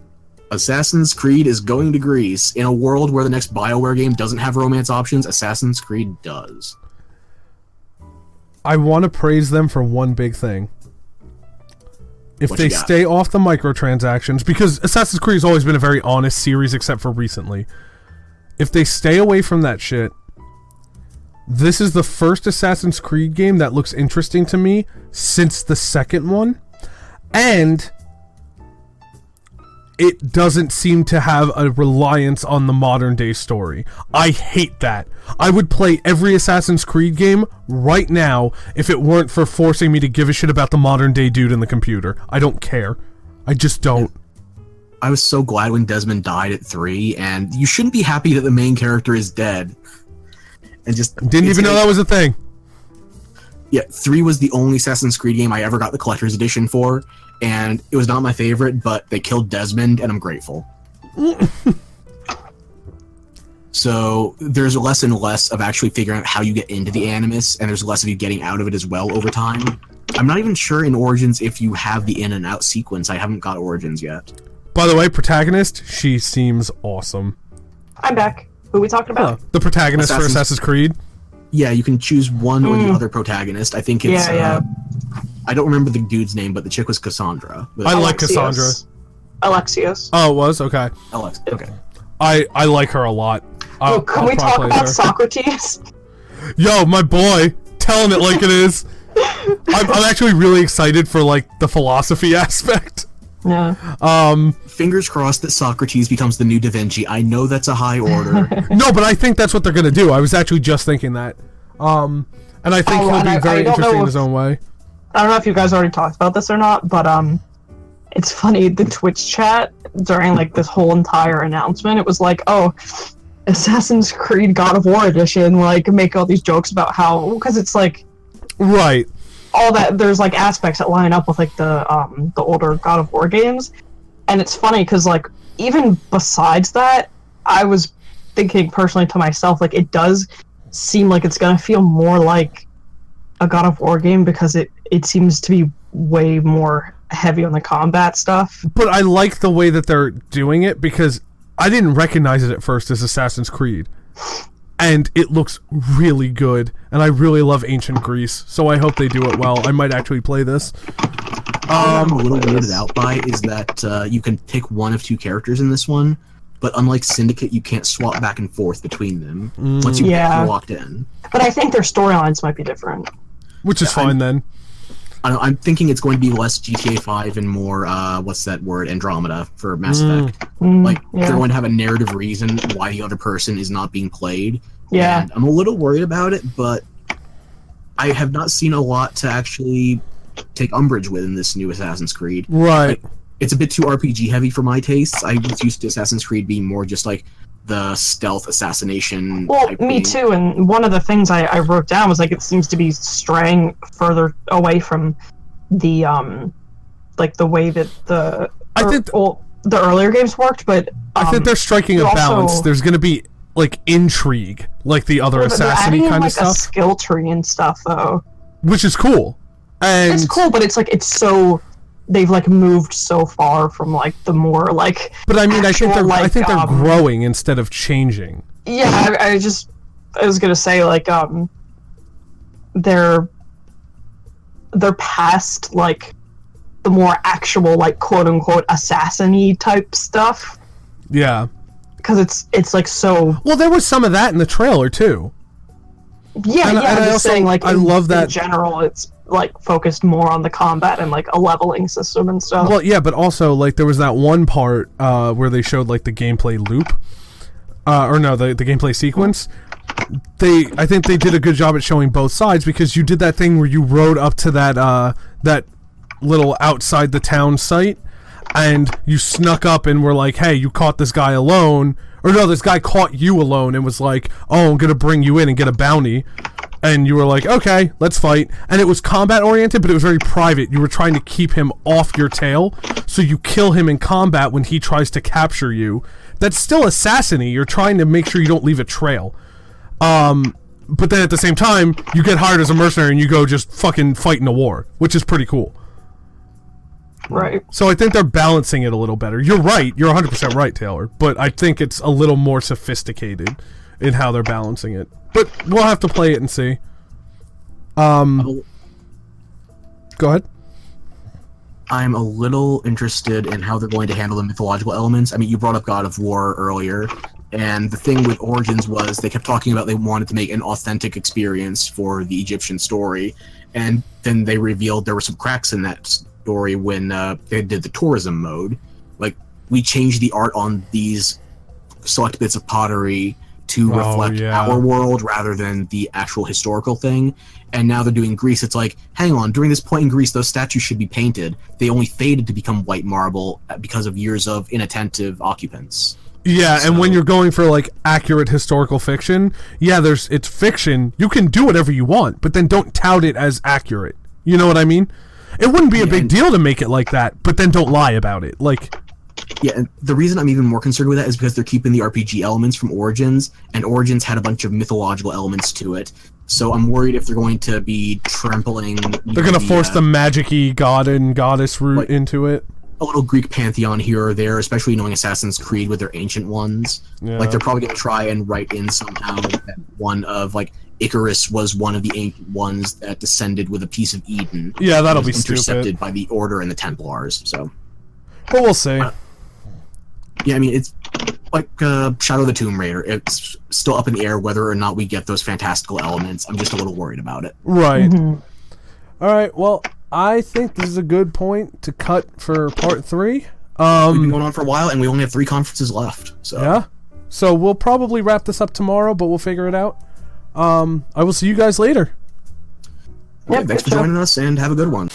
Assassin's Creed is going to Greece. In a world where the next BioWare game doesn't have romance options, Assassin's Creed does. I want to praise them for one big thing. If What they you got? stay off the microtransactions, because Assassin's Creed has always been a very honest series except for recently. If they stay away from that shit, this is the first Assassin's Creed game that looks interesting to me since the second one. And it doesn't seem to have a reliance on the modern day story. I hate that. I would play every Assassin's Creed game right now if it weren't for forcing me to give a shit about the modern day dude in the computer. I don't care. I just don't. I was so glad when Desmond died at 3, and you shouldn't be happy that the main character is dead. And just Didn't even know that was a thing. Yeah, 3 was the only Assassin's Creed game I ever got the collector's edition for, and it was not my favorite, but they killed Desmond, and I'm grateful. So there's less and less of actually figuring out how you get into the Animus, and there's less of you getting out of it as well over time. I'm not even sure in Origins if you have the in and out sequence. I haven't got Origins yet. By the way, protagonist, she seems awesome. I'm back. Who are we talking about? The protagonist for Assassin's Creed. Yeah, you can choose one or the other protagonist. I think it's... Yeah. I don't remember the dude's name, but the chick was Cassandra. I like Cassandra. Alexios. Oh, it was? Okay. Alex, okay. I like her a lot. Can we talk about Socrates? Yo, my boy, telling it like it is. I'm actually really excited for like the philosophy aspect. Yeah. Fingers crossed that Socrates becomes the new Da Vinci. I know that's a high order. No, but I think that's what they're gonna do. I was actually just thinking that. And I think he'll be very interesting in his own way. I don't know if you guys already talked about this or not, but it's funny, the Twitch chat during like this whole entire announcement, it was like, oh, Assassin's Creed God of War edition, like make all these jokes about how, because it's like right, all that, there's like aspects that line up with like the older God of War games, and it's funny because like even besides that, I was thinking personally to myself, like it does seem like it's gonna feel more like a God of War game because it seems to be way more heavy on the combat stuff. But I like the way that they're doing it because I didn't recognize it at first as Assassin's Creed. And it looks really good. And I really love ancient Greece. So I hope they do it well. I might actually play this. What I'm a little weirded out by is that you can pick one of 2 characters in this one, but unlike Syndicate, you can't swap back and forth between them once you're locked in. But I think their storylines might be different. Which is fine then. I'm thinking it's going to be less GTA 5 and more, what's that word, Andromeda for Mass Effect. They're going to have a narrative reason why the other person is not being played. Yeah. And I'm a little worried about it, but I have not seen a lot to actually take umbrage with in this new Assassin's Creed. Right. It's a bit too RPG heavy for my tastes. I was used to Assassin's Creed being more just like the stealth assassination. Well, me too. And one of the things I wrote down was like it seems to be straying further away from the like the way that the earlier games worked. But I think they're striking a balance. There's going to be like intrigue, like the other assassin-y kind of stuff. A skill tree and stuff though, which is cool. And it's cool, but it's like it's so. They've like moved so far from like the more like. But I mean, I think they're growing instead of changing. Yeah, I was gonna say like they're past like the more actual like quote unquote assassin-y type stuff. Yeah. Because it's like so. Well, there was some of that in the trailer too. Yeah, and I'm just saying like I love that in general it's like focused more on the combat and like a leveling system and stuff. Well, yeah, but also like there was that one part where they showed like the gameplay loop, the gameplay sequence. I think they did a good job at showing both sides because you did that thing where you rode up to that little outside the town site, and you snuck up and were like, hey, you caught this guy alone. Or no, this guy caught you alone and was like, oh, I'm going to bring you in and get a bounty. And you were like, okay, let's fight. And it was combat oriented, but it was very private. You were trying to keep him off your tail, so you kill him in combat when he tries to capture you. That's still assassin-y. You're trying to make sure you don't leave a trail. But then at the same time, you get hired as a mercenary and you go just fucking fight in a war, which is pretty cool. Right. So I think they're balancing it a little better. You're right. You're 100% right, Taylor. But I think it's a little more sophisticated in how they're balancing it. But we'll have to play it and see. Go ahead. I'm a little interested in how they're going to handle the mythological elements. I mean, you brought up God of War earlier, and the thing with Origins was they kept talking about they wanted to make an authentic experience for the Egyptian story, and then they revealed there were some cracks in that story when they did the tourism mode. Like, we changed the art on these select bits of pottery to reflect yeah. our world rather than the actual historical thing. And now they're doing Greece. It's like, hang on, during this point in Greece, those statues should be painted. They only faded to become white marble because of years of inattentive occupants. Yeah, and when you're going for like accurate historical fiction, yeah, it's fiction. You can do whatever you want, but then don't tout it as accurate. You know what I mean? It wouldn't be a big deal to make it like that, but then don't lie about it. Like, yeah, and the reason I'm even more concerned with that is because they're keeping the RPG elements from Origins, and Origins had a bunch of mythological elements to it. So I'm worried if they're going to be trampling. They're going to force the magic-y god and goddess route into it. A little Greek pantheon here or there, especially knowing Assassin's Creed with their ancient ones. Yeah. Like, they're probably going to try and write in somehow that one of, like, Icarus was one of the ancient ones that descended with a piece of Eden. Yeah, that'll be intercepted stupid. by the Order and the Templars, so. But we'll see. Yeah, I mean, it's like Shadow of the Tomb Raider. It's still up in the air whether or not we get those fantastical elements. I'm just a little worried about it. Right. All right, well, I think this is a good point to cut for part 3. We've been going on for a while, and we only have 3 conferences left. So. Yeah? So we'll probably wrap this up tomorrow, but we'll figure it out. I will see you guys later. Yeah, thanks for joining us, and have a good one.